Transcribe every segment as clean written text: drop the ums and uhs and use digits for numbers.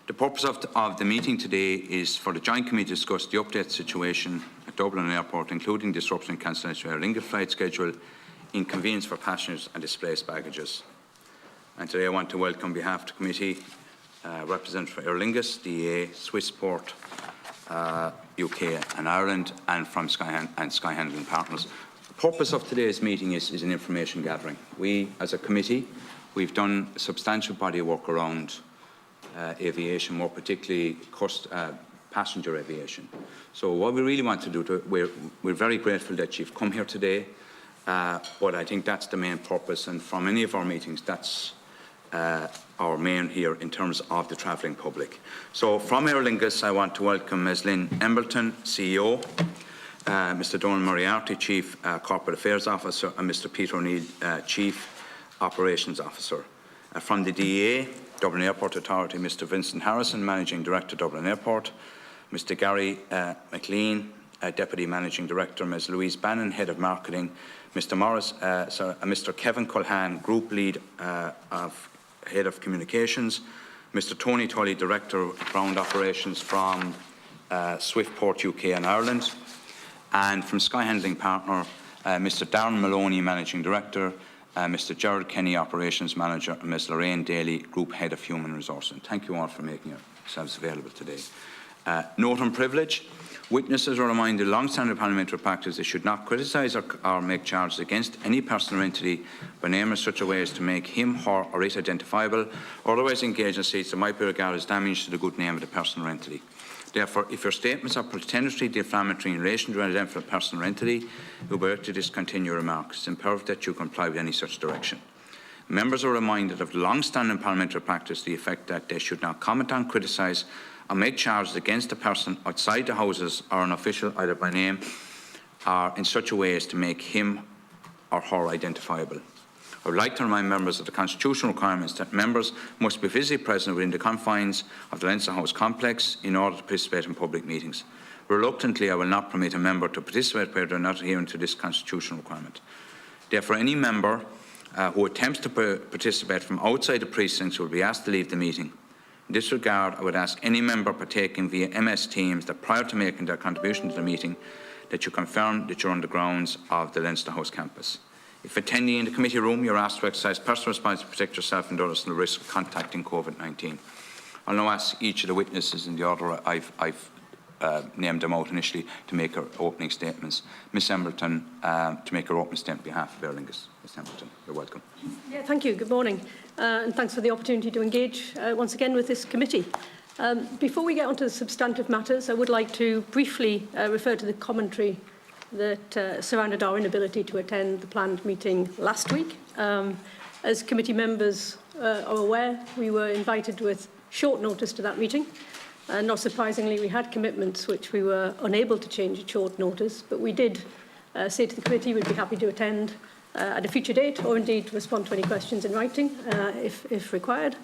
The purpose of the meeting today is for the Joint Committee to discuss the updated situation at Dublin Airport, including disruption and cancellation of Aer Lingus flight schedule, inconvenience for passengers and displaced baggages. And today I want to welcome on behalf of the committee representatives from Aer Lingus, DAA, Swissport, UK and Ireland, and from Sky Handling Partners. The purpose of today's meeting is an information gathering. We, as a committee, we've done a substantial body of work around aviation, more particularly passenger aviation. So what we really want to do, we're very grateful that you've come here today, but I think that's the main purpose, and from any of our meetings, that's our main here in terms of the travelling public. So from Aer Lingus, I want to welcome Ms. Lynne Embleton, CEO, Mr. Donald Moriarty, Chief Corporate Affairs Officer, and Mr. Peter O'Neill, Chief Operations Officer. From the DAA, Dublin Airport Authority, Mr. Vincent Harrison, Managing Director, Dublin Airport, Mr. Gary McLean, Deputy Managing Director, Ms. Louise Bannon, Head of Marketing, Mr. Mr. Kevin Culhan, Group Lead Head of Communications, Mr. Tony Tully, Director of Ground Operations from Swissport, UK and Ireland, and from Sky Handling Partner, Mr. Darren Moloney, Managing Director, Mr. Gerard Kenny, Operations Manager, and Ms. Lorraine Daly, Group Head of Human Resources. And thank you all for making yourselves available today. Note on privilege. Witnesses are reminded of long-standing parliamentary practice they should not criticise or make charges against any person or entity by name in such a way as to make him, her or it identifiable, or otherwise engage in states that might be regarded as damage to the good name of the person or entity. Therefore, if your statements are potentially defamatory in relation to an identified person or entity, you will be to discontinue your remarks. It's imperative that you comply with any such direction. Members are reminded of the long-standing parliamentary practice to the effect that they should not comment on, criticise or make charges against a person outside the Houses or an official either by name or in such a way as to make him or her identifiable. I would like to remind members of the constitutional requirements that members must be physically present within the confines of the Leinster House complex in order to participate in public meetings. Reluctantly, I will not permit a member to participate where they are not adhering to this constitutional requirement. Therefore, any member who attempts to participate from outside the precincts will be asked to leave the meeting. In this regard, I would ask any member partaking via MS Teams that prior to making their contribution to the meeting, that you confirm that you are on the grounds of the Leinster House campus. If attending in the committee room, you are asked to exercise personal responsibility to protect yourself and others from the risk of contacting COVID-19. I'll now ask each of the witnesses in the order I've named them out initially to make her opening statements. Ms. Embleton, to make her opening statement on behalf of Aer Lingus. Ms. Embleton, you're welcome. Yeah, thank you. Good morning. And thanks for the opportunity to engage once again with this committee. Before we get on to the substantive matters, I would like to briefly refer to the commentary that surrounded our inability to attend the planned meeting last week. As committee members are aware, we were invited with short notice to that meeting. Not surprisingly, we had commitments which we were unable to change at short notice, but we did say to the committee we'd be happy to attend at a future date, or indeed respond to any questions in writing if required.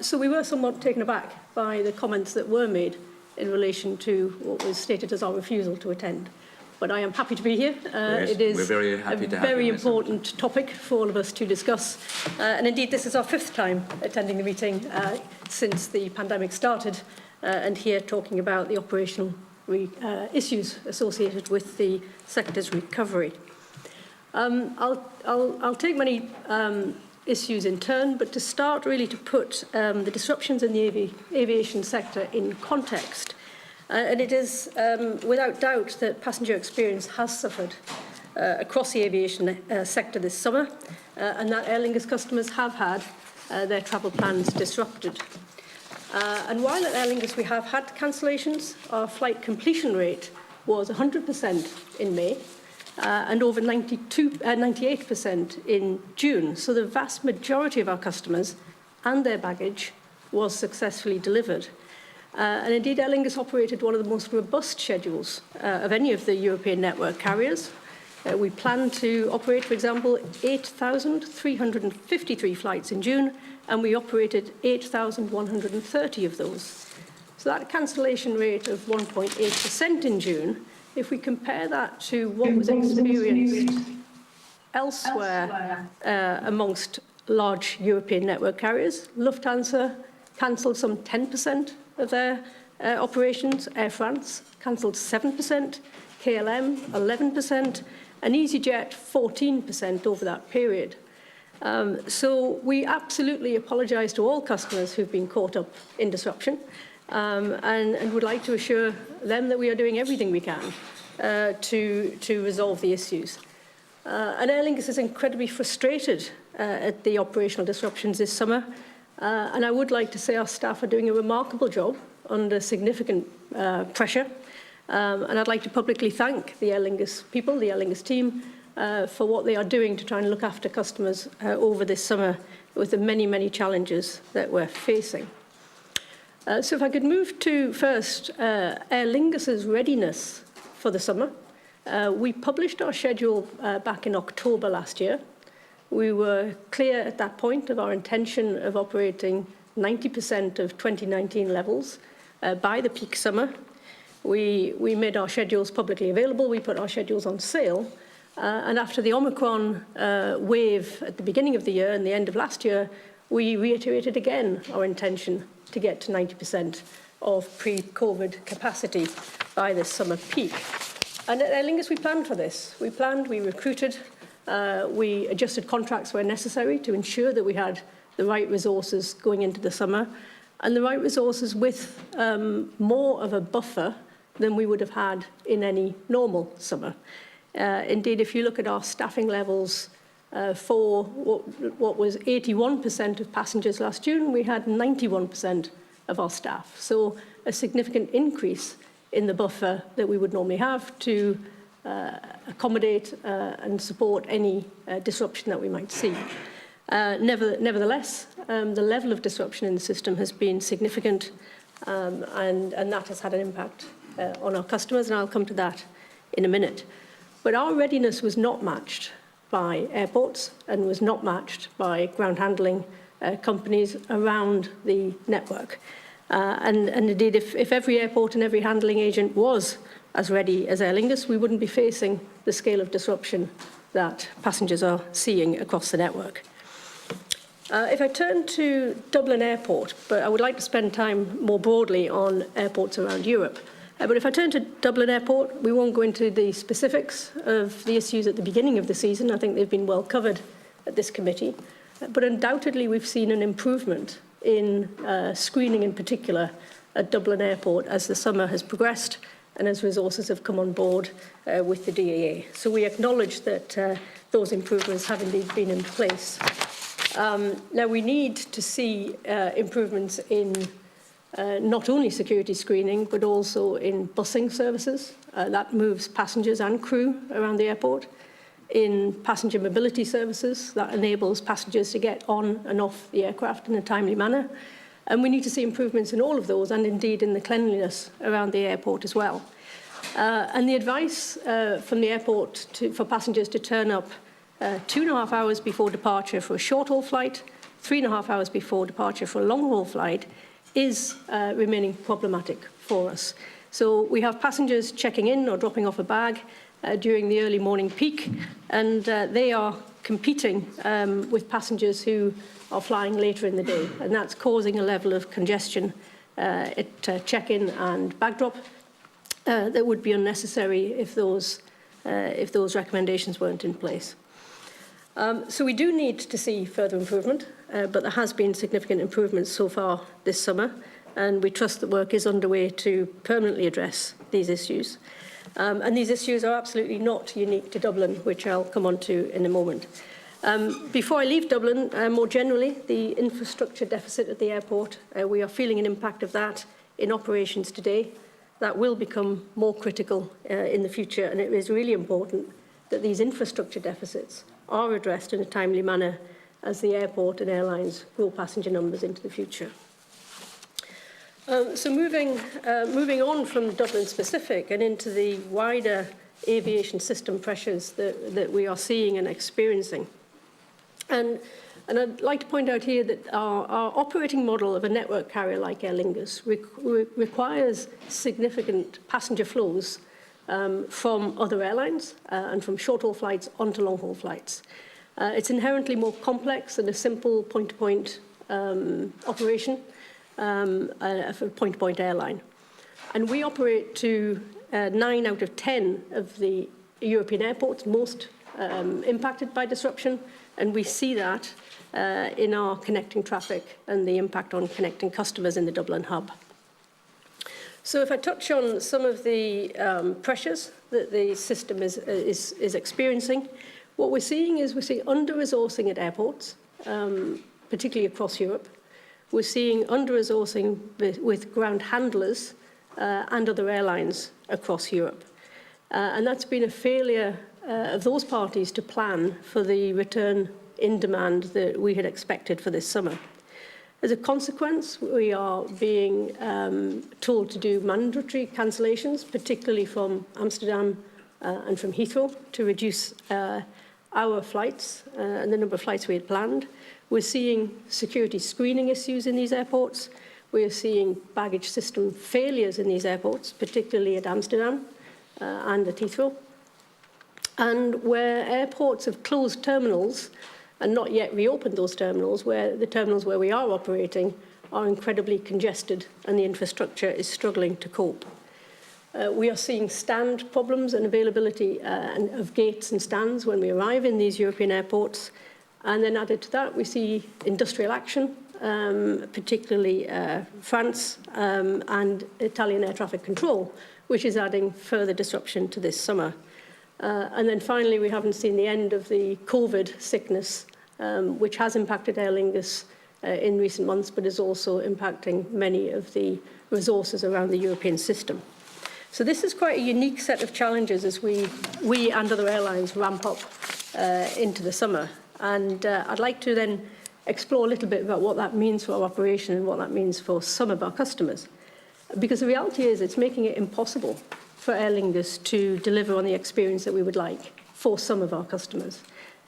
So we were somewhat taken aback by the comments that were made in relation to what was stated as our refusal to attend. But I am happy to be here. Yes, it is very happy a very important topic for all of us to discuss. And indeed, this is our fifth time attending the meeting since the pandemic started, and here talking about the operational issues associated with the sector's recovery. I'll take many issues in turn, but to start really to put the disruptions in the aviation sector in context. And it is without doubt that passenger experience has suffered across the aviation sector this summer, and that Aer Lingus customers have had their travel plans disrupted. And while at Aer Lingus we have had cancellations, our flight completion rate was 100% in May and over 98% in June. So the vast majority of our customers and their baggage was successfully delivered. And indeed, Aer Lingus operated one of the most robust schedules of any of the European network carriers. We plan to operate, for example, 8,353 flights in June, and we operated 8,130 of those. So that cancellation rate of 1.8% in June, if we compare that to what was experienced elsewhere amongst large European network carriers, Lufthansa, cancelled some 10% of their operations. Air France cancelled 7%, KLM 11%, and EasyJet 14% over that period. So we absolutely apologise to all customers who've been caught up in disruption and would like to assure them that we are doing everything we can to resolve the issues. And Aer Lingus is incredibly frustrated at the operational disruptions this summer. And I would like to say our staff are doing a remarkable job under significant pressure. And I'd like to publicly thank the Aer Lingus people, the Aer Lingus team, for what they are doing to try and look after customers over this summer with the many, many challenges that we're facing. So if I could move to first Aer Lingus's readiness for the summer. We published our schedule back in October last year. We were clear at that point of our intention of operating 90% of 2019 levels by the peak summer. We made our schedules publicly available. We put our schedules on sale. And after the Omicron wave at the beginning of the year and the end of last year, we reiterated again our intention to get to 90% of pre-COVID capacity by the summer peak. And at Aer Lingus, we planned for this. We planned, we recruited, we adjusted contracts where necessary to ensure that we had the right resources going into the summer, and the right resources with more of a buffer than we would have had in any normal summer. Indeed, if you look at our staffing levels for what was 81% of passengers last June, we had 91% of our staff. So a significant increase in the buffer that we would normally have to accommodate and support any disruption that we might see. Nevertheless, the level of disruption in the system has been significant, and that has had an impact on our customers, and I'll come to that in a minute. But our readiness was not matched by airports and was not matched by ground handling companies around the network. And indeed, if every airport and every handling agent was as ready as Aer Lingus, we wouldn't be facing the scale of disruption that passengers are seeing across the network. If I turn to Dublin Airport, but I would like to spend time more broadly on airports around Europe. But if I turn to Dublin Airport, we won't go into the specifics of the issues at the beginning of the season. I think they've been well covered at this committee. But undoubtedly, we've seen an improvement in screening in particular at Dublin Airport as the summer has progressed and as resources have come on board with the DAA. So we acknowledge that those improvements have indeed been in place. Now we need to see improvements in not only security screening, but also in busing services. That moves passengers and crew around the airport. In passenger mobility services, that enables passengers to get on and off the aircraft in a timely manner. And we need to see improvements in all of those, and indeed in the cleanliness around the airport as well. And the advice from the airport for passengers to turn up 2.5 hours before departure for a short-haul flight, 3.5 hours before departure for a long-haul flight, is remaining problematic for us. So we have passengers checking in or dropping off a bag during the early morning peak, and they are competing with passengers who are flying later in the day, and that's causing a level of congestion at check-in and bag drop that would be unnecessary if those recommendations weren't in place. So we do need to see further improvement, but there has been significant improvements so far this summer, and we trust that work is underway to permanently address these issues. And these issues are absolutely not unique to Dublin, which I'll come on to in a moment. Before I leave Dublin, more generally, the infrastructure deficit at the airport, we are feeling an impact of that in operations today. That will become more critical in the future, and it is really important that these infrastructure deficits are addressed in a timely manner as the airport and airlines grow passenger numbers into the future. So moving on from Dublin specific and into the wider aviation system pressures that we are seeing and experiencing. And I'd like to point out here that our operating model of a network carrier like Aer Lingus requires significant passenger flows from other airlines and from short-haul flights onto long-haul flights. It's inherently more complex than a simple point-to-point operation. for point-to-point airline. And we operate to 9 out of 10 of the European airports most impacted by disruption, and we see that in our connecting traffic and the impact on connecting customers in the Dublin hub. So if I touch on some of the pressures that the system is experiencing, what we're seeing is under-resourcing at airports, particularly across Europe. We're seeing under-resourcing with ground handlers and other airlines across Europe. And that's been a failure of those parties to plan for the return in demand that we had expected for this summer. As a consequence, we are being told to do mandatory cancellations, particularly from Amsterdam and from Heathrow, to reduce our flights and the number of flights we had planned. We're seeing security screening issues in these airports. We're seeing baggage system failures in these airports, particularly at Amsterdam and at Heathrow. And where airports have closed terminals and not yet reopened those terminals, where the terminals where we are operating are incredibly congested and the infrastructure is struggling to cope. We are seeing stand problems and availability of gates and stands when we arrive in these European airports. And then added to that, we see industrial action, particularly France and Italian air traffic control, which is adding further disruption to this summer. And then finally, we haven't seen the end of the COVID sickness, which has impacted Aer Lingus in recent months, but is also impacting many of the resources around the European system. So this is quite a unique set of challenges as we and other airlines ramp up into the summer. And I'd like to then explore a little bit about what that means for our operation and what that means for some of our customers. Because the reality is it's making it impossible for Aer Lingus to deliver on the experience that we would like for some of our customers.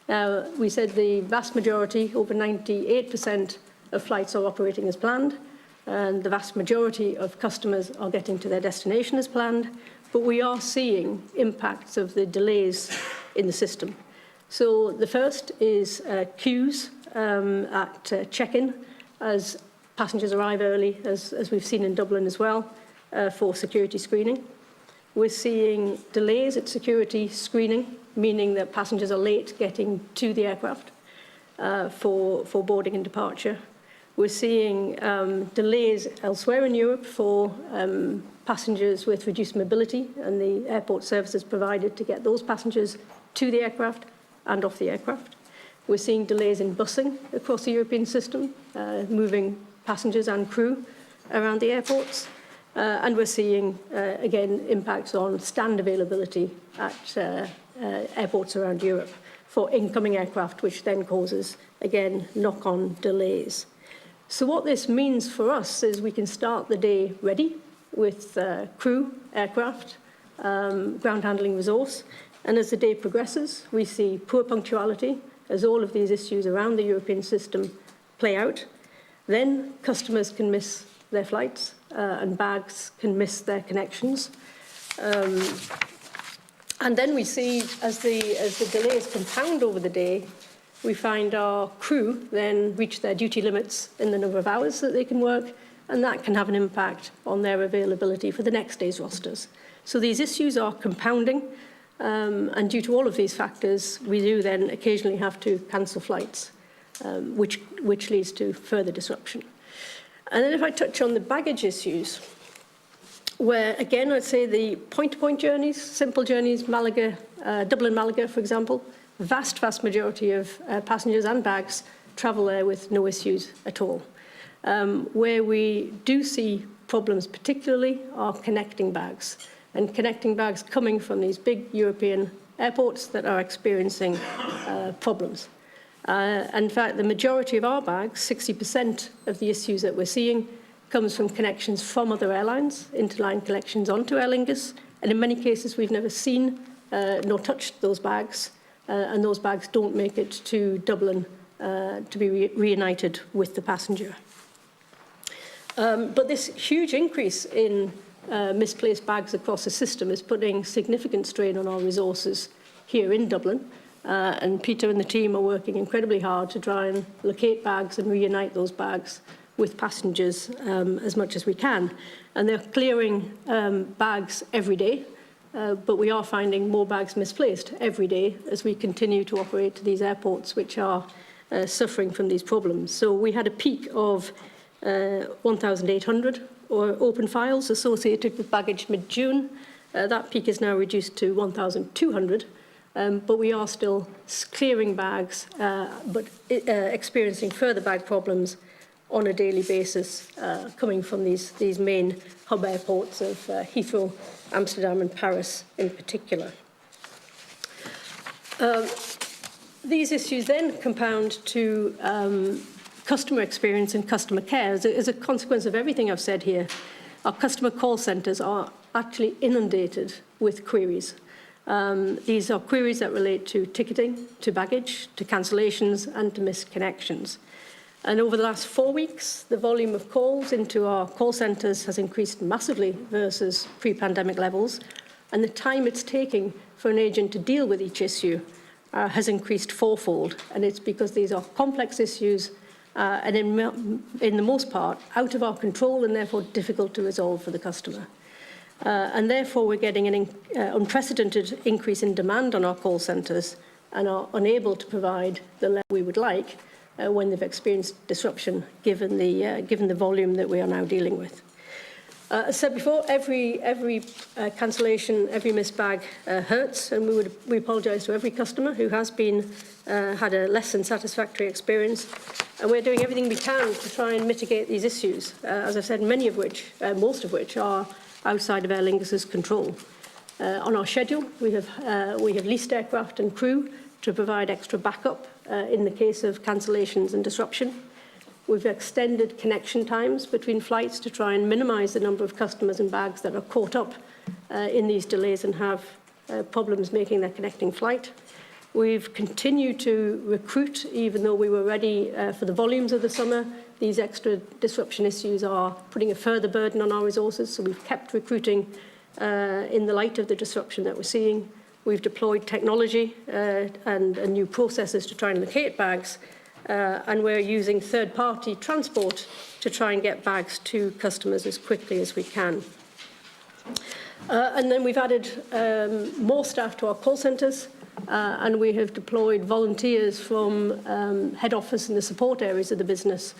Now, we said the vast majority, over 98% of flights are operating as planned, and the vast majority of customers are getting to their destination as planned, but we are seeing impacts of the delays in the system. So the first is queues at check-in as passengers arrive early, as we've seen in Dublin as well, for security screening. We're seeing delays at security screening, meaning that passengers are late getting to the aircraft for boarding and departure. We're seeing delays elsewhere in Europe for passengers with reduced mobility and the airport services provided to get those passengers to the aircraft and off the aircraft. We're seeing delays in busing across the European system, moving passengers and crew around the airports. And we're seeing, again, impacts on stand availability at airports around Europe for incoming aircraft, which then causes, again, knock-on delays. So what this means for us is we can start the day ready with crew, aircraft, ground handling resource. And as the day progresses, we see poor punctuality as all of these issues around the European system play out. Then customers can miss their flights and bags can miss their connections. And then we see, as the delays compound over the day, we find our crew then reach their duty limits in the number of hours that they can work, and that can have an impact on their availability for the next day's rosters. So these issues are compounding, and due to all of these factors, we do then occasionally have to cancel flights, which leads to further disruption. And then if I touch on the baggage issues, where, again, I'd say the point-to-point journeys, simple journeys, Malaga, Dublin, Malaga, for example, vast majority of passengers and bags travel there with no issues at all. Where we do see problems particularly are connecting bags, and connecting bags coming from these big European airports that are experiencing problems. In fact, the majority of our bags, 60% of the issues that we're seeing, comes from connections from other airlines, interline connections onto Aer Lingus, and in many cases we've never seen nor touched those bags, and those bags don't make it to Dublin to be reunited with the passenger. But this huge increase in misplaced bags across the system is putting significant strain on our resources here in Dublin, and Peter and the team are working incredibly hard to try and locate bags and reunite those bags with passengers as much as we can. And they're clearing bags every day, but we are finding more bags misplaced every day as we continue to operate to these airports which are suffering from these problems. So we had a peak of 1,800 open files associated with baggage mid-June. That peak is now reduced to 1,200, but we are still clearing bags, but experiencing further bag problems on a daily basis, coming from these main hub airports of Heathrow, Amsterdam and Paris in particular. These issues then compound to customer experience and customer care. As a consequence of everything I've said here, our customer call centres are actually inundated with queries. These are queries that relate to ticketing, to baggage, to cancellations and to missed connections. And over the last 4 weeks, the volume of calls into our call centres has increased massively versus pre-pandemic levels, and the time it's taking for an agent to deal with each issue has increased fourfold. And it's because these are complex issues and in the most part out of our control and therefore difficult to resolve for the customer. And therefore we're getting an unprecedented increase in demand on our call centres and are unable to provide the level we would like when they've experienced disruption given the volume that we are now dealing with. As I said before, every cancellation, every missed bag hurts, and we apologise to every customer who has had a less than satisfactory experience, and we're doing everything we can to try and mitigate these issues. As I said, most of which are outside of Aer Lingus's control. On our schedule, we have leased aircraft and crew to provide extra backup in the case of cancellations and disruption. We've extended connection times between flights to try and minimise the number of customers and bags that are caught up in these delays and have problems making their connecting flight. We've continued to recruit, even though we were ready for the volumes of the summer. These extra disruption issues are putting a further burden on our resources, so we've kept recruiting in the light of the disruption that we're seeing. We've deployed technology and new processes to try and locate bags, and we're using third-party transport to try and get bags to customers as quickly as we can. And then we've added more staff to our call centres, and we have deployed volunteers from head office and the support areas of the business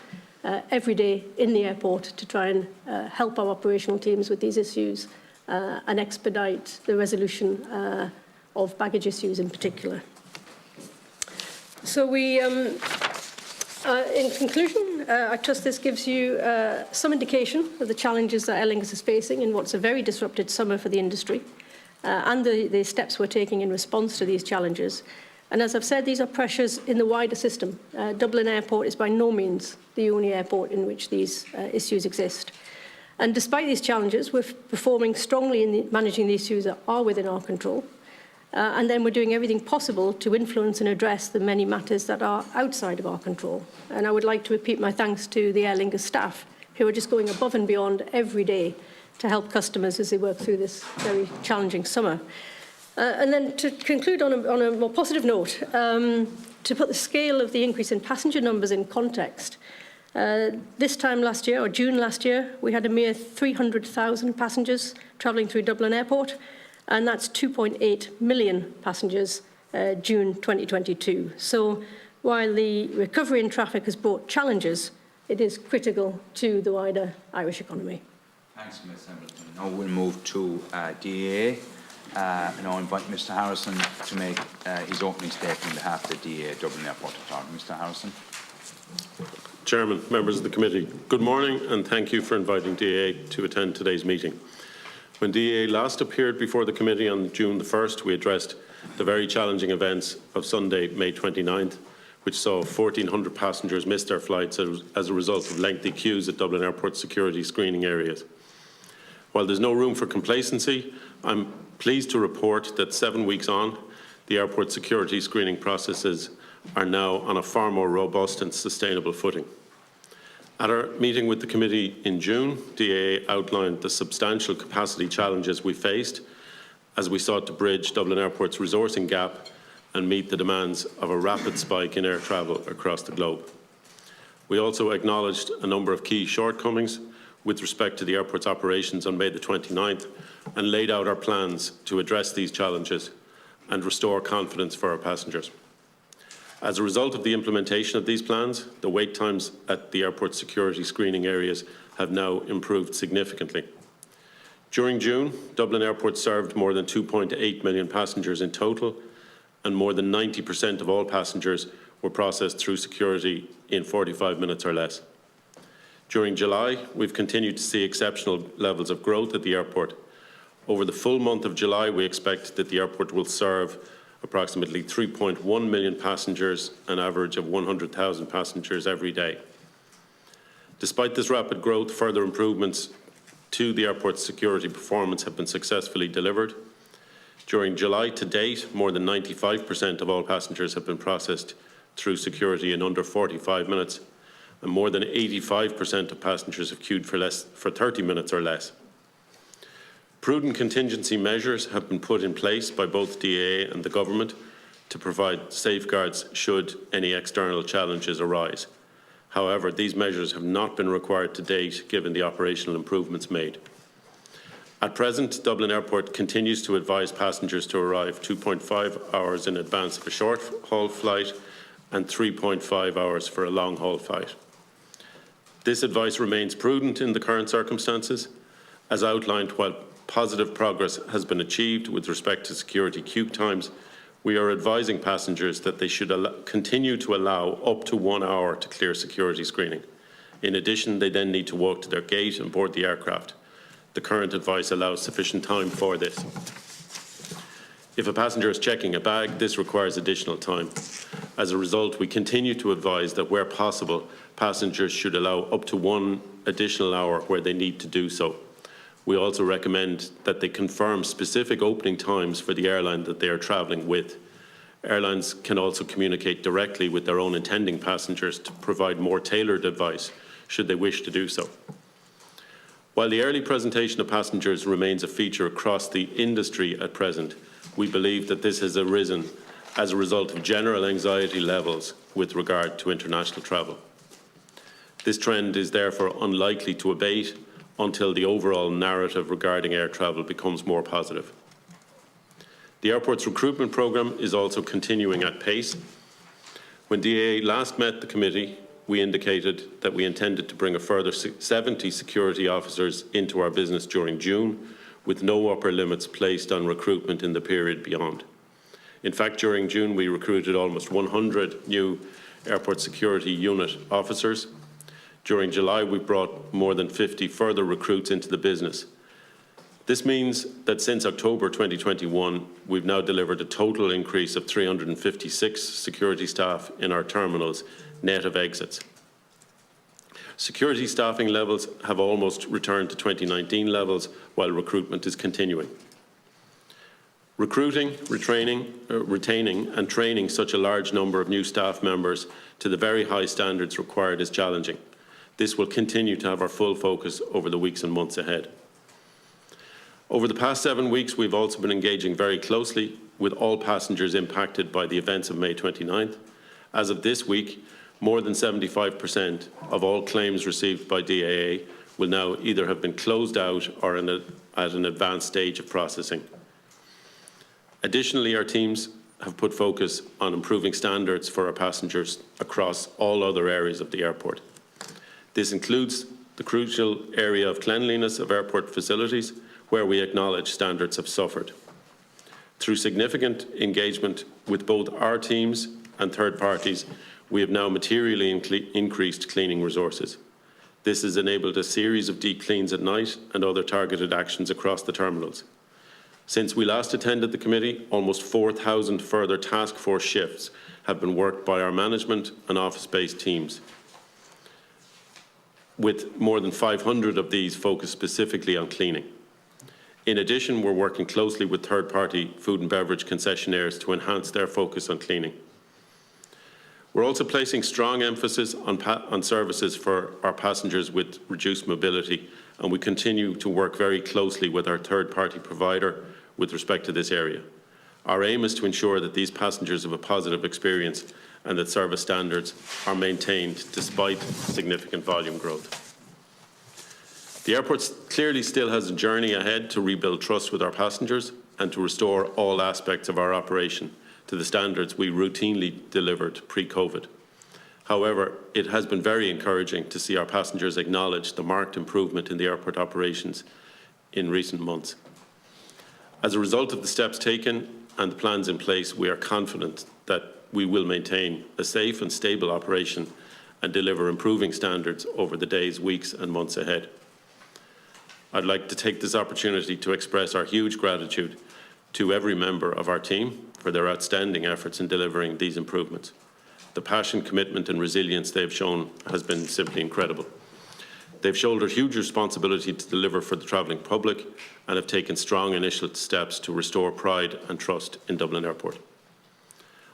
every day in the airport to try and help our operational teams with these issues and expedite the resolution of baggage issues in particular. So in conclusion, I trust this gives you some indication of the challenges that Aer Lingus is facing in what's a very disrupted summer for the industry and the steps we're taking in response to these challenges. And as I've said, these are pressures in the wider system. Dublin Airport is by no means the only airport in which these issues exist. And despite these challenges, we're performing strongly in managing the issues that are within our control. And then we're doing everything possible to influence and address the many matters that are outside of our control. And I would like to repeat my thanks to the Aer Lingus staff, who are just going above and beyond every day to help customers as they work through this very challenging summer. And then to conclude on a more positive note, to put the scale of the increase in passenger numbers in context, this time last year, or June last year, we had a mere 300,000 passengers travelling through Dublin Airport, and that's 2.8 million passengers June 2022. So while the recovery in traffic has brought challenges, it is critical to the wider Irish economy. Thanks, Ms. Embleton. Now we'll move to DAA. And I'll invite Mr. Harrison to make his opening statement on behalf of the DAA Dublin Airport Authority. Mr. Harrison. Chairman, members of the committee, good morning and thank you for inviting DAA to attend today's meeting. When DAA last appeared before the committee on June the 1st, we addressed the very challenging events of Sunday, May 29th, which saw 1,400 passengers miss their flights as a result of lengthy queues at Dublin Airport security screening areas. While there's no room for complacency, I'm pleased to report that 7 weeks on, the airport security screening processes are now on a far more robust and sustainable footing. At our meeting with the committee in June, DAA outlined the substantial capacity challenges we faced as we sought to bridge Dublin Airport's resourcing gap and meet the demands of a rapid spike in air travel across the globe. We also acknowledged a number of key shortcomings with respect to the airport's operations on May the 29th and laid out our plans to address these challenges and restore confidence for our passengers. As a result of the implementation of these plans, the wait times at the airport's security screening areas have now improved significantly. During June, Dublin Airport served more than 2.8 million passengers in total, and more than 90% of all passengers were processed through security in 45 minutes or less. During July, we've continued to see exceptional levels of growth at the airport. Over the full month of July, we expect that the airport will serve approximately 3.1 million passengers, an average of 100,000 passengers every day. Despite this rapid growth, further improvements to the airport's security performance have been successfully delivered. During July to date, more than 95% of all passengers have been processed through security in under 45 minutes, and more than 85% of passengers have queued for 30 minutes or less. Prudent contingency measures have been put in place by both DAA and the Government to provide safeguards should any external challenges arise. However, these measures have not been required to date given the operational improvements made. At present, Dublin Airport continues to advise passengers to arrive 2.5 hours in advance of a short-haul flight and 3.5 hours for a long-haul flight. This advice remains prudent in the current circumstances. As outlined, while positive progress has been achieved with respect to security queue times, we are advising passengers that they should continue to allow up to 1 hour to clear security screening. In addition, they then need to walk to their gate and board the aircraft. The current advice allows sufficient time for this. If a passenger is checking a bag, this requires additional time. As a result, we continue to advise that where possible, passengers should allow up to 1 additional hour where they need to do so. We also recommend that they confirm specific opening times for the airline that they are travelling with. Airlines can also communicate directly with their own intending passengers to provide more tailored advice should they wish to do so. While the early presentation of passengers remains a feature across the industry at present, we believe that this has arisen as a result of general anxiety levels with regard to international travel. This trend is therefore unlikely to abate until the overall narrative regarding air travel becomes more positive. The airport's recruitment programme is also continuing at pace. When DAA last met the committee, we indicated that we intended to bring a further 70 security officers into our business during June, with no upper limits placed on recruitment in the period beyond. In fact, during June, we recruited almost 100 new airport security unit officers. During July, we brought more than 50 further recruits into the business. This means that since October 2021, we've now delivered a total increase of 356 security staff in our terminals, net of exits. Security staffing levels have almost returned to 2019 levels, while recruitment is continuing. Recruiting, retaining and training such a large number of new staff members to the very high standards required is challenging. This will continue to have our full focus over the weeks and months ahead. Over the past 7 weeks, we've also been engaging very closely with all passengers impacted by the events of May 29th. As of this week, more than 75% of all claims received by DAA will now either have been closed out or at an advanced stage of processing. Additionally, our teams have put focus on improving standards for our passengers across all other areas of the airport. This includes the crucial area of cleanliness of airport facilities, where we acknowledge standards have suffered. Through significant engagement with both our teams and third parties, we have now materially increased cleaning resources. This has enabled a series of deep cleans at night and other targeted actions across the terminals. Since we last attended the committee, almost 4,000 further task force shifts have been worked by our management and office-based teams, with more than 500 of these focused specifically on cleaning. In addition, we're working closely with third-party food and beverage concessionaires to enhance their focus on cleaning. We're also placing strong emphasis on services for our passengers with reduced mobility, and we continue to work very closely with our third-party provider with respect to this area. Our aim is to ensure that these passengers have a positive experience and that service standards are maintained despite significant volume growth. The airport clearly still has a journey ahead to rebuild trust with our passengers and to restore all aspects of our operation to the standards we routinely delivered pre-COVID. However, it has been very encouraging to see our passengers acknowledge the marked improvement in the airport operations in recent months. As a result of the steps taken and the plans in place, we are confident that we will maintain a safe and stable operation and deliver improving standards over the days, weeks and months ahead. I'd like to take this opportunity to express our huge gratitude to every member of our team for their outstanding efforts in delivering these improvements. The passion, commitment and resilience they've shown has been simply incredible. They've shouldered huge responsibility to deliver for the travelling public and have taken strong initial steps to restore pride and trust in Dublin Airport.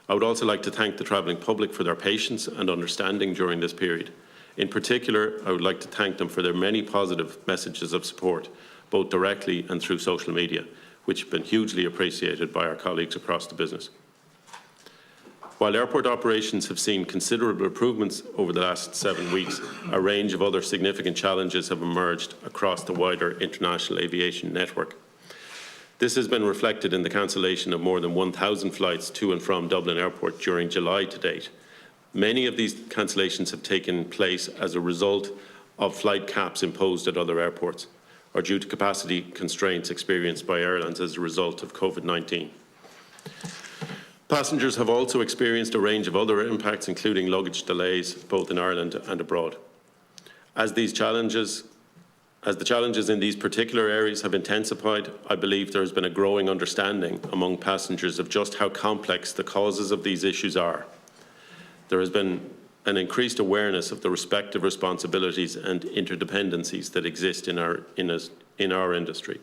I would also like to thank the travelling public for their patience and understanding during this period. In particular, I would like to thank them for their many positive messages of support, both directly and through social media, which have been hugely appreciated by our colleagues across the business. While airport operations have seen considerable improvements over the last 7 weeks, a range of other significant challenges have emerged across the wider international aviation network. This has been reflected in the cancellation of more than 1,000 flights to and from Dublin Airport during July to date. Many of these cancellations have taken place as a result of flight caps imposed at other airports or due to capacity constraints experienced by airlines as a result of COVID-19. Passengers have also experienced a range of other impacts, including luggage delays, both in Ireland and abroad. As the challenges in these particular areas have intensified, I believe there has been a growing understanding among passengers of just how complex the causes of these issues are. There has been an increased awareness of the respective responsibilities and interdependencies that exist in our industry.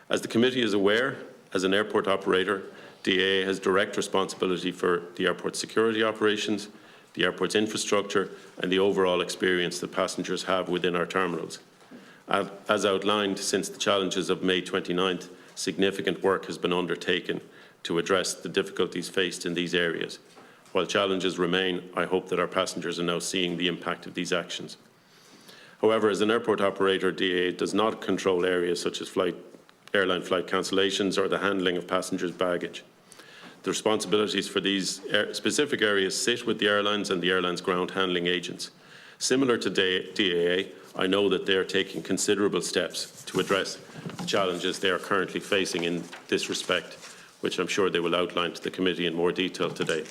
As the committee is aware, as an airport operator, DAA has direct responsibility for the airport's security operations, the airport's infrastructure and the overall experience that passengers have within our terminals. As outlined since the challenges of May 29th, significant work has been undertaken to address the difficulties faced in these areas. While challenges remain, I hope that our passengers are now seeing the impact of these actions. However, as an airport operator, DAA does not control areas such as airline flight cancellations or the handling of passengers' baggage. The responsibilities for these specific areas sit with the airlines and the airlines' ground handling agents. Similar to DAA, I know that they are taking considerable steps to address the challenges they are currently facing in this respect, which I'm sure they will outline to the committee in more detail today.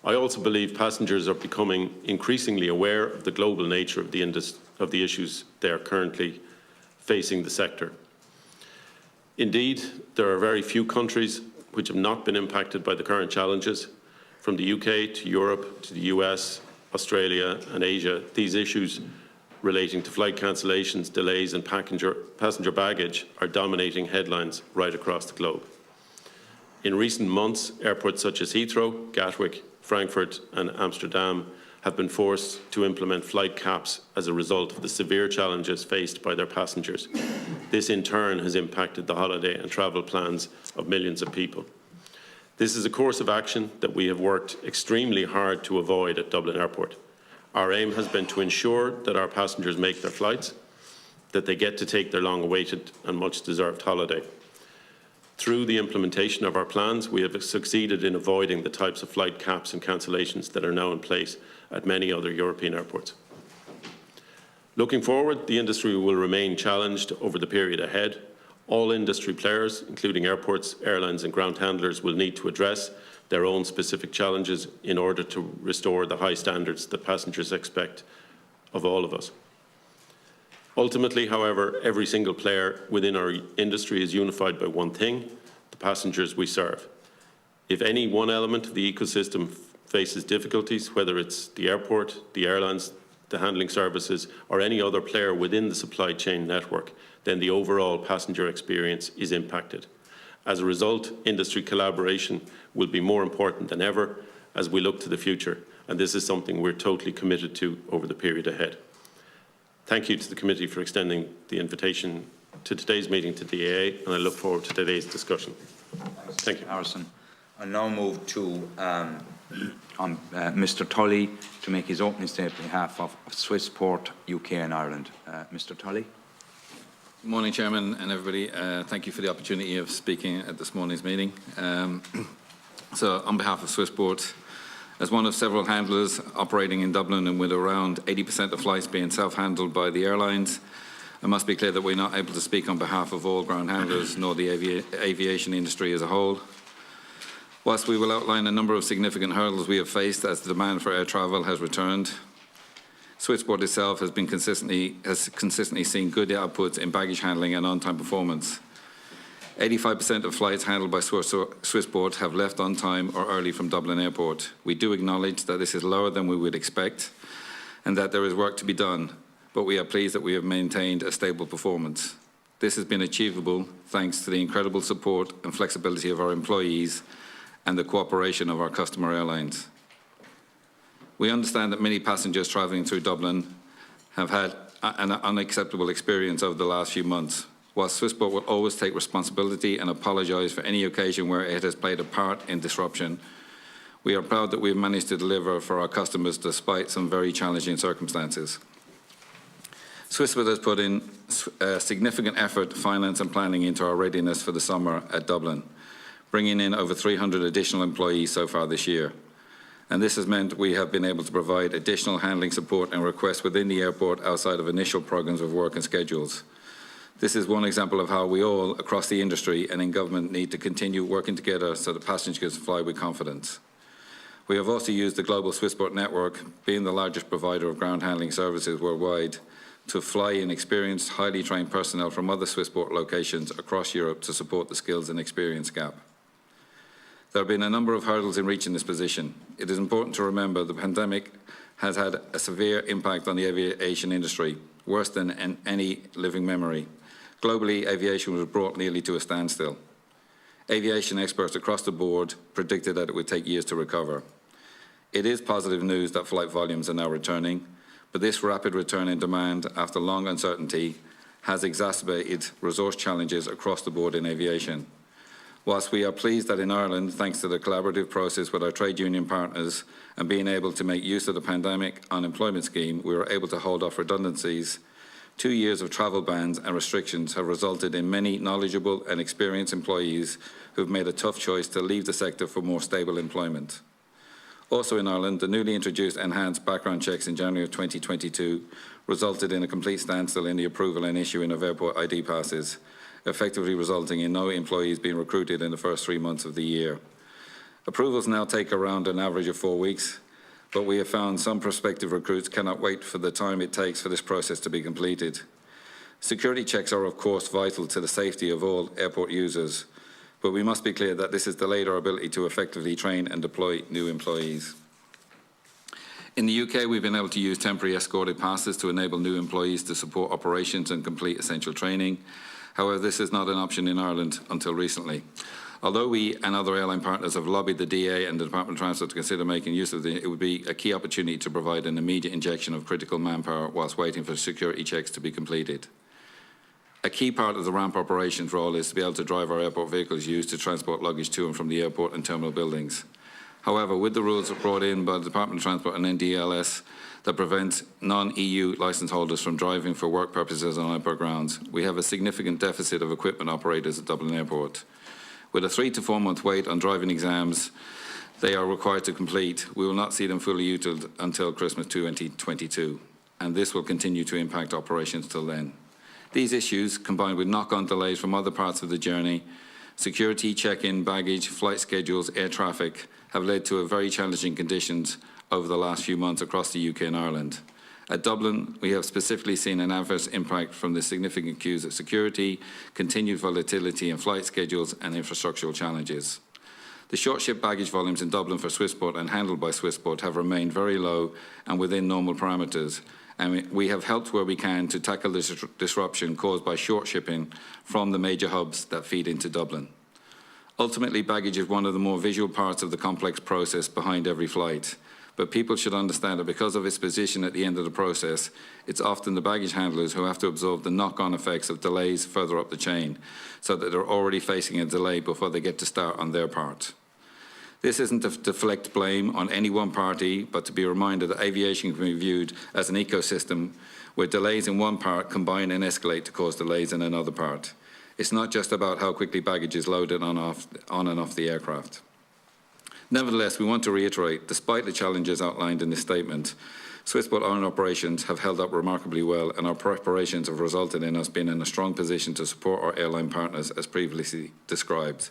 I also believe passengers are becoming increasingly aware of the global nature of the issues they are currently facing the sector. Indeed, there are very few countries which have not been impacted by the current challenges. From the UK to Europe to the US, Australia and Asia, these issues relating to flight cancellations, delays and passenger baggage are dominating headlines right across the globe. In recent months, airports such as Heathrow, Gatwick, Frankfurt and Amsterdam have been forced to implement flight caps as a result of the severe challenges faced by their passengers. This in turn has impacted the holiday and travel plans of millions of people. This is a course of action that we have worked extremely hard to avoid at Dublin Airport. Our aim has been to ensure that our passengers make their flights, that they get to take their long-awaited and much-deserved holiday. Through the implementation of our plans, we have succeeded in avoiding the types of flight caps and cancellations that are now in place at many other European airports. Looking forward, the industry will remain challenged over the period ahead. All industry players, including airports, airlines and ground handlers, will need to address their own specific challenges in order to restore the high standards that passengers expect of all of us. Ultimately, however, every single player within our industry is unified by one thing: the passengers we serve. If any one element of the ecosystem faces difficulties, whether it's the airport, the airlines, the handling services, or any other player within the supply chain network, then the overall passenger experience is impacted. As a result, industry collaboration will be more important than ever as we look to the future, and this is something we're totally committed to over the period ahead. Thank you to the committee for extending the invitation to today's meeting to DAA, and I look forward to today's discussion. Thank you. Harrison. I now move to Mr. Tully to make his opening statement on behalf of Swissport UK and Ireland. Mr. Tully. Good morning, Chairman and everybody. Thank you for the opportunity of speaking at this morning's meeting. So, on behalf of Swissport, as one of several handlers operating in Dublin and with around 80% of flights being self-handled by the airlines, it must be clear that we're not able to speak on behalf of all ground handlers nor the aviation industry as a whole. Whilst we will outline a number of significant hurdles we have faced as the demand for air travel has returned, Swissport itself has consistently seen good outputs in baggage handling and on-time performance. 85% of flights handled by Swissport have left on time or early from Dublin Airport. We do acknowledge that this is lower than we would expect and that there is work to be done, but we are pleased that we have maintained a stable performance. This has been achievable thanks to the incredible support and flexibility of our employees and the cooperation of our customer airlines. We understand that many passengers travelling through Dublin have had an unacceptable experience over the last few months. While Swissport will always take responsibility and apologise for any occasion where it has played a part in disruption, we are proud that we have managed to deliver for our customers despite some very challenging circumstances. Swissport has put in significant effort, finance and planning into our readiness for the summer at Dublin, bringing in over 300 additional employees so far this year. And this has meant we have been able to provide additional handling support and requests within the airport outside of initial programmes of work and schedules. This is one example of how we all, across the industry and in government, need to continue working together so that passengers can fly with confidence. We have also used the global Swissport network, being the largest provider of ground handling services worldwide, to fly in experienced, highly trained personnel from other Swissport locations across Europe to support the skills and experience gap. There have been a number of hurdles in reaching this position. It is important to remember the pandemic has had a severe impact on the aviation industry, worse than in any living memory. Globally, aviation was brought nearly to a standstill. Aviation experts across the board predicted that it would take years to recover. It is positive news that flight volumes are now returning, but this rapid return in demand after long uncertainty has exacerbated resource challenges across the board in aviation. Whilst we are pleased that in Ireland, thanks to the collaborative process with our trade union partners and being able to make use of the pandemic unemployment scheme, we were able to hold off redundancies. 2 years of travel bans and restrictions have resulted in many knowledgeable and experienced employees who have made a tough choice to leave the sector for more stable employment. Also in Ireland, the newly introduced enhanced background checks in January of 2022 resulted in a complete standstill in the approval and issuing of airport ID passes, effectively resulting in no employees being recruited in the first 3 months of the year. Approvals now take around an average of 4 weeks, but we have found some prospective recruits cannot wait for the time it takes for this process to be completed. Security checks are of course vital to the safety of all airport users, but we must be clear that this has delayed our ability to effectively train and deploy new employees. In the UK, we've been able to use temporary escorted passes to enable new employees to support operations and complete essential training. However, this is not an option in Ireland until recently. Although we and other airline partners have lobbied the DA and the Department of Transport to consider making use of it would be a key opportunity to provide an immediate injection of critical manpower whilst waiting for security checks to be completed. A key part of the ramp operations role is to be able to drive our airport vehicles used to transport luggage to and from the airport and terminal buildings. However, with the rules brought in by the Department of Transport and NDLS that prevent non-EU licence holders from driving for work purposes on airport grounds, we have a significant deficit of equipment operators at Dublin Airport. With a 3 to 4 month wait on driving exams they are required to complete, we will not see them fully utilised until Christmas 2022, and this will continue to impact operations till then. These issues, combined with knock-on delays from other parts of the journey, security, check-in, baggage, flight schedules, air traffic, have led to very challenging conditions over the last few months across the UK and Ireland. At Dublin, we have specifically seen an adverse impact from the significant queues of security, continued volatility in flight schedules and infrastructural challenges. The short-ship baggage volumes in Dublin for Swissport and handled by Swissport have remained very low and within normal parameters, and we have helped where we can to tackle this disruption caused by short shipping from the major hubs that feed into Dublin. Ultimately, baggage is one of the more visual parts of the complex process behind every flight. But people should understand that because of its position at the end of the process, it's often the baggage handlers who have to absorb the knock-on effects of delays further up the chain, so that they're already facing a delay before they get to start on their part. This isn't to deflect blame on any one party, but to be reminded that aviation can be viewed as an ecosystem where delays in one part combine and escalate to cause delays in another part. It's not just about how quickly baggage is loaded on and off the aircraft. Nevertheless, we want to reiterate, despite the challenges outlined in this statement, Swissport own operations have held up remarkably well, and our preparations have resulted in us being in a strong position to support our airline partners as previously described,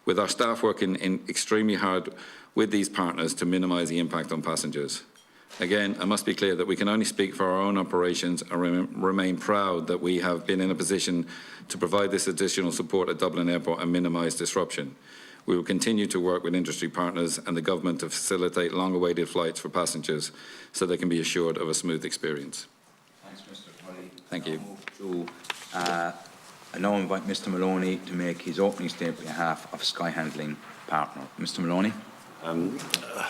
with our staff working extremely hard with these partners to minimise the impact on passengers. Again, I must be clear that we can only speak for our own operations and remain proud that we have been in a position to provide this additional support at Dublin Airport and minimise disruption. We will continue to work with industry partners and the government to facilitate long-awaited flights for passengers so they can be assured of a smooth experience. Thanks, Mr. Tully. Thank you. I now invite Mr. Moloney to make his opening statement on behalf of Sky Handling Partner. Mr. Moloney.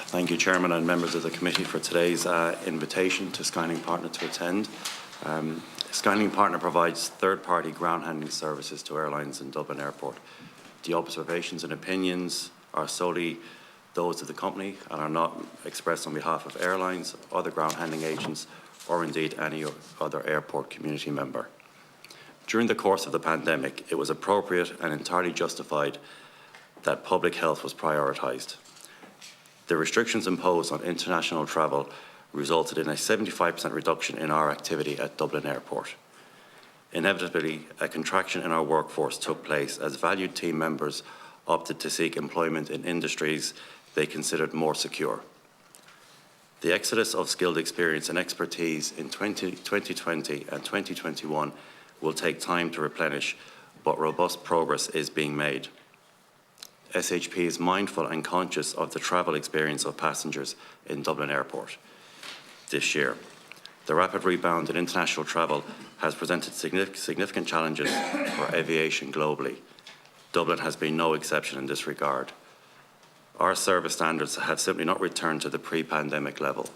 Thank you, Chairman and members of the committee, for today's invitation to Skyhandling Partner to attend. Skyhandling Partner provides third-party ground handling services to airlines in Dublin Airport. The observations and opinions are solely those of the company and are not expressed on behalf of airlines, other ground handling agents, or indeed any other airport community member. During the course of the pandemic, it was appropriate and entirely justified that public health was prioritised. The restrictions imposed on international travel resulted in a 75% reduction in our activity at Dublin Airport. Inevitably, a contraction in our workforce took place as valued team members opted to seek employment in industries they considered more secure. The exodus of skilled experience and expertise in 2020 and 2021 will take time to replenish, but robust progress is being made. SHP is mindful and conscious of the travel experience of passengers in Dublin Airport this year. The rapid rebound in international travel has presented significant challenges for aviation globally. Dublin has been no exception in this regard. Our service standards have simply not returned to the pre-pandemic level.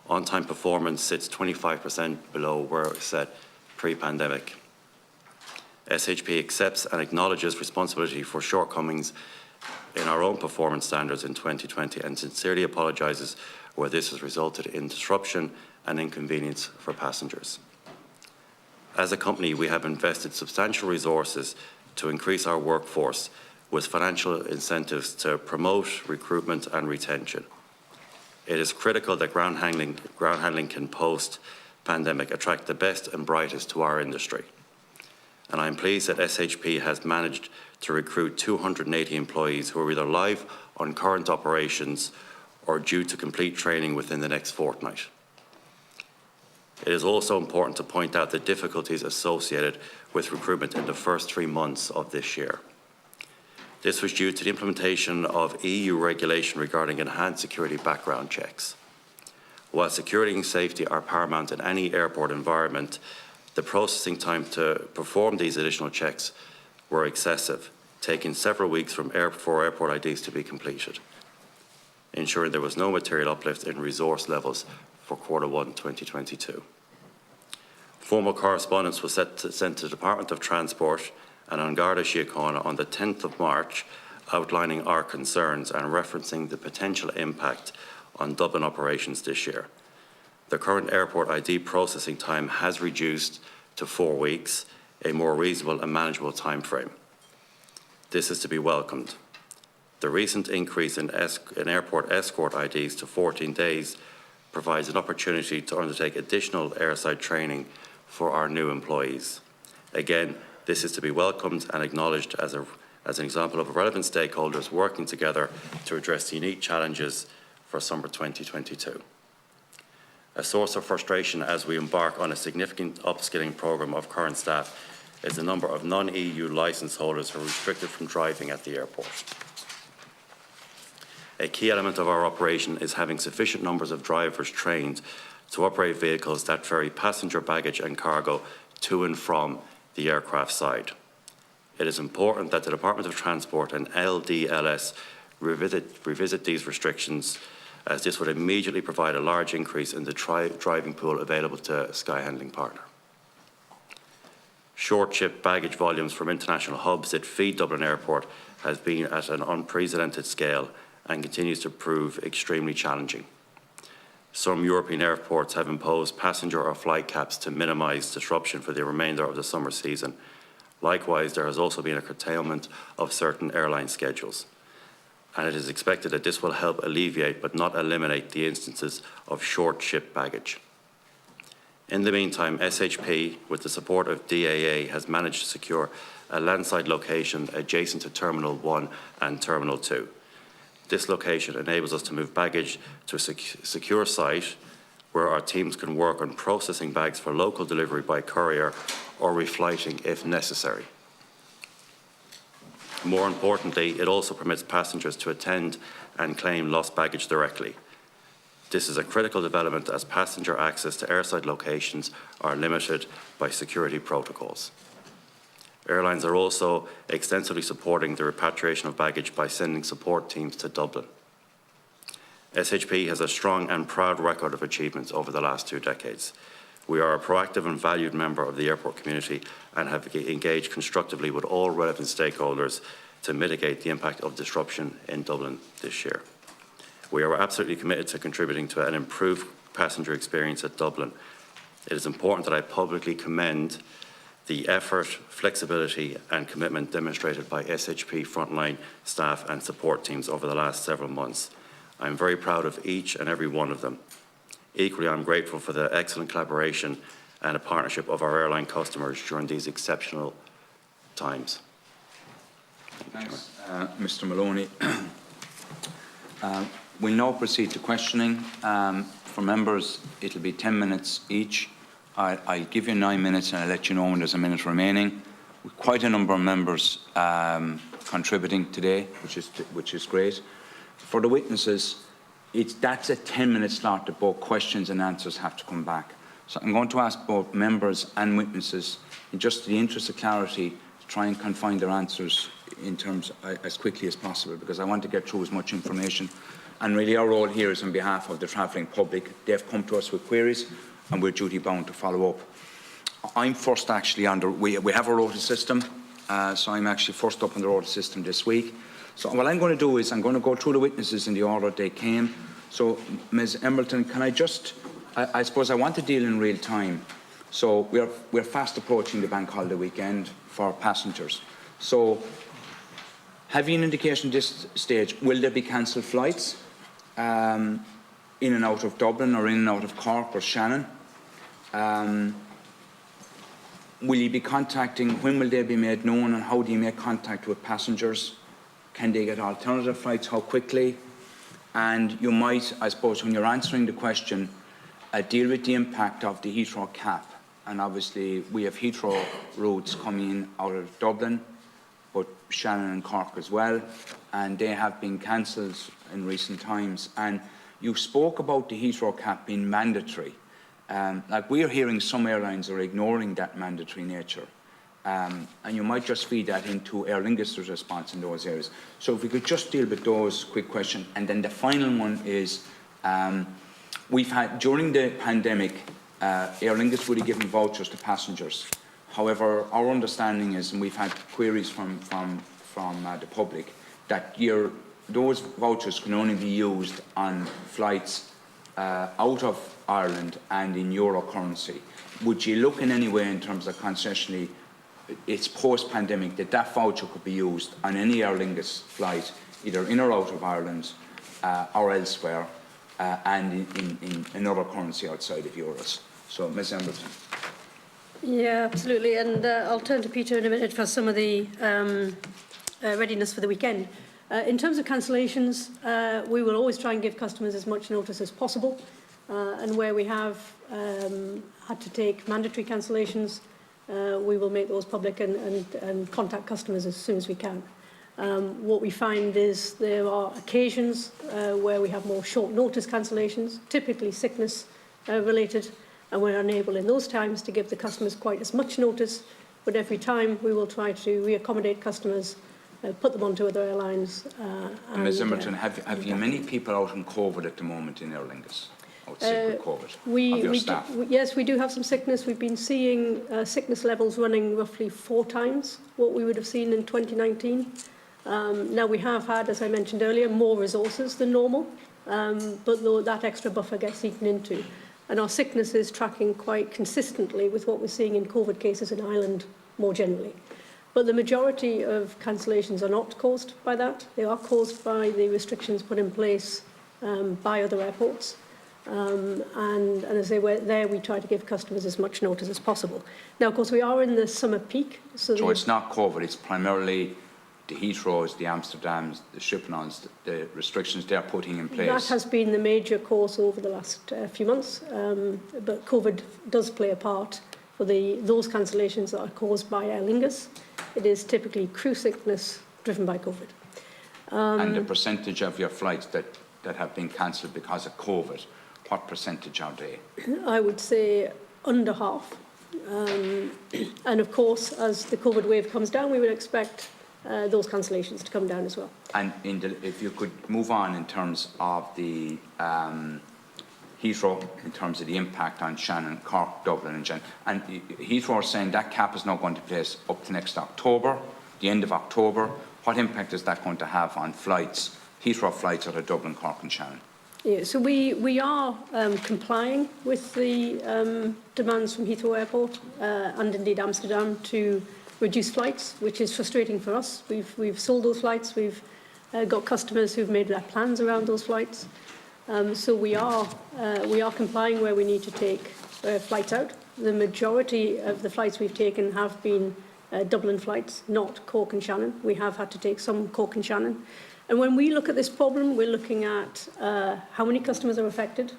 On-time performance sits 25% below where it was set pre-pandemic. SHP accepts and acknowledges responsibility for shortcomings in our own performance standards in 2020 and sincerely apologises where this has resulted in disruption and inconvenience for passengers. As a company, we have invested substantial resources to increase our workforce with financial incentives to promote recruitment and retention. It is critical that ground handling can post-pandemic attract the best and brightest to our industry. And I am pleased that SHP has managed to recruit 280 employees who are either live on current operations or due to complete training within the next fortnight. It is also important to point out the difficulties associated with recruitment in the first 3 months of this year. This was due to the implementation of EU regulation regarding enhanced security background checks. While security and safety are paramount in any airport environment, the processing time to perform these additional checks were excessive, taking several weeks for airport IDs to be completed, ensuring there was no material uplift in resource levels for Q1 2022. Formal correspondence was sent to the Department of Transport and An Garda Síochána on the 10th of March, outlining our concerns and referencing the potential impact on Dublin operations this year. The current airport ID processing time has reduced to 4 weeks, a more reasonable and manageable time frame. This is to be welcomed. The recent increase in airport escort IDs to 14 days provides an opportunity to undertake additional airside training for our new employees. Again, this is to be welcomed and acknowledged as an example of relevant stakeholders working together to address the unique challenges for summer 2022. A source of frustration as we embark on a significant upskilling programme of current staff is the number of non-EU licence holders who are restricted from driving at the airport. A key element of our operation is having sufficient numbers of drivers trained to operate vehicles that ferry passenger baggage and cargo to and from the aircraft side. It is important that the Department of Transport and LDLS revisit these restrictions, as this would immediately provide a large increase in the driving pool available to Sky Handling Partner. short-ship baggage volumes from international hubs that feed Dublin Airport has been at an unprecedented scale and continues to prove extremely challenging. Some European airports have imposed passenger or flight caps to minimise disruption for the remainder of the summer season. Likewise, there has also been a curtailment of certain airline schedules, and it is expected that this will help alleviate but not eliminate the instances of short-ship baggage. In the meantime, SHP, with the support of DAA, has managed to secure a landside location adjacent to Terminal 1 and Terminal 2. This location enables us to move baggage to a secure site where our teams can work on processing bags for local delivery by courier or reflighting if necessary. More importantly, it also permits passengers to attend and claim lost baggage directly. This is a critical development as passenger access to airside locations are limited by security protocols. Airlines are also extensively supporting the repatriation of baggage by sending support teams to Dublin. SHP has a strong and proud record of achievements over the last 2 decades. We are a proactive and valued member of the airport community and have engaged constructively with all relevant stakeholders to mitigate the impact of disruption in Dublin this year. We are absolutely committed to contributing to an improved passenger experience at Dublin. It is important that I publicly commend the effort, flexibility and commitment demonstrated by SHP frontline staff and support teams over the last several months. I am very proud of each and every one of them. Equally, I am grateful for the excellent collaboration and a partnership of our airline customers during these exceptional times. Thanks, Mr. Moloney. We'll now proceed to questioning. For members, it'll be 10 minutes each. I'll give you 9 minutes and I'll let you know when there's a minute remaining. With quite a number of members contributing today, which is great. For the witnesses, that's a 10-minute slot that both questions and answers have to come back. So I'm going to ask both members and witnesses, in just the interest of clarity, to try and confine their answers in terms as quickly as possible, because I want to get through as much information. And really our role here is on behalf of the travelling public. They've come to us with queries and we're duty bound to follow up. I'm first actually we have a rota system, so I'm actually first up on the rota system this week. So what I'm going to do is I'm going to go through the witnesses in the order they came. So Ms. Embleton, can I just, I suppose I want to deal in real time. So we're fast approaching the bank holiday weekend for passengers. So have you an indication at this stage, will there be cancelled flights in and out of Dublin or in and out of Cork or Shannon? Will you be contacting, when will they be made known, and how do you make contact with passengers? Can they get alternative flights, how quickly? And you might, I suppose, when you're answering the question, deal with the impact of the Heathrow cap. And obviously we have Heathrow routes coming in out of Dublin, but Shannon and Cork as well, and they have been cancelled in recent times. And you spoke about the Heathrow cap being mandatory. Like we're hearing some airlines are ignoring that mandatory nature. And you might just feed that into Aer Lingus' response in those areas. So if we could just deal with those quick questions. And then the final one is, we've had, during the pandemic, Aer Lingus would have given vouchers to passengers. However, our understanding is, and we've had queries from the public, that those vouchers can only be used on flights out of Ireland and in euro currency. Would you look in any way in terms of concessionally, it's post-pandemic, that voucher could be used on any Aer Lingus flight, either in or out of Ireland or elsewhere, and in another currency outside of euros? So, Ms. Embleton. Yeah, absolutely. And I'll turn to Peter in a minute for some of the readiness for the weekend. In terms of cancellations, we will always try and give customers as much notice as possible. And where we have had to take mandatory cancellations, we will make those public and contact customers as soon as we can. What we find is there are occasions where we have more short notice cancellations, typically sickness related, and we're unable in those times to give the customers quite as much notice, but every time we will try to reaccommodate customers, put them onto other airlines. Ms. Embleton, have you many people out on COVID at the moment in Aer Lingus? out sick with COVID of your staff? Yes, we do have some sickness. We've been seeing sickness levels running roughly 4 times what we would have seen in 2019. Now, we have had, as I mentioned earlier, more resources than normal, but though that extra buffer gets eaten into. And our sickness is tracking quite consistently with what we're seeing in COVID cases in Ireland more generally. But the majority of cancellations are not caused by that. They are caused by the restrictions put in place by other airports. And as they were there, we try to give customers as much notice as possible. Now, of course, we are in the summer peak. So it's not COVID, it's primarily the Heathrow's, the Amsterdams, the Shipnons, the restrictions they're putting in place. That has been the major cause over the last few months, but COVID does play a part for those cancellations that are caused by Aer Lingus. It is typically crew sickness driven by COVID. And the percentage of your flights that have been cancelled because of COVID, what percentage are they? I would say under half. And of course, as the COVID wave comes down, we would expect those cancellations to come down as well. And if you could move on in terms of the Heathrow, in terms of the impact on Shannon, Cork, Dublin and Shannon. And Heathrow are saying that cap is not going to place up to next October, the end of October. What impact is that going to have on flights, Heathrow flights out of Dublin, Cork and Shannon? Yeah, so we are complying with the demands from Heathrow Airport and indeed Amsterdam to reduce flights, which is frustrating for us. We've sold those flights. We've got customers who've made their plans around those flights. So we are complying where we need to take flights out. The majority of the flights we've taken have been Dublin flights, not Cork and Shannon. We have had to take some Cork and Shannon. And when we look at this problem, we're looking at how many customers are affected,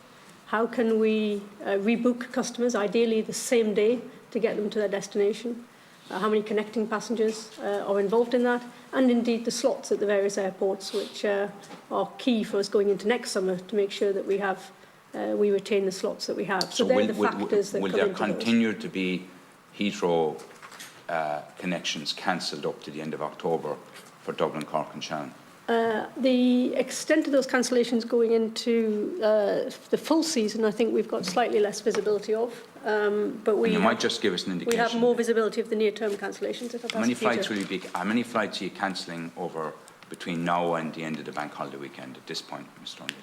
how can we rebook customers, ideally the same day, to get them to their destination, how many connecting passengers are involved in that, and indeed the slots at the various airports, which are key for us going into next summer to make sure that we retain the slots that we have. So they're the factors that come into those. Will there continue to be Heathrow connections cancelled up to the end of October for Dublin, Cork and Shannon? The extent of those cancellations going into the full season, I think we've got slightly less visibility of. But you might just give us an indication. We have more visibility of the near-term cancellations. If how many flights will you be? How many flights are you cancelling over between now and the end of the bank holiday weekend at this point, Mr. O'Neill?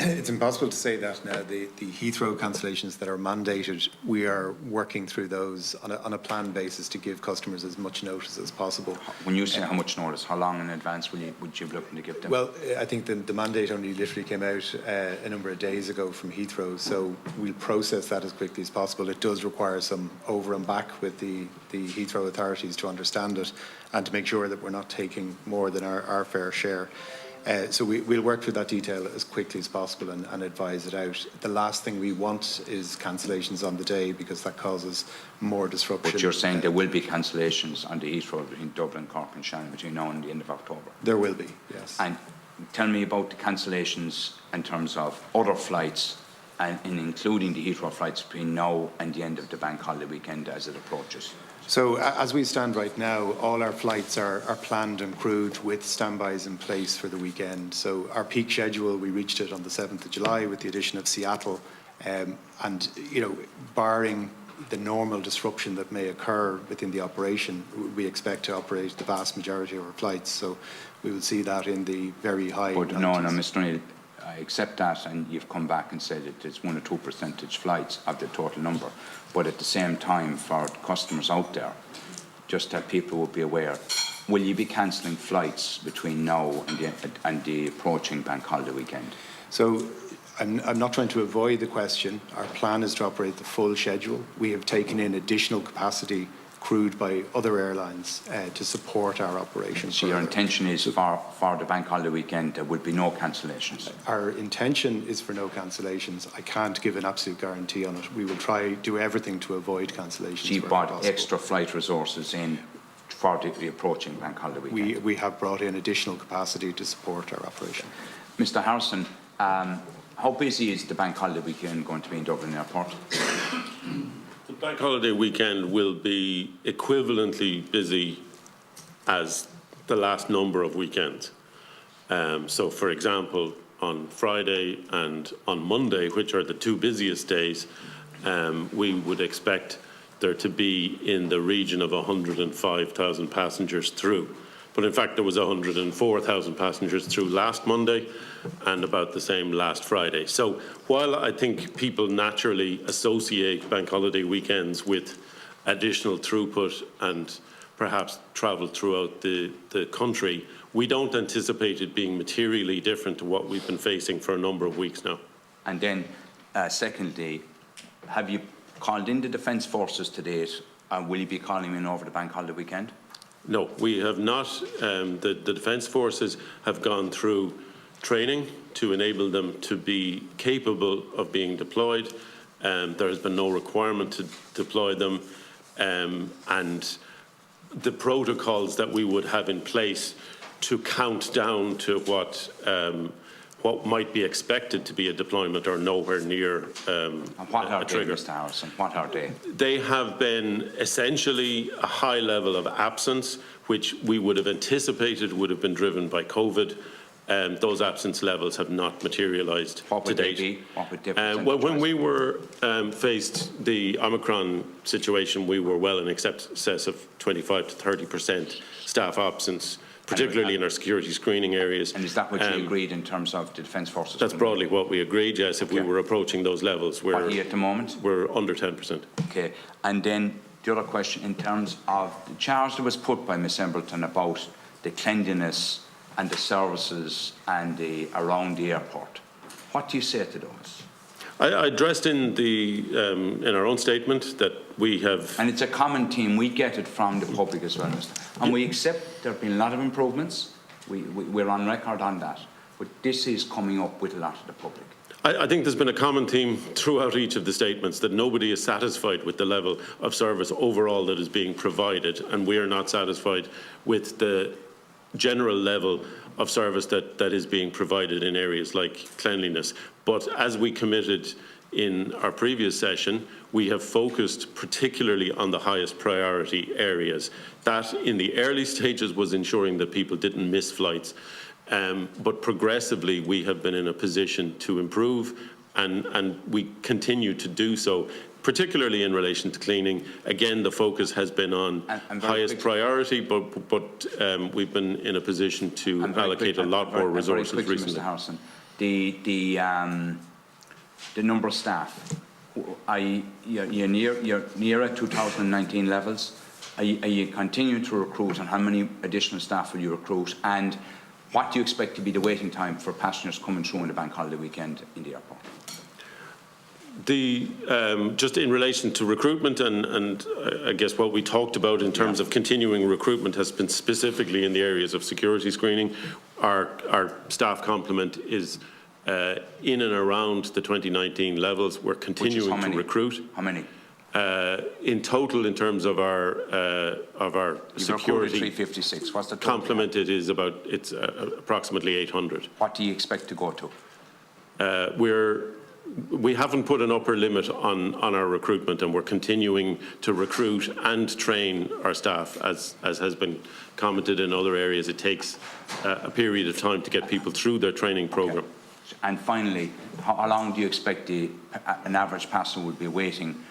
It's impossible to say that now. The Heathrow cancellations that are mandated, we are working through those on a planned basis to give customers as much notice as possible. When you say how much notice, how long in advance would you be looking to give them? Well, I think the mandate only literally came out a number of days ago from Heathrow, so we'll process that as quickly as possible. It does require some over and back with the Heathrow authorities to understand it and to make sure that we're not taking more than our fair share. So we'll work through that detail as quickly as possible and advise it out. The last thing we want is cancellations on the day, because that causes more disruption. But you're saying there will be cancellations on the Heathrow between Dublin, Cork and Shannon between now and the end of October? There will be, yes. And tell me about the cancellations in terms of other flights and including the Heathrow flights between now and the end of the bank holiday weekend as it approaches. So as we stand right now, all our flights are planned and crewed with standbys in place for the weekend. So our peak schedule, we reached it on the 7th of July with the addition of Seattle. And, barring the normal disruption that may occur within the operation, we expect to operate the vast majority of our flights. So we will see that in the very high 90s. No, Mr. O'Neill, I accept that, and you've come back and said that it's 1 or 2% flights of the total number. But at the same time, for customers out there, just that people will be aware, will you be cancelling flights between now and the approaching bank holiday weekend? So I'm not trying to avoid the question. Our plan is to operate the full schedule. We have taken in additional capacity crewed by other airlines to support our operation. So your intention is for the bank holiday weekend there would be no cancellations? Our intention is for no cancellations. I can't give an absolute guarantee on it. We will try do everything to avoid cancellations. So you brought extra flight resources in for the approaching bank holiday weekend? We have brought in additional capacity to support our operation. Mr. Harrison, how busy is the bank holiday weekend going to be in Dublin Airport? The bank holiday weekend will be equivalently busy as the last number of weekends. So, for example, on Friday and on Monday, which are the two busiest days, we would expect there to be in the region of 105,000 passengers through. But in fact, there was 104,000 passengers through last Monday and about the same last Friday. So while I think people naturally associate bank holiday weekends with additional throughput and perhaps travel throughout the country, we don't anticipate it being materially different to what we've been facing for a number of weeks now. And then, secondly, have you called in the Defence Forces to date, and will you be calling in over the bank holiday weekend? No, we have not. The Defence Forces have gone through training to enable them to be capable of being deployed. There has been no requirement to deploy them, and the protocols that we would have in place to count down to what might be expected to be a deployment are nowhere near and what are a trigger. They, Mr. Harrison? What are they? They have been essentially a high level of absence, which we would have anticipated would have been driven by COVID. Those absence levels have not materialised to date. They be? What would they well, when we were faced the Omicron situation, we were well in excess of 25 to 30% staff absence, particularly in our security screening areas. And is that what you agreed in terms of the Defence Forces? That's broadly what we agreed, yes. If we were approaching those levels, what are you at the moment? We're under 10%. Okay. And then the other question in terms of the charge that was put by Ms. Embleton about the cleanliness and the services and around the airport. What do you say to those? I addressed in our own statement that we have... And it's a common theme. We get it from the public as well, Mr. And we accept there have been a lot of improvements. We're on record on that. But this is coming up with a lot of the public. I think there's been a common theme throughout each of the statements that nobody is satisfied with the level of service overall that is being provided, and we are not satisfied with the general level of service that is being provided in areas like cleanliness. But as we committed in our previous session, we have focused particularly on the highest priority areas. That in the early stages was ensuring that people didn't miss flights. But progressively we have been in a position to improve, and we continue to do so, particularly in relation to cleaning. Again, the focus has been on highest priority, but we've been in a position to allocate a lot more resources recently. Mr. Harrison, the number of staff, you're near at 2019 levels. Are you continuing to recruit, and how many additional staff will you recruit? And what do you expect to be the waiting time for passengers coming through on the bank holiday weekend in the airport? Just in relation to recruitment, and I guess what we talked about in terms of continuing recruitment has been specifically in the areas of security screening. Our staff complement is in and around the 2019 levels. We're continuing to recruit. How many? In total, in terms of our security 356. What's the total? complement, it's approximately 800. What do you expect to go to? We haven't put an upper limit on our recruitment, and we're continuing to recruit and train our staff. As has been commented in other areas, it takes a period of time to get people through their training programme. Okay. And finally, how long do you expect an average passenger would be waiting?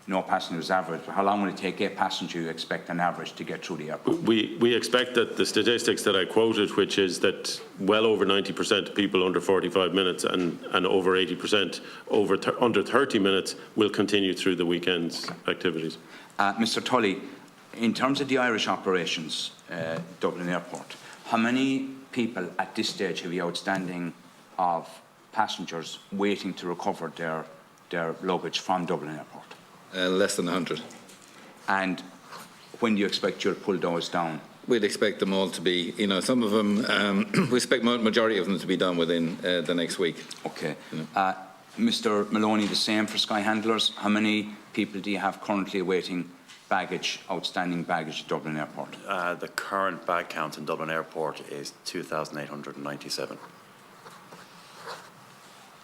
No passengers average, but how long will it take a passenger you expect an average to get through the airport? We expect that the statistics that I quoted, which is that well over 90% of people under 45 minutes and over 80% under 30 minutes will continue through the weekend's activities. Mr. Tully, in terms of the Irish operations, Dublin Airport, how many people at this stage have you outstanding of passengers waiting to recover their luggage from Dublin Airport? Less than 100. And when do you expect you'll pull those down? We'd expect them all to be, some of them, we expect majority of them to be done within the next week. Okay. Mr. Moloney, the same for sky handlers. How many people do you have currently awaiting outstanding baggage at Dublin Airport? The current bag count in Dublin Airport is 2,897.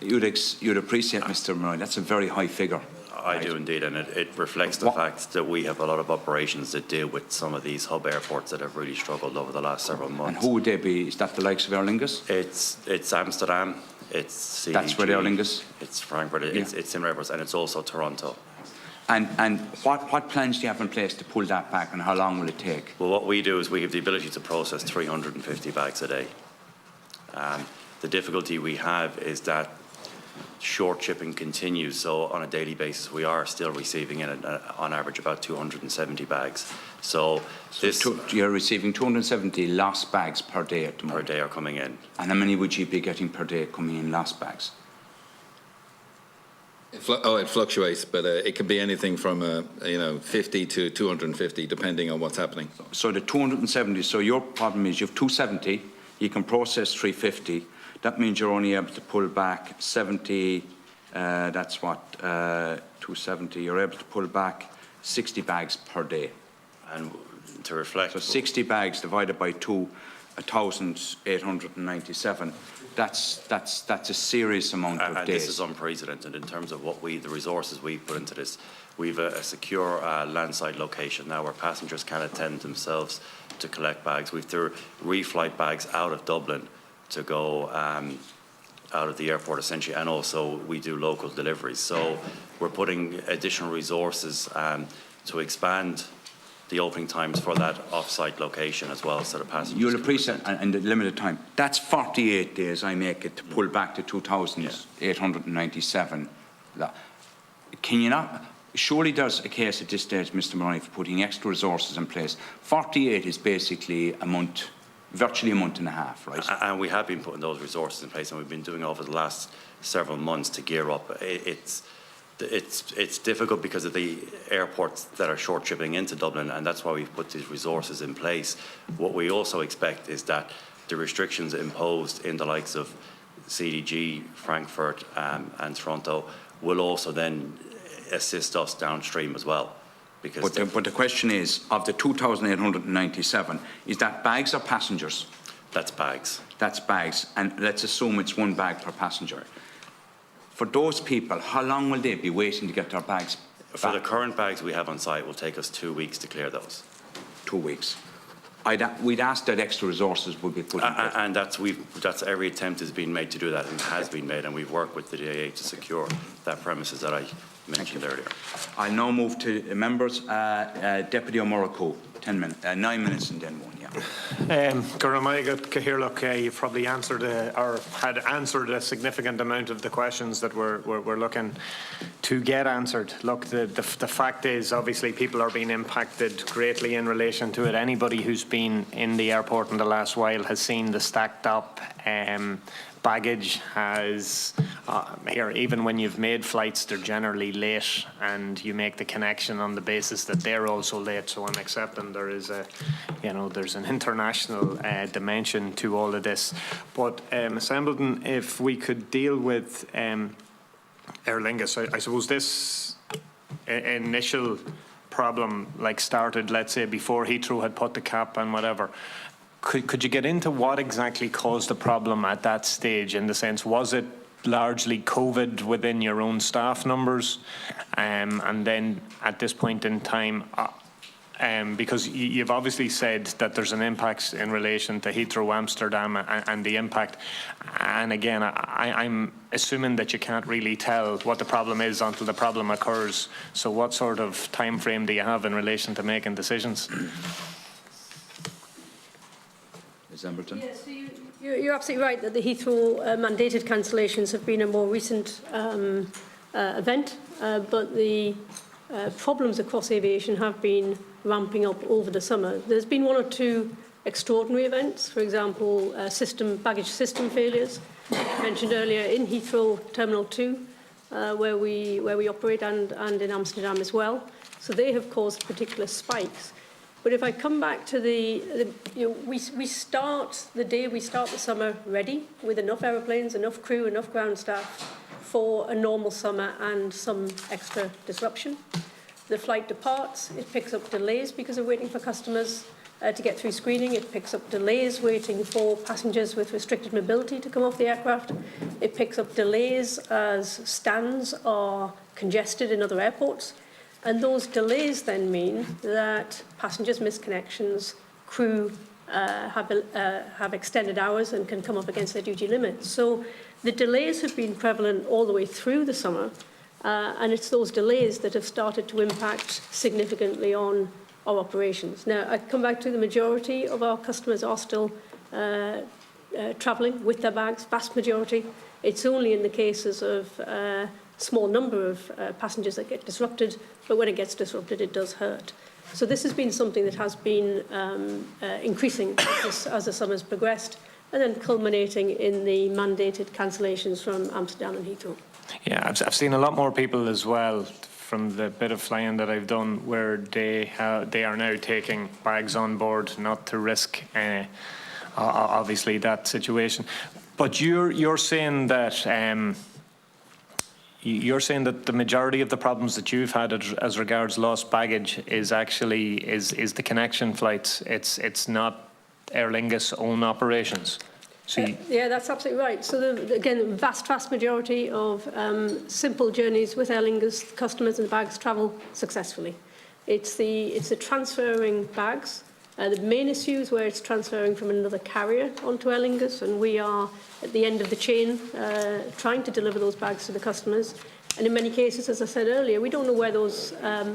You'd appreciate, Mr. Moloney, that's a very high figure. I do indeed, and it reflects the fact that we have a lot of operations that deal with some of these hub airports that have really struggled over the last several months. And who would they be? Is that the likes of Lingus? It's Amsterdam, It's CDG. That's where they are, Lingus? It's Frankfurt. It's in Airports, and it's also Toronto. And what plans do you have in place to pull that back, and how long will it take? Well, what we do is we have the ability to process 350 bags a day. The difficulty we have is that short shipping continues, so on a daily basis we are still receiving on average about 270 bags. So you're receiving 270 lost bags per day at the moment? Per day are coming in. And how many would you be getting per day coming in lost bags? It fluctuates, but it can be anything from 50 to 250, depending on what's happening. So the 270. So your problem is you have 270. You can process 350. That means you're only able to pull back 70. That's what 270. You're able to pull back 60 bags per day. And to reflect, so 60 bags divided by 2, 1,897. That's a serious amount of days. This is unprecedented in terms of the resources we put into this. We've a secure landside location now where passengers can attend themselves to collect bags. We've reflight bags out of Dublin to go out of the airport essentially, and also we do local deliveries. So we're putting additional resources to expand the opening times for that off-site location as well, so the passengers. You'll appreciate, in the limited time, that's 48 days I make it to pull back to 2,897. Can you not? Surely there's a case at this stage, Mr. Moloney, for putting extra resources in place. 48 is basically a month, virtually a month and a half, right? And we have been putting those resources in place, and we've been doing it over the last several months to gear up. It's difficult because of the airports that are short shipping into Dublin, and that's why we've put these resources in place. What we also expect is that the restrictions imposed in the likes of CDG, Frankfurt and Toronto will also then assist us downstream as well. Because but the question is, of the 2,897, is that bags or passengers? That's bags. That's bags, and let's assume it's one bag per passenger. For those people, how long will they be waiting to get their bags back? For the current bags we have on site, it will take us 2 weeks to clear those. 2 weeks. We'd ask that extra resources would be put in place. And that's every attempt has been made to do that, and has been made, and we've worked with the DAA to secure that premises that I mentioned earlier. I'll now move to members. Deputy O'Morrico, 9 minutes and then one. You've probably answered or had answered a significant amount of the questions that we're looking to get answered. Look, the fact is, obviously, people are being impacted greatly in relation to it. Anybody who's been in the airport in the last while has seen the stacked up baggage. Has here, even when you've made flights, they're generally late, and you make the connection on the basis that they're also late. So I'm accepting there is there's an international dimension to all of this. But Ms. Embleton, if we could deal with Aer Lingus, I suppose this initial problem started, let's say, before Heathrow had put the cap and whatever. Could you get into what exactly caused the problem at that stage, in the sense, was it largely COVID within your own staff numbers? And then at this point in time, because you've obviously said that there's an impact in relation to Heathrow, Amsterdam, and the impact. And again, I'm assuming that you can't really tell what the problem is until the problem occurs. So what sort of time frame do you have in relation to making decisions? Embleton. Yes, so you're absolutely right that the Heathrow mandated cancellations have been a more recent event, but the problems across aviation have been ramping up over the summer. There's been 1 or 2 extraordinary events, for example, baggage system failures, mentioned earlier in Heathrow Terminal 2, where we operate, and in Amsterdam as well. So they have caused particular spikes. But if I come back to we start the summer ready with enough aeroplanes, enough crew, enough ground staff for a normal summer and some extra disruption. The flight departs, it picks up delays because of waiting for customers to get through screening. It picks up delays waiting for passengers with restricted mobility to come off the aircraft. It picks up delays as stands are congested in other airports. And those delays then mean that passengers miss connections, crew have extended hours and can come up against their duty limits. So The delays have been prevalent all the way through the summer, and it's those delays that have started to impact significantly on our operations. Now, I come back to the majority of our customers are still travelling with their bags, vast majority. It's only in the cases of small number of passengers that get disrupted, but when it gets disrupted, it does hurt. So this has been something that has been increasing as the summer's progressed, and then culminating in the mandated cancellations from Amsterdam and Heathrow. Yeah, I've seen a lot more people as well from the bit of flying that I've done where they are now taking bags on board, not to risk obviously that situation. But you're saying that the majority of the problems that you've had as regards lost baggage is actually is the connection flights. It's not Aer Lingus' own operations. So yeah, that's absolutely right. So again, vast majority of simple journeys with Aer Lingus customers and bags travel successfully. It's the transferring bags. The main issue is where it's transferring from another carrier onto Aer Lingus, and we are at the end of the chain trying to deliver those bags to the customers. And in many cases, as I said earlier, we don't know where those,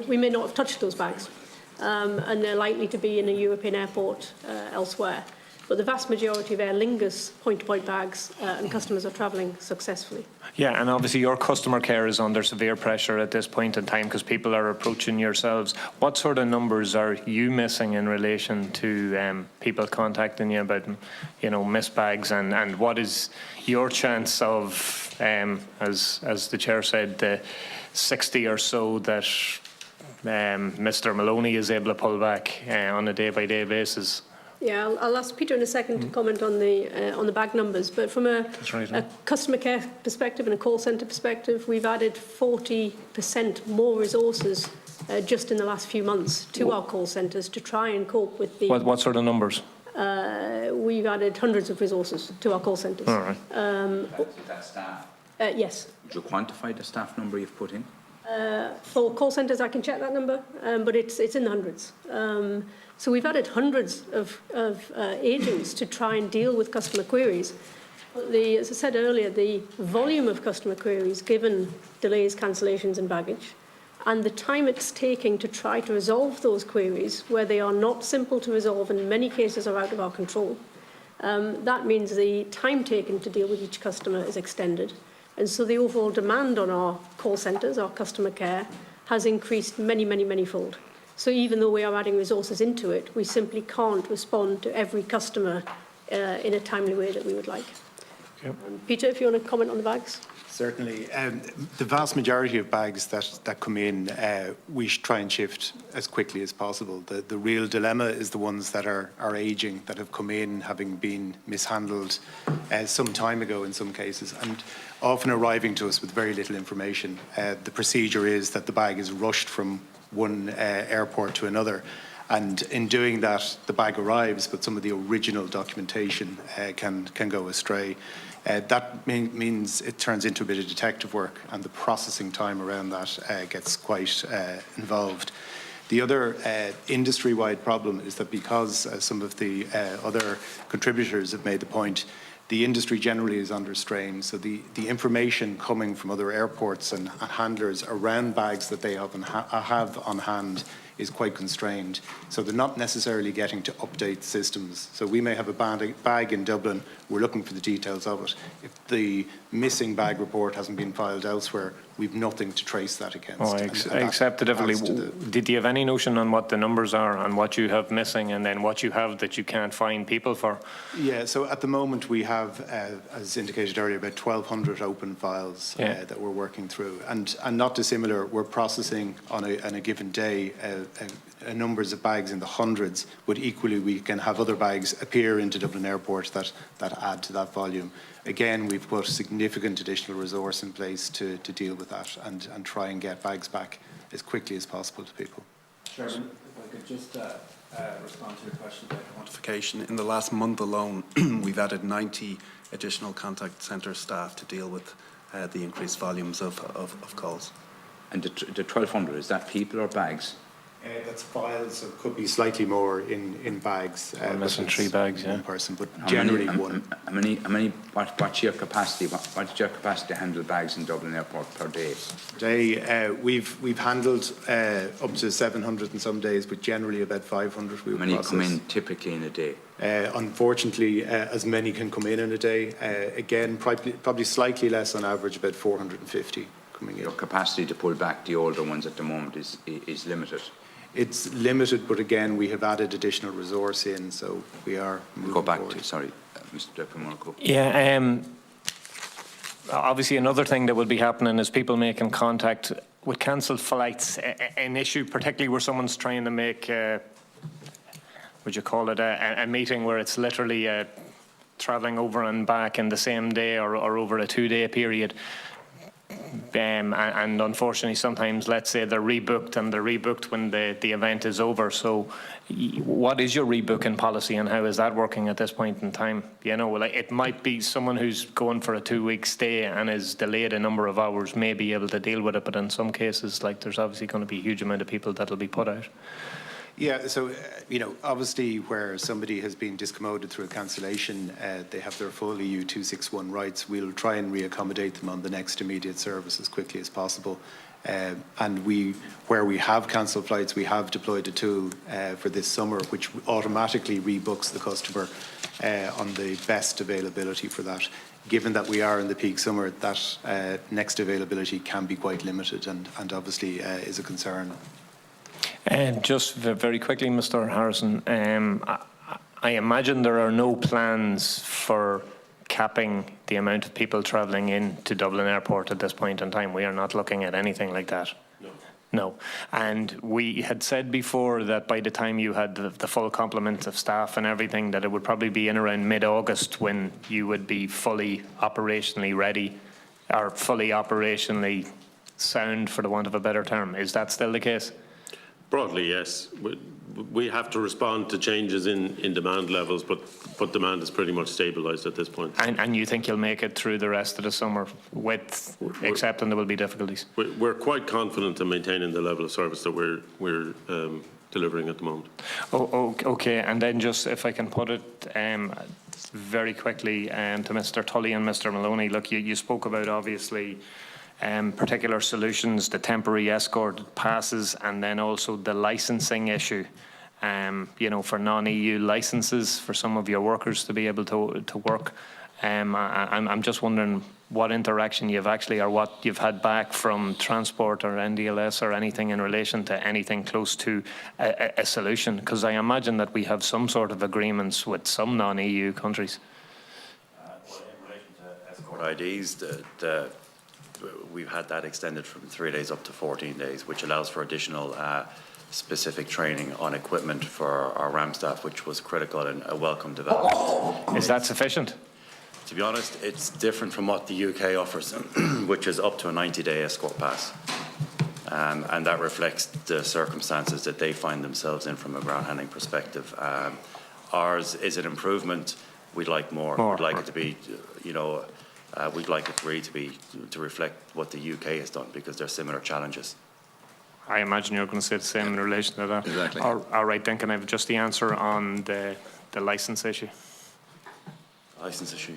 we may not have touched those bags, and they're likely to be in a European airport elsewhere. But the vast majority of Aer Lingus point-to-point bags and customers are travelling successfully. Yeah, and obviously your customer care is under severe pressure at this point in time because people are approaching yourselves. What sort of numbers are you missing in relation to people contacting you about, missed bags, and what is your chance of, as the chair said, the 60 or so that Mr. Moloney is able to pull back on a day-by-day basis? Yeah, I'll ask Peter in a second to comment on the bag numbers. But from a customer care perspective and a call centre perspective, we've added 40% more resources just in the last few months to our call centres to try and cope with the... What sort of numbers? We've added hundreds of resources to our call centres. All right. That staff? Yes. Would you quantify the staff number you've put in? For call centres, I can check that number, but it's in the hundreds. So we've added hundreds of agents to try and deal with customer queries. But as I said earlier, the volume of customer queries, given delays, cancellations and baggage, and the time it's taking to try to resolve those queries, where they are not simple to resolve and in many cases are out of our control, that means the time taken to deal with each customer is extended. And so the overall demand on our call centres, our customer care, has increased many-fold. So even though we are adding resources into it, we simply can't respond to every customer in a timely way that we would like. Okay. Peter, if you want to comment on the bags. Certainly. The vast majority of bags that come in, we try and shift as quickly as possible. The real dilemma is the ones that are ageing, that have come in having been mishandled some time ago in some cases, and often arriving to us with very little information. The procedure is that the bag is rushed from one airport to another, and in doing that the bag arrives, but some of the original documentation can go astray. That means it turns into a bit of detective work, and the processing time around that gets quite involved. The other industry-wide problem is that because some of the other contributors have made the point, the industry generally is under strain, so the information coming from other airports and handlers around bags that they have on hand is quite constrained. So they're not necessarily getting to update systems. So we may have a bag in Dublin, we're looking for the details of it. If the missing bag report hasn't been filed elsewhere, we've nothing to trace that against. Oh, I accept it. Did you have any notion on what the numbers are and what you have missing, and then what you have that you can't find people for? Yeah, so at the moment we have, as indicated earlier, about 1,200 open files that we're working through. And not dissimilar, we're processing on a given day numbers of bags in the hundreds, but equally we can have other bags appear into Dublin Airport that add to that volume. Again, we've put significant additional resource in place to deal with that and try and get bags back as quickly as possible to people. Chairman, if I could just respond to your question about quantification. In the last month alone, we've added 90 additional contact centre staff to deal with the increased volumes of calls. And the 1,200, is that people or bags? That's files, so it could be slightly more in bags. We're missing 3 bags, yeah. One person, but generally one. What's your capacity? What's your capacity to handle bags in Dublin Airport per day? Today, we've handled up to 700 in some days, but generally about 500 we would How many process. come in typically in a day? Unfortunately, as many can come in a day. Again, probably slightly less on average, about 450 coming in. Your capacity to pull back the older ones at the moment is limited. It's limited, but again, we have added additional resource in, so we are moving Go back forward. to, sorry, Mr. Deputy Monaco. Yeah, obviously another thing that will be happening is people making contact with cancelled flights. An issue, particularly where someone's trying to make, would you call it a meeting where it's literally travelling over and back in the same day or over a 2-day period. And unfortunately, sometimes, let's say they're rebooked when the event is over. So what is your rebooking policy and how is that working at this point in time? You know, like it might be someone who's going for a 2-week stay and is delayed a number of hours may be able to deal with it, but in some cases, like there's obviously going to be a huge amount of people that'll be put out. Yeah, so, you know, obviously where somebody has been discommoded through a cancellation, they have their full EU 261 rights. We'll try and reaccommodate them on the next immediate service as quickly as possible. And where we have cancelled flights, we have deployed a tool for this summer, which automatically rebooks the customer on the best availability for that. Given that we are in the peak summer, that next availability can be quite limited and obviously is a concern. And just very quickly, Mr. Harrison, I imagine there are no plans for capping the amount of people travelling into Dublin Airport at this point in time. We are not looking at anything like that. No. And we had said before that by the time you had the full complement of staff and everything, that it would probably be in around mid-August when you would be fully operationally ready or fully operationally sound, for the want of a better term. Is that still the case? Broadly, yes. We have to respond to changes in demand levels, but demand is pretty much stabilised at this point. And you think you'll make it through the rest of the summer, excepting there will be difficulties? We're quite confident in maintaining the level of service that we're delivering at the moment. Oh, okay. And then just, if I can put it very quickly to Mr. Tully and Mr. Moloney, look, you spoke about, obviously, particular solutions, the temporary escort passes, and then also the licensing issue, you know, for non-EU licenses for some of your workers to be able to work. I'm just wondering what interaction you've actually, or what you've had back from Transport or NDLS or anything in relation to anything close to a solution, because I imagine that we have some sort of agreements with some non-EU countries. Well, in relation to escort IDs, we've had that extended from 3 days up to 14 days, which allows for additional specific training on equipment for our RAM staff, which was critical and a welcome development. Is that sufficient? To be honest, it's different from what the UK offers, which is up to a 90-day escort pass. And that reflects the circumstances that they find themselves in from a ground handling perspective. Ours is an improvement. We'd like more. We'd like it to be, you know, we'd like it really to reflect what the UK has done, because there are similar challenges. I imagine you're going to say the same in relation to that. Exactly. All right, then can I have just the answer on the licence issue? License issue,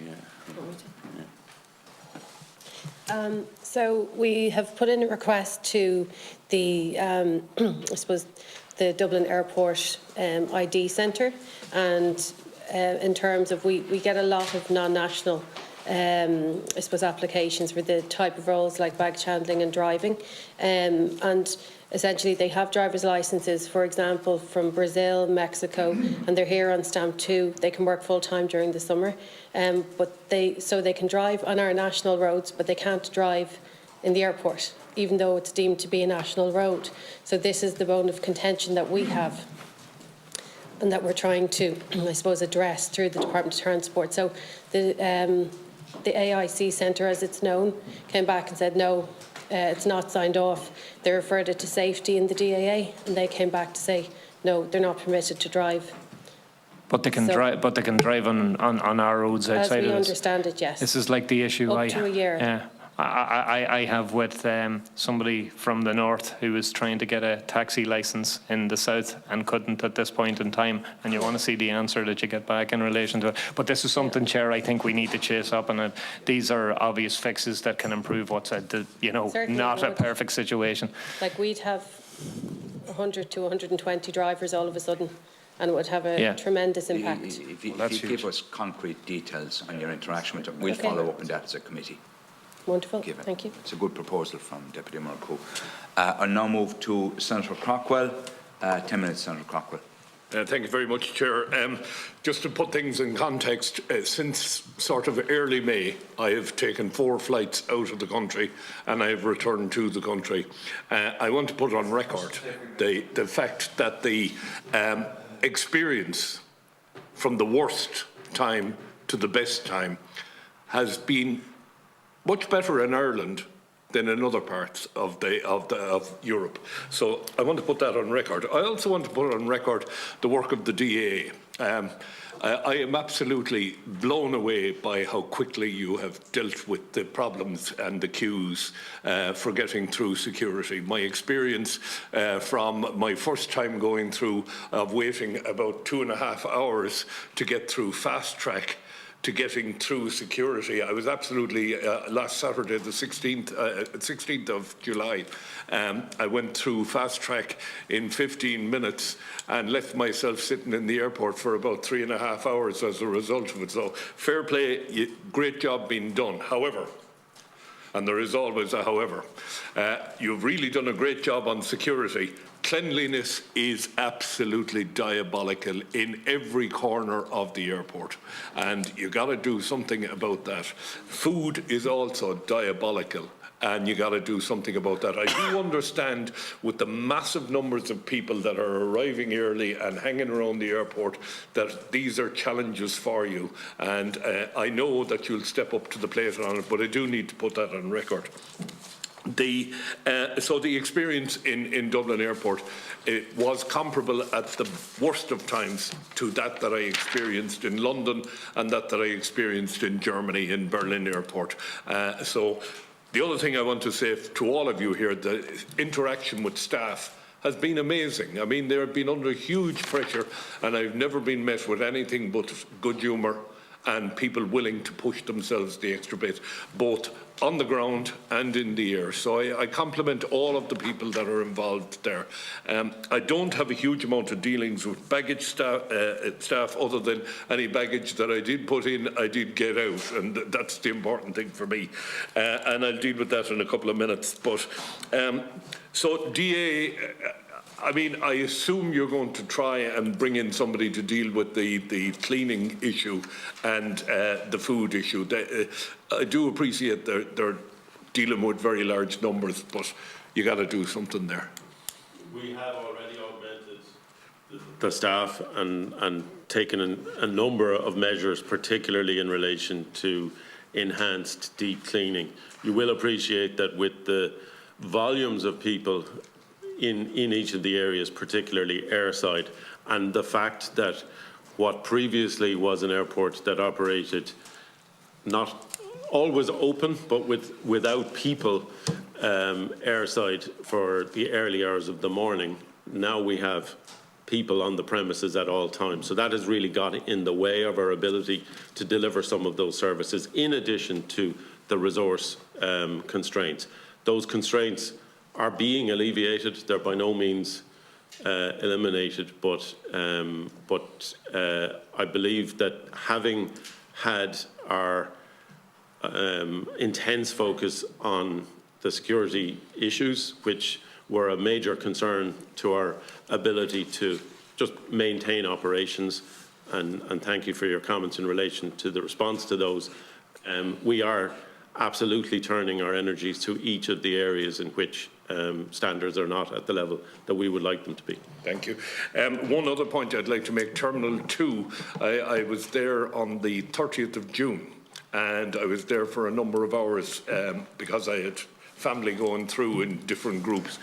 yeah. So we have put in a request to the, I suppose, the Dublin Airport ID Centre, and in terms of we get a lot of non-national I suppose applications for the type of roles like baggage handling and driving, and essentially they have driver's licences, for example, from Brazil, Mexico, and they're here on stamp 2. They can work full-time during the summer, but they can drive on our national roads, but they can't drive in the airport, even though it's deemed to be a national road. So this is the bone of contention that we have, and that we're trying to, I suppose, address through the Department of Transport. So the AIC Centre, as it's known, came back and said no, it's not signed off. They referred it to safety in the DAA, and they came back to say no, they're not permitted to drive. But they can drive. But they can drive on our roads outside of this. As we understand it, yes. This is like the issue up to a year. Yeah. I have with somebody from the north who was trying to get a taxi licence in the south and couldn't at this point in time, and you want to see the answer that you get back in relation to it. But this is something, Chair, I think we need to chase up, and these are obvious fixes that can improve what's not a perfect situation. Like, we'd have 100 to 120 drivers all of a sudden, and it would have a tremendous impact. If you give us concrete details on your interaction with them, we'll follow up on that as a committee. Wonderful, thank you. It's a good proposal from Deputy Mulcahy. I'll now move to Senator Crockwell. 10 minutes, Senator Crockwell. Thank you very much, Chair. Just to put things in context, since sort of early May, I have taken 4 flights out of the country and I have returned to the country. I want to put on record the fact that the experience from the worst time to the best time has been much better in Ireland than in other parts of Europe. So I want to put that on record. I also want to put on record the work of the DAA. I am absolutely blown away by how quickly you have dealt with the problems and the queues for getting through security. My experience from my first time going through of waiting about 2.5 hours to get through fast track to getting through security. I was absolutely, last Saturday, the 16th of July, I went through fast track in 15 minutes and left myself sitting in the airport for about 3.5 hours as a result of it. So fair play, great job being done. However, and there is always a however, you've really done a great job on security. Cleanliness is absolutely diabolical in every corner of the airport, and you got to do something about that. Food is also diabolical, and you got to do something about that. I do understand with the massive numbers of people that are arriving early and hanging around the airport that these are challenges for you, and I know that you'll step up to the plate on it, but I do need to put that on record. So the experience in Dublin Airport was comparable at the worst of times to that I experienced in London and that I experienced in Germany, in Berlin Airport. So the other thing I want to say to all of you here, the interaction with staff has been amazing. I mean, they have been under huge pressure, and I've never been met with anything but good humour and people willing to push themselves the extra bit, both on the ground and in the air. So I compliment all of the people that are involved there. I don't have a huge amount of dealings with baggage staff other than any baggage that I did put in, I did get out, and that's the important thing for me. And I'll deal with that in a couple of minutes. But so DA, I mean, I assume you're going to try and bring in somebody to deal with the cleaning issue and the food issue. I do appreciate they're dealing with very large numbers, but you got to do something there. We have already augmented the staff and taken a number of measures, particularly in relation to enhanced deep cleaning. You will appreciate that with the volumes of people in each of the areas, particularly airside, and the fact that what previously was an airport that operated not always open, but without people airside for the early hours of the morning, now we have people on the premises at all times. So that has really got in the way of our ability to deliver some of those services, in addition to the resource constraints. Those constraints are being alleviated. They're by no means eliminated, but I believe that having had our intense focus on the security issues, which were a major concern to our ability to just maintain operations, and thank you for your comments in relation to the response to those, we are absolutely turning our energies to each of the areas in which standards are not at the level that we would like them to be. Thank you. One other point I'd like to make, Terminal 2, I was there on the 30th of June, and I was there for a number of hours because I had family going through in different groups.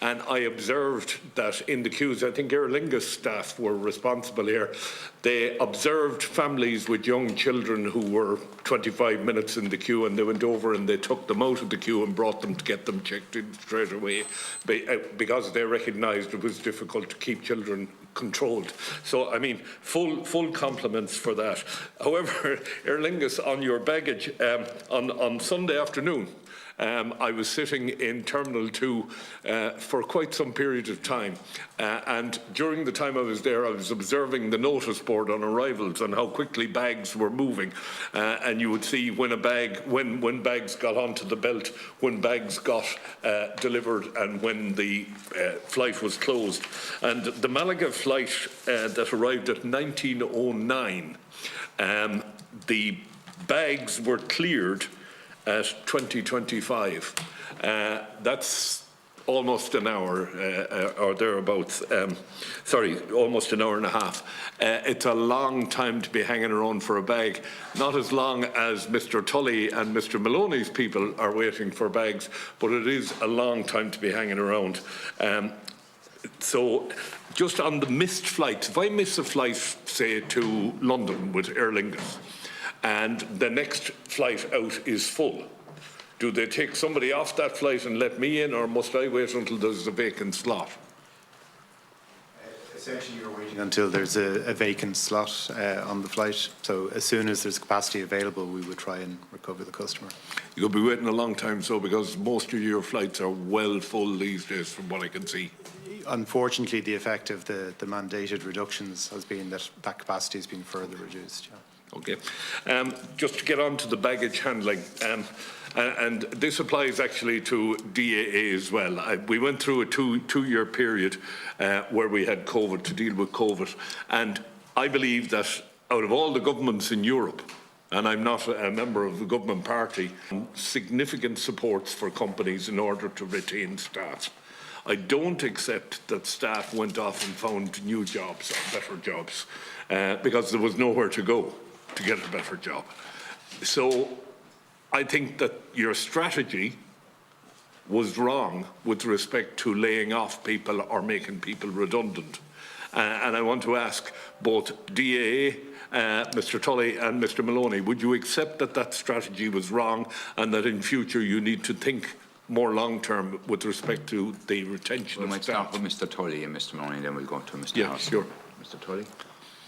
and I observed that in the queues, I think Aer Lingus staff were responsible here, they observed families with young children who were 25 minutes in the queue, and they went over and they took them out of the queue and brought them to get them checked in straight away, because they recognised it was difficult to keep children controlled. So, I mean, full compliments for that. However, Aer Lingus, on your baggage, on Sunday afternoon, I was sitting in Terminal 2 for quite some period of time, and during the time I was there, I was observing the notice board on arrivals and how quickly bags were moving, and you would see when when bags got onto the belt, when bags got delivered, and when the flight was closed. And the Malaga flight that arrived at 19:09, the bags were cleared at 20:25. That's almost an hour or thereabouts. Sorry, almost an hour and a half. It's a long time to be hanging around for a bag. Not as long as Mr. Tully and Mr. Moloney's people are waiting for bags, but it is a long time to be hanging around. So just on the missed flights, if I miss a flight, say, to London with Aer Lingus, and the next flight out is full, do they take somebody off that flight and let me in, or must I wait until there's a vacant slot? Essentially, you're waiting until there's a vacant slot on the flight. So as soon as there's capacity available, we would try and recover the customer. You'll be waiting a long time, so, because most of your flights are well full these days, from what I can see. Unfortunately, the effect of the mandated reductions has been that capacity has been further reduced. Yeah. Okay. Just to get on to the baggage handling, and this applies actually to DAA as well. We went through a two-year period where we had COVID, to deal with COVID, and I believe that out of all the governments in Europe, and I'm not a member of the government party, significant supports for companies in order to retain staff. I don't accept that staff went off and found new jobs or better jobs because there was nowhere to go to get a better job. So I think that your strategy was wrong with respect to laying off people or making people redundant. And I want to ask both DAA, Mr. Tully and Mr. Moloney, would you accept that that strategy was wrong, and that in future you need to think more long-term with respect to the retention of staff? We might start with Mr. Tully and Mr. Moloney, then we'll go to Mr. Yeah, Harrison. sure. Mr. Tully.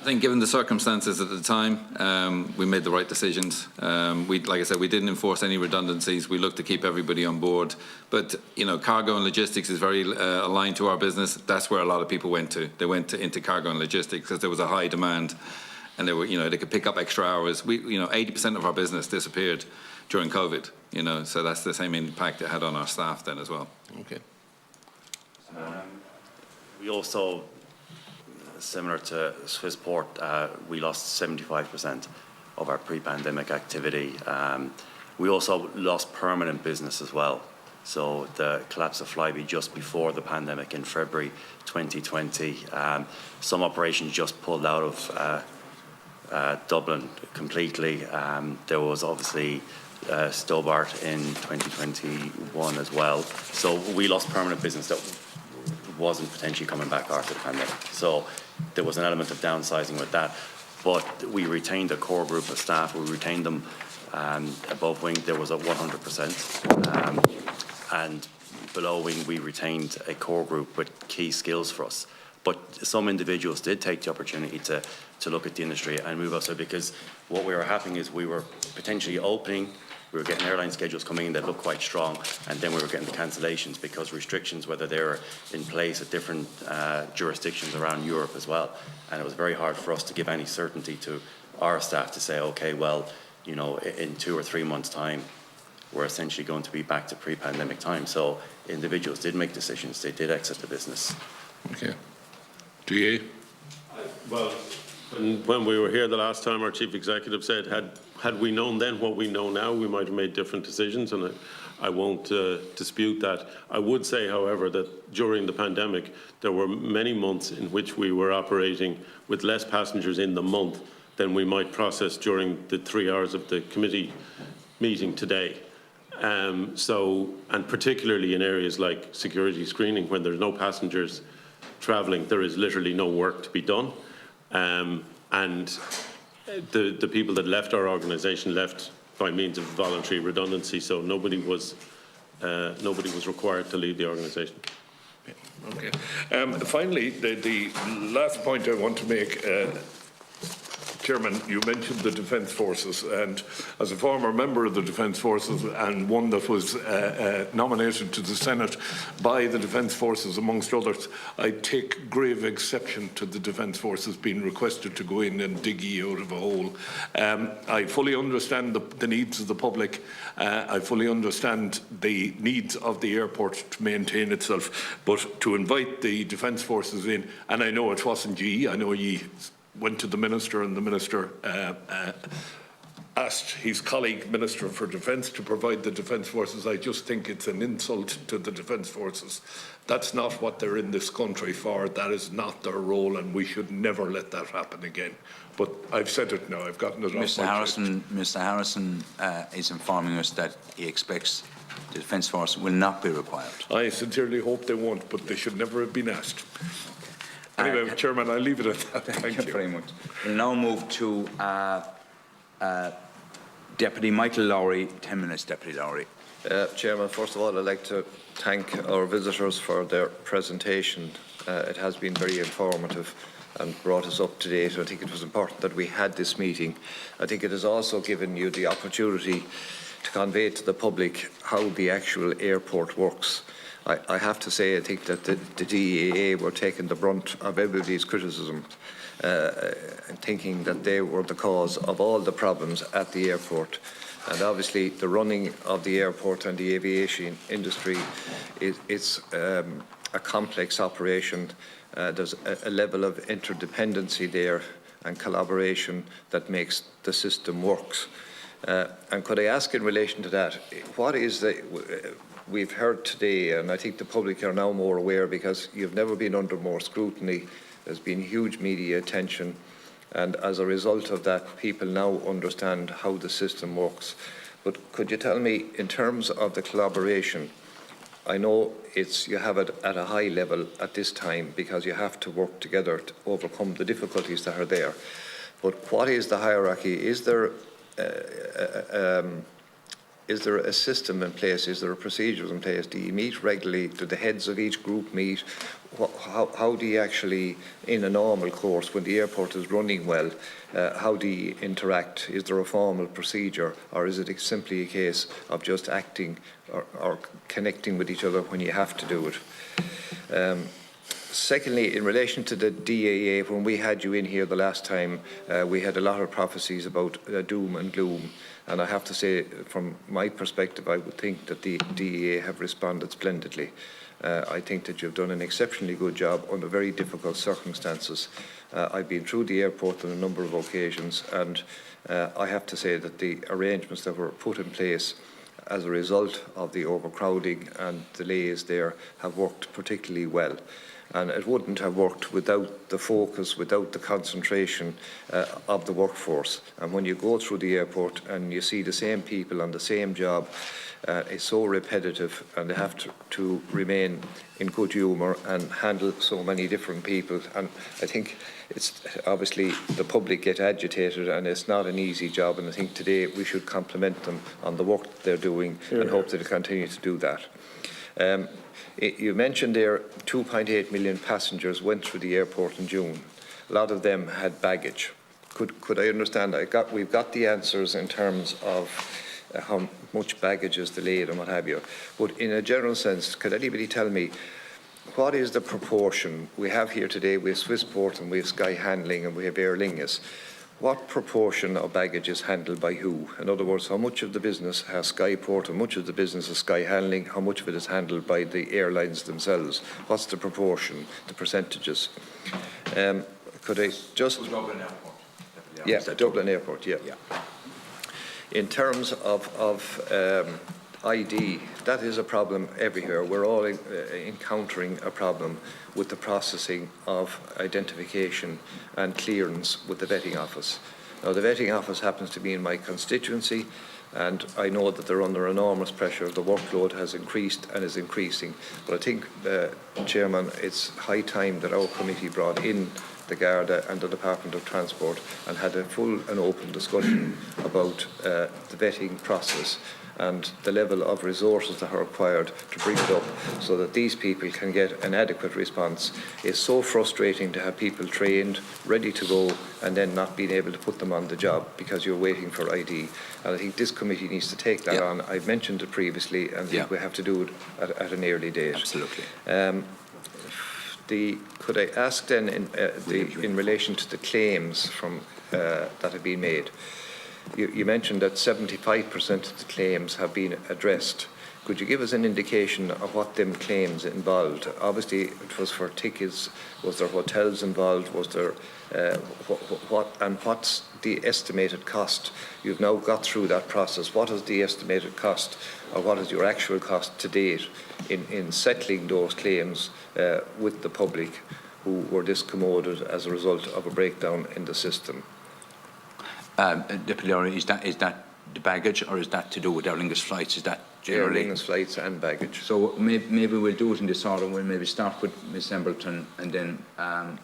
I think given the circumstances at the time, we made the right decisions. Like I said, we didn't enforce any redundancies. We looked to keep everybody on board. But, you know, cargo and logistics is very aligned to our business. That's where a lot of people went to. They went into cargo and logistics because there was a high demand, and they were, you know, they could pick up extra hours. We, you know, 80% of our business disappeared during COVID, you know, so that's the same impact it had on our staff then as well. Okay. We also, similar to Swissport, we lost 75% of our pre-pandemic activity. We also lost permanent business as well. So the collapse of Flybe just before the pandemic in February 2020, some operations just pulled out of Dublin completely. There was obviously Stobart in 2021 as well. So we lost permanent business that wasn't potentially coming back after the pandemic. So there was an element of downsizing with that. But we retained a core group of staff. We retained them above wing. There was a 100%. And below wing, we retained a core group with key skills for us. But some individuals did take the opportunity to look at the industry and move us. So because what we were happening is we were potentially opening, we were getting airline schedules coming in that looked quite strong, and then we were getting the cancellations because restrictions, whether they were in place at different jurisdictions around Europe as well. And it was very hard for us to give any certainty to our staff to say, okay, well, you know, in 2 or 3 months' time, we're essentially going to be back to pre-pandemic time. So individuals did make decisions. They did exit the business. Okay. DA? Well, when we were here the last time, our chief executive said, had we known then what we know now, we might have made different decisions, and I won't dispute that. I would say, however, that during the pandemic, there were many months in which we were operating with less passengers in the month than we might process during the 3 hours of the committee meeting today. And particularly in areas like security screening, when there's no passengers travelling, there is literally no work to be done. And the people that left our organisation left by means of voluntary redundancy, so nobody was required to leave the organisation. Okay. Finally, the last point I want to make, Chairman, you mentioned the Defence Forces, and as a former member of the Defence Forces and one that was nominated to the Senate by the Defence Forces, amongst others, I take grave exception to the Defence Forces being requested to go in and dig you out of a hole. I fully understand the needs of the public. I fully understand the needs of the airport to maintain itself, but to invite the Defence Forces in, and I know it wasn't ye, I know ye went to the Minister and the Minister asked his colleague Minister for Defence to provide the Defence Forces. I just think it's an insult to the Defence Forces. That's not what they're in this country for. That is not their role, and we should never let that happen again. But I've said it now. I've gotten it off my chest. Mr. Harrison is informing us that he expects the Defence Force will not be required. I sincerely hope they won't, but they should never have been asked. Anyway, Chairman, I'll leave it at that. Thank you very much. We'll now move to Deputy Michael Lowry. 10 minutes, Deputy Lowry. Chairman, first of all, I'd like to thank our visitors for their presentation. It has been very informative and brought us up to date. I think it was important that we had this meeting. I think it has also given you the opportunity to convey to the public how the actual airport works. I have to say, I think that the DAA were taking the brunt of everybody's criticism, thinking that they were the cause of all the problems at the airport. And obviously, the running of the airport and the aviation industry it's a complex operation. There's a level of interdependency there and collaboration that makes the system works. And could I ask in relation to that, what is the... We've heard today, and I think the public are now more aware because you've never been under more scrutiny. There's been huge media attention, and as a result of that, people now understand how the system works. But could you tell me, in terms of the collaboration, I know you have it at a high level at this time because you have to work together to overcome the difficulties that are there. But what is the hierarchy? Is there a system in place? Is there procedures in place? Do you meet regularly? Do the heads of each group meet? How do you actually, in a normal course, when the airport is running well, how do you interact? Is there a formal procedure, or is it simply a case of just acting or connecting with each other when you have to do it? Secondly, in relation to the DAA, when we had you in here the last time, we had a lot of prophecies about doom and gloom. And I have to say, from my perspective, I would think that the DAA have responded splendidly. I think that you've done an exceptionally good job under very difficult circumstances. I've been through the airport on a number of occasions, and I have to say that the arrangements that were put in place as a result of the overcrowding and delays there have worked particularly well. And it wouldn't have worked without the focus, without the concentration of the workforce. And when you go through the airport and you see the same people on the same job, it's so repetitive, and they have to remain in good humour and handle so many different people. And I think it's obviously the public get agitated, and it's not an easy job. And I think today we should compliment them on the work that they're doing and hope that they continue to do that. You mentioned there 2.8 million passengers went through the airport in June. A lot of them had baggage. Could I understand? We've got the answers in terms of how much baggage is delayed and what have you. But in a general sense, could anybody tell me what is the proportion we have here today? We have Swissport and we have Sky Handling and we have Aer Lingus. What proportion of baggage is handled by who? In other words, how much of the business has Skyport, how much of the business is Sky Handling, how much of it is handled by the airlines themselves? What's the proportion, the percentages? Could I just... Dublin Airport. Yeah, Dublin Airport, yeah. In terms of ID, that is a problem everywhere. We're all encountering a problem with the processing of identification and clearance with the vetting office. Now, the vetting office happens to be in my constituency, and I know that they're under enormous pressure. The workload has increased and is increasing. But I think, Chairman, it's high time that our committee brought in the Garda and the Department of Transport and had a full and open discussion about the vetting process and the level of resources that are required to bring it up so that these people can get an adequate response. It's so frustrating to have people trained, ready to go, and then not being able to put them on the job because you're waiting for ID. And I think this committee needs to take that on. I've mentioned it previously, and I think we have to do it at an early date. Absolutely. Could I ask then, in relation to the claims that have been made, you mentioned that 75% of the claims have been addressed. Could you give us an indication of what them claims involved? Obviously, it was for tickets. Was there hotels involved? Was there what's the estimated cost? You've now got through that process. What is the estimated cost, or what is your actual cost to date in settling those claims with the public who were discommoded as a result of a breakdown in the system? Deputy Lord, is that the baggage, or is that to do with Aer Lingus flights? Is that generally? Aer Lingus flights and baggage. So maybe we'll do it in this order. We'll maybe start with Ms Embleton, and then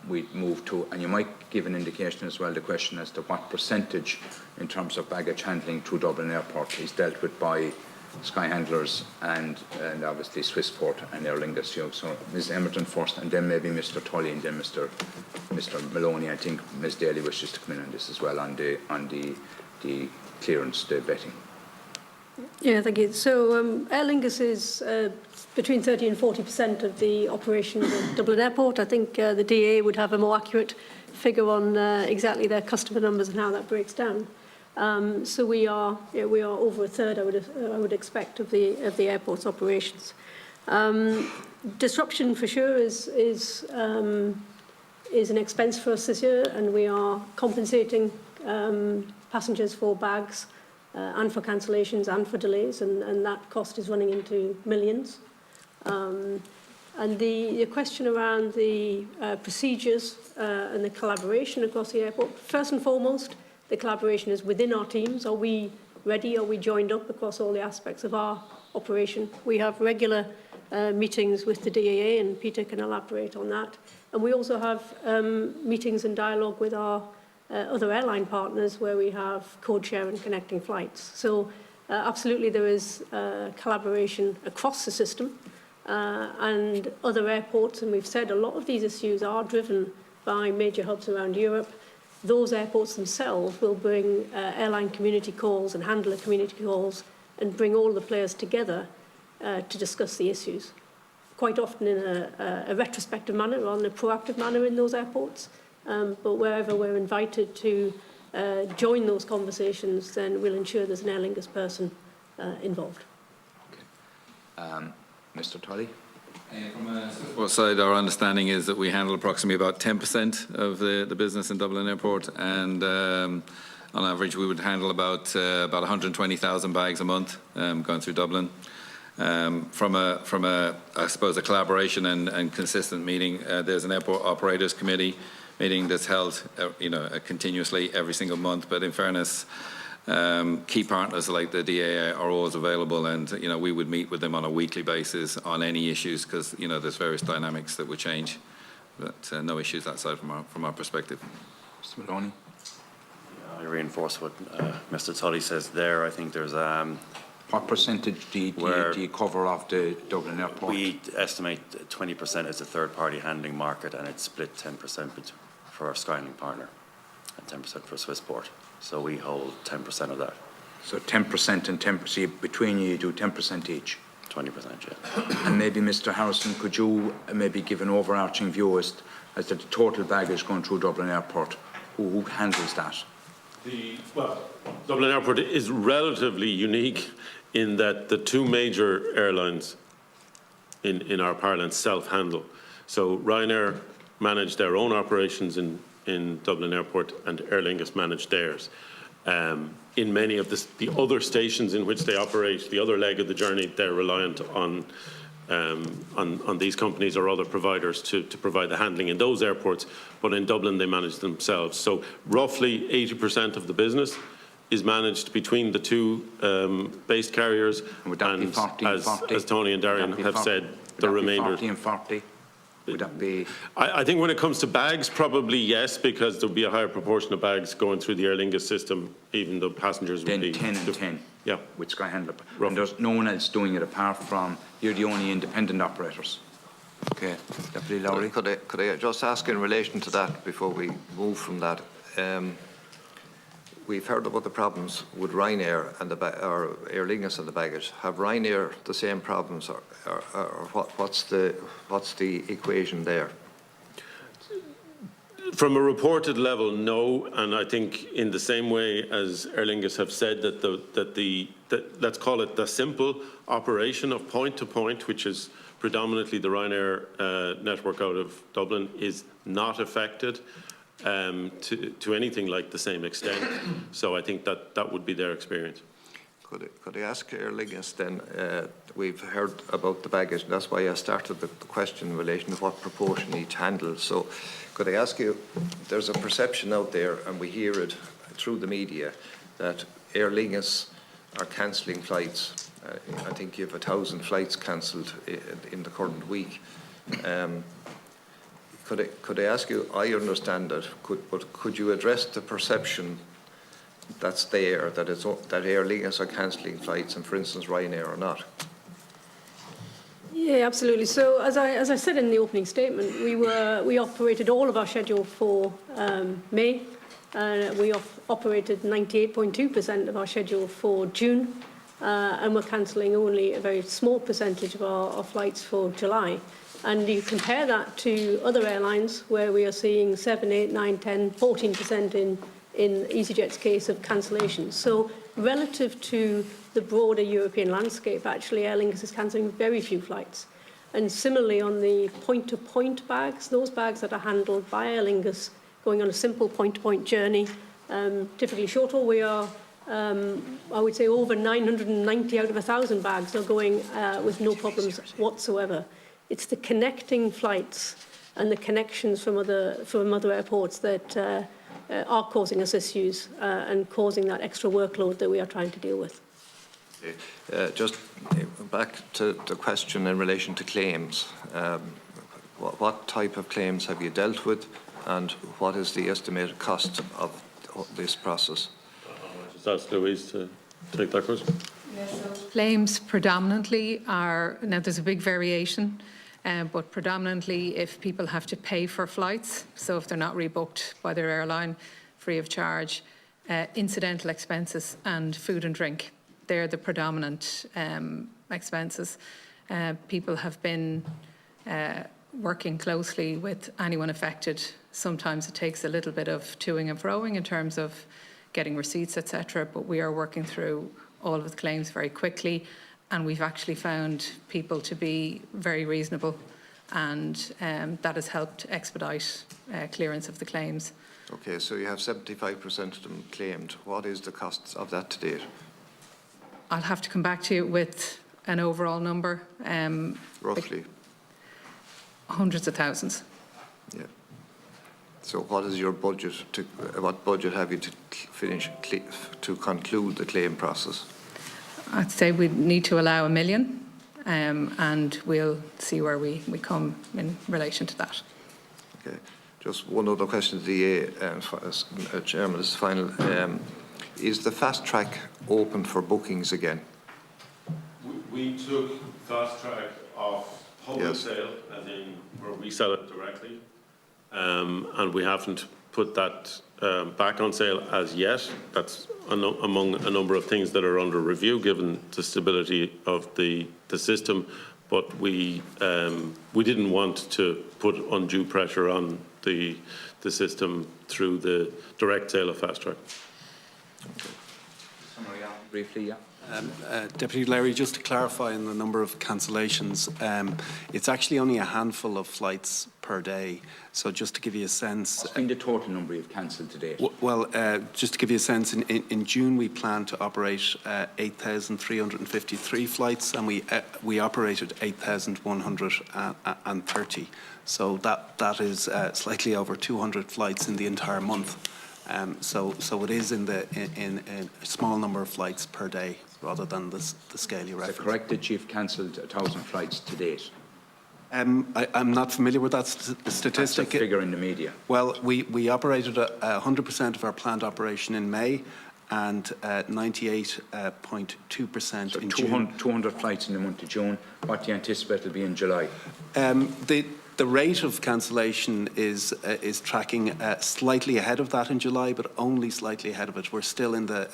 we move to, and you might give an indication as well, the question as to what percentage in terms of baggage handling through Dublin Airport is dealt with by Sky Handlers and obviously Swissport and Aer Lingus. So Ms Embleton first, and then maybe Mr Tully, and then Mr Moloney. I think Ms Daly wishes to come in on this as well, on the clearance, the vetting. Yeah, thank you. So Aer Lingus is between 30 and 40% of the operations at Dublin Airport. I think the DA would have a more accurate figure on exactly their customer numbers and how that breaks down. So we are over a third, I would expect, of the airport's operations. Disruption for sure is an expense for us this year, and we are compensating passengers for bags and for cancellations and for delays, and that cost is running into millions. And the question around the procedures and the collaboration across the airport, first and foremost, the collaboration is within our teams. Are we ready? Are we joined up across all the aspects of our operation? We have regular meetings with the DAA, and Peter can elaborate on that. And we also have meetings and dialogue with our other airline partners where we have code share and connecting flights. So absolutely there is collaboration across the system and other airports. And we've said a lot of these issues are driven by major hubs around Europe. Those airports themselves will bring airline community calls and handler community calls and bring all the players together to discuss the issues, quite often in a retrospective manner rather than a proactive manner in those airports. But wherever we're invited to join those conversations, then we'll ensure there's an Aer Lingus person involved. Okay. Mr Tully? From a Swissport side, our understanding is that we handle approximately about 10% of the business in Dublin Airport, and on average we would handle about 120,000 bags a month going through Dublin. From a I suppose a collaboration and consistent meeting, there's an airport operators committee meeting that's held continuously every single month, but in fairness, key partners like the DAA are always available, and we would meet with them on a weekly basis on any issues, because there's various dynamics that would change, but no issues outside from our perspective. Mr Moloney? I reinforce what Mr Tully says there. I think there's what percentage do you cover of the Dublin Airport? We estimate 20% is a third-party handling market, and it's split 10% for our Skylink partner and 10% for Swissport. So we hold 10% of that. So 10% and 10%, between you do 10% each? 20%, yeah. And maybe Mr Harrison, could you maybe give an overarching view as to the total baggage going through Dublin Airport? Who handles that? Dublin Airport is relatively unique in that the two major airlines in our parlance self-handle. So Ryanair manage their own operations in Dublin Airport, and Aer Lingus manage theirs. In many of the other stations in which they operate, the other leg of the journey, they're reliant on these companies or other providers to provide the handling in those airports, but in Dublin they manage themselves. So roughly 80% of the business is managed between the two base carriers. And would that be 40 and 40? As Tony and Darren have 40? said, the remainder. 40 and 40? Would that be? I think when it comes to bags, probably yes, because there'll be a higher proportion of bags going through the Aer Lingus system, even though passengers would be. 10 and 10. Yeah. With Skyhandler. Roughly. And there's no one else doing it apart from, you're the only independent operators. Okay. Deputy Lowry. Could I just ask in relation to that before we move from that? We've heard about the problems with Ryanair and or Aer Lingus and the baggage. Have Ryanair the same problems, or what's the equation there? From a reported level, no, and I think in the same way as Aer Lingus have said that let's call it the simple operation of point to point, which is predominantly the Ryanair network out of Dublin, is not affected to anything like the same extent. So I think that would be their experience. Could I ask Aer Lingus then, we've heard about the baggage, and that's why I started the question in relation to what proportion each handles. So could I ask you, there's a perception out there, and we hear it through the media, that Aer Lingus are cancelling flights. I think you have 1,000 flights cancelled in the current week. Could I ask you, I understand that, but could you address the perception that's there, that Aer Lingus are cancelling flights and, for instance, Ryanair are not? Yeah, absolutely. So as I said in the opening statement, we operated all of our schedule for May. We operated 98.2% of our schedule for June, and we're cancelling only a very small percentage of our flights for July. And you compare that to other airlines where we are seeing 7, 8, 9, 10, 14% in EasyJet's case of cancellations. So relative to the broader European landscape, actually Aer Lingus is cancelling very few flights. And similarly on the point-to-point bags, those bags that are handled by Aer Lingus going on a simple point-to-point journey, typically short haul, we are, I would say, over 990 out of 1,000 bags are going with no problems whatsoever. It's the connecting flights and the connections from other airports that are causing us issues and causing that extra workload that we are trying to deal with. Just back to the question in relation to claims. What type of claims have you dealt with, and what is the estimated cost of this process? I'll just ask Louise to take that question. Claims predominantly are, now there's a big variation, but predominantly if people have to pay for flights, so if they're not rebooked by their airline free of charge, incidental expenses and food and drink, they're the predominant expenses. People have been working closely with anyone affected. Sometimes it takes a little bit of toing and froing in terms of getting receipts, etc., but we are working through all of the claims very quickly, and we've actually found people to be very reasonable, and that has helped expedite clearance of the claims. Okay, so you have 75% of them claimed. What is the cost of that to date? I'll have to come back to you with an overall number. Roughly? Hundreds of thousands. Yeah. So what is your budget? What budget have you to conclude the claim process? I'd say we need to allow $1 million, and we'll see where we come in relation to that. Okay. Just one other question to the Chairman, this is final. Is the fast track open for bookings again? We took fast track off wholesale, as in where we sell it directly, and we haven't put that back on sale as yet. That's among a number of things that are under review, given the stability of the system. But we didn't want to put undue pressure on the system through the direct sale of fast track. Okay. Summary, briefly, yeah. Deputy Larry, just to clarify on the number of cancellations, it's actually only a handful of flights per day. So just to give you a sense... What's been the total number you've cancelled today? Well, just to give you a sense, in June we planned to operate 8,353 flights, and we operated 8,130. So that is slightly over 200 flights in the entire month. So it is in a small number of flights per day rather than the scale you referenced. Is it correct that you've cancelled 1,000 flights to date? I'm not familiar with that statistic. That's a figure in the media. Well, we operated 100% of our planned operation in May and 98.2% in June. 200 flights in the month of June. What do you anticipate will be in July? The rate of cancellation is tracking slightly ahead of that in July, but only slightly ahead of it. We're still in the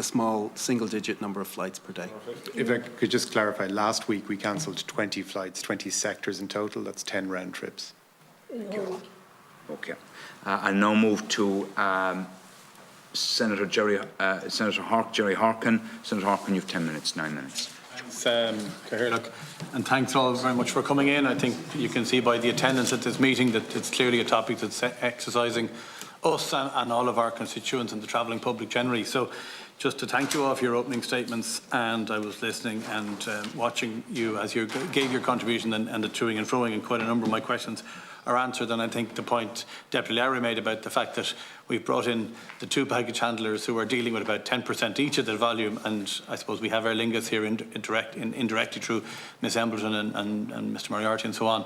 small single-digit number of flights per day. If I could just clarify, last week we cancelled 20 flights, 20 sectors in total. That's 10 round trips. Okay. I'll now move to Senator Jerry Harkin. Senator Harkin, you have 10 minutes, 9 minutes. Thanks, and thanks all very much for coming in. I think you can see by the attendance at this meeting that it's clearly a topic that's exercising us and all of our constituents and the travelling public generally. So just to thank you all for your opening statements, and I was listening and watching you as you gave your contribution and the toing and froing, and quite a number of my questions are answered. And I think the point Deputy Larry made about the fact that we've brought in the 2 baggage handlers who are dealing with about 10% each of the volume, and I suppose we have our Lingus here indirectly through Miss Embleton and Mr. Moriarty and so on.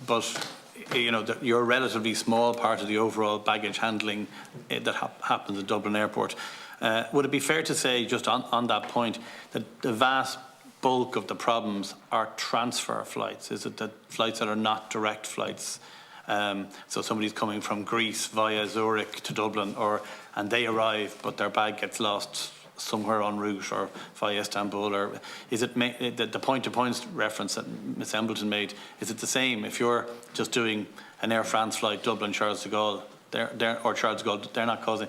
But you know, you're a relatively small part of the overall baggage handling that happens at Dublin Airport. Would it be fair to say, just on that point, that the vast bulk of the problems are transfer flights? Is it that flights that are not direct flights? So somebody's coming from Greece via Zurich to Dublin, and they arrive, but their bag gets lost somewhere en route or via Istanbul? Or is it the point-to-point reference that Ms Embleton made? Is it the same if you're just doing an Air France flight Dublin Charles de Gaulle or Charles de Gaulle? They're not causing.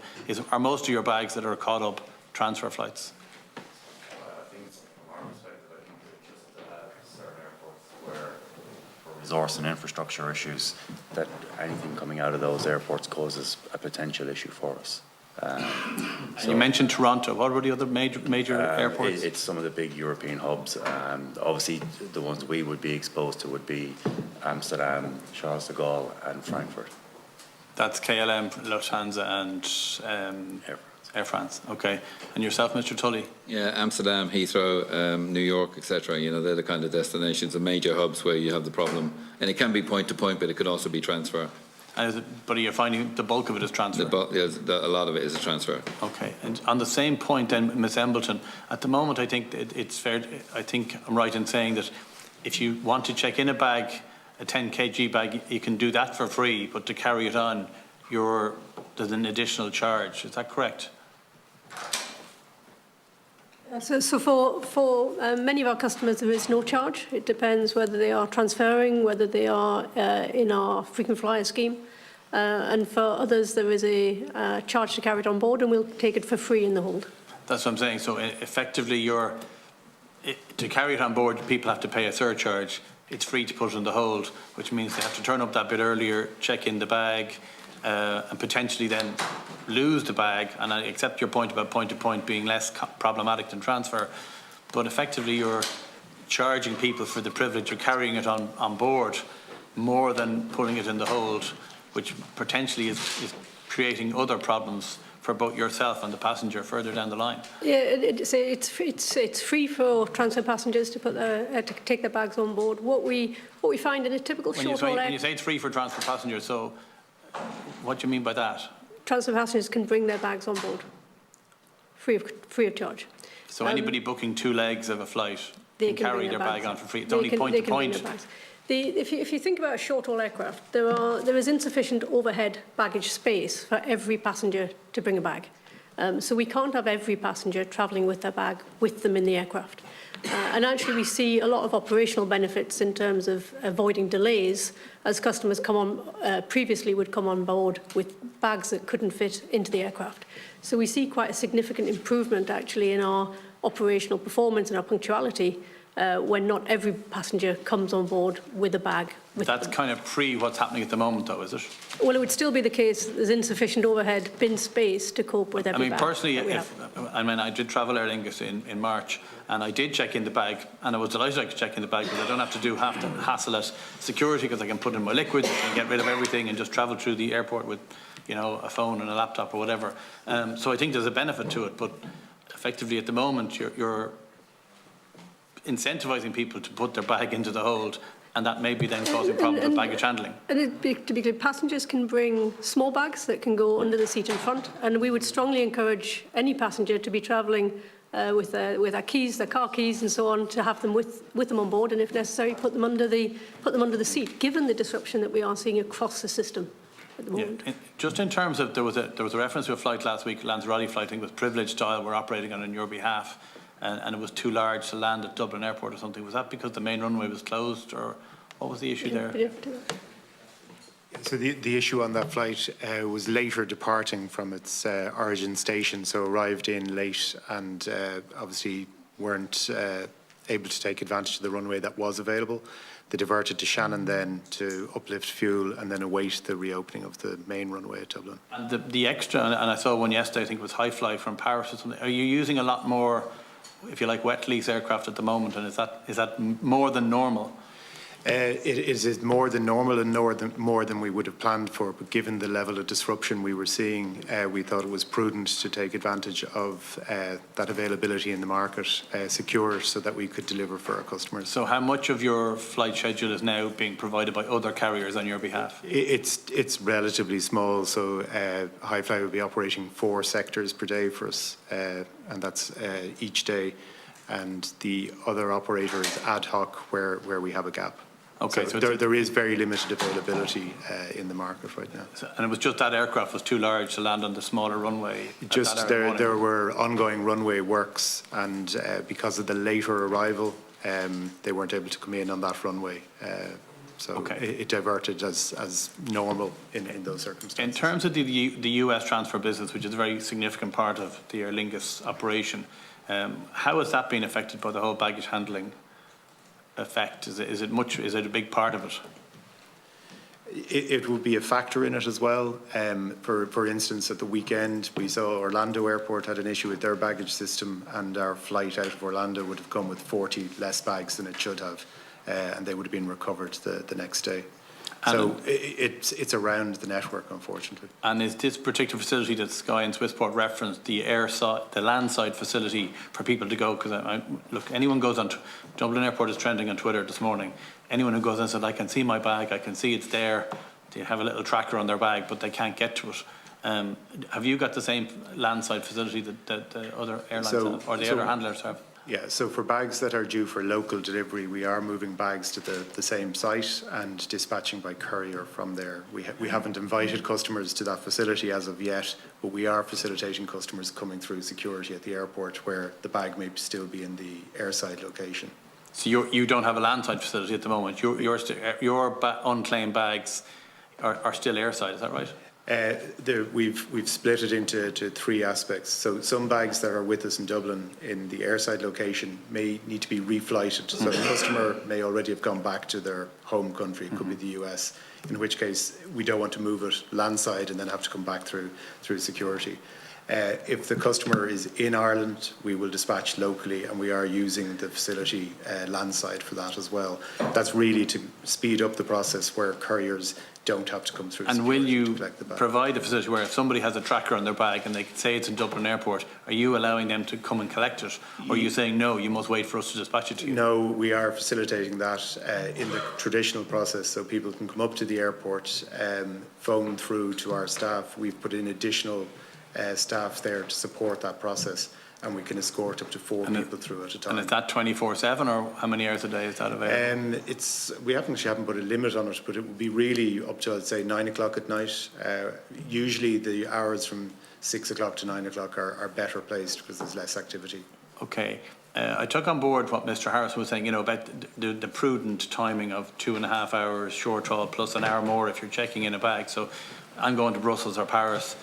Are most of your bags that are caught up transfer flights? Resource and infrastructure issues, that anything coming out of those airports causes a potential issue for us. So you mentioned Toronto. What were the other major airports? It's some of the big European hubs. Obviously, the ones we would be exposed to would be Amsterdam, Charles de Gaulle, and Frankfurt. That's KLM, Lufthansa, and Air France. Okay. And yourself, Mr. Tully? Yeah, Amsterdam, Heathrow, New York, etc. You know, they're the kind of destinations, the major hubs where you have the problem. And it can be point to point, but it could also be transfer. But you're finding the bulk of it is transfer? A lot of it is a transfer. Okay. And on the same point then, Ms Embleton, at the moment I think it's fair, I think I'm right in saying that if you want to check in a bag, a 10 kg bag, you can do that for free, but to carry it on, there's an additional charge. Is that correct? So for many of our customers, there is no charge. It depends whether they are transferring, whether they are in our frequent flyer scheme. And for others, there is a charge to carry it on board, and we'll take it for free in the hold. That's what I'm saying. So effectively, to carry it on board, people have to pay a surcharge. It's free to put it in the hold, which means they have to turn up that bit earlier, check in the bag, and potentially then lose the bag. And I accept your point about point-to-point being less problematic than transfer, but effectively you're charging people for the privilege of carrying it on board more than putting it in the hold, which potentially is creating other problems for both yourself and the passenger further down the line. Yeah, it's free for transfer passengers to to take their bags on board. What we find in a typical short-haul when you say it's free for transfer passengers, so what do you mean by that? Transfer passengers can bring their bags on board, free of charge. So anybody booking 2 legs of a flight can carry their bag on for free. It's only point to point. If you think about a short-haul aircraft, there is insufficient overhead baggage space for every passenger to bring a bag. So we can't have every passenger travelling with their bag with them in the aircraft. And actually we see a lot of operational benefits in terms of avoiding delays, as customers previously would come on board with bags that couldn't fit into the aircraft. So we see quite a significant improvement actually in our operational performance and our punctuality when not every passenger comes on board with a bag. That's kind of pre what's happening at the moment, though, is it? Well, it would still be the case there's insufficient overhead bin space to cope with every bag. Personally, I did travel Aer Lingus in March, and I did check in the bag, and I was delighted I could check in the bag because I don't have to do half the hassle at security, because I can put in my liquids and get rid of everything and just travel through the airport with, a phone and a laptop or whatever. So I think there's a benefit to it, but effectively at the moment you're incentivising people to put their bag into the hold, and that may be then causing problems with baggage handling. And to be clear, passengers can bring small bags that can go under the seat in front, and we would strongly encourage any passenger to be travelling with their keys, their car keys and so on, to have them with them on board, and if necessary put them under the seat, given the disruption that we are seeing across the system at the moment. Yeah. Just in terms of, there was a reference to a flight last week, Lanzarote flight, I think with privilege style, we're operating on your behalf. And it was too large to land at Dublin Airport or something. Was that because the main runway was closed, or what was the issue there? So the issue on that flight was later departing from its origin station, so arrived in late and obviously weren't able to take advantage of the runway that was available. They diverted to Shannon then to uplift fuel and then await the reopening of the main runway at Dublin. And the extra, and I saw one yesterday, I think it was High Fly from Paris or something. Are you using a lot more, if you like, wet lease aircraft at the moment, and is that more than normal? It is more than normal and more than we would have planned for, but given the level of disruption we were seeing, we thought it was prudent to take advantage of that availability in the market, secure, so that we could deliver for our customers. So how much of your flight schedule is now being provided by other carriers on your behalf? It's relatively small, so High Fly will be operating 4 sectors per day for us, and that's each day, and the other operator is ad hoc where we have a gap. Okay, so there is very limited availability in the market right now. And it was just that aircraft was too large to land on the smaller runway? Just there were ongoing runway works, and because of the later arrival, they weren't able to come in on that runway. So it diverted as normal in those circumstances. In terms of the US transfer business, which is a very significant part of the Aer Lingus operation, how has that been affected by the whole baggage handling effect? Is it a big part of it? It would be a factor in it as well. For instance, at the weekend, we saw Orlando Airport had an issue with their baggage system, and our flight out of Orlando would have come with 40 less bags than it should have, and they would have been recovered the next day. So it's around the network, unfortunately. And is this particular facility that Sky and Swissport referenced the landside facility for people to go? Because look, anyone goes on Dublin Airport is trending on Twitter this morning. Anyone who goes in and said, "I can see my bag, I can see it's there." They have a little tracker on their bag, but they can't get to it. Have you got the same landside facility that the other airlines have, or the other handlers have? Yeah, so for bags that are due for local delivery, we are moving bags to the same site and dispatching by courier from there. We haven't invited customers to that facility as of yet, but we are facilitating customers coming through security at the airport where the bag may still be in the airside location. So you don't have a landside facility at the moment. Your unclaimed bags are still airside, is that right? We've split it into 3 aspects. So some bags that are with us in Dublin in the airside location may need to be reflighted. So the customer may already have gone back to their home country, it could be the US, in which case we don't want to move it landside and then have to come back through security. If the customer is in Ireland, we will dispatch locally, and we are using the facility landside for that as well. That's really to speed up the process where couriers don't have to come through. And will you provide a facility where if somebody has a tracker on their bag and they say it's in Dublin Airport, are you allowing them to come and collect it? Or are you saying, no, you must wait for us to dispatch it to you? No, we are facilitating that in the traditional process, so people can come up to the airport, phone through to our staff. We've put in additional staff there to support that process, and we can escort up to 4 people through at a time. And is that 24/7, or how many hours a day is that available? We haven't put a limit on it, but it would be really up to, I'd say, 9 o'clock at night. Usually the hours from 6 o'clock to 9 o'clock are better placed because there's less activity. Okay. I took on board what Mr. Harrison was saying, about the prudent timing of 2.5 hours short haul plus an hour more if you're checking in a bag. So I'm going to Brussels or Paris,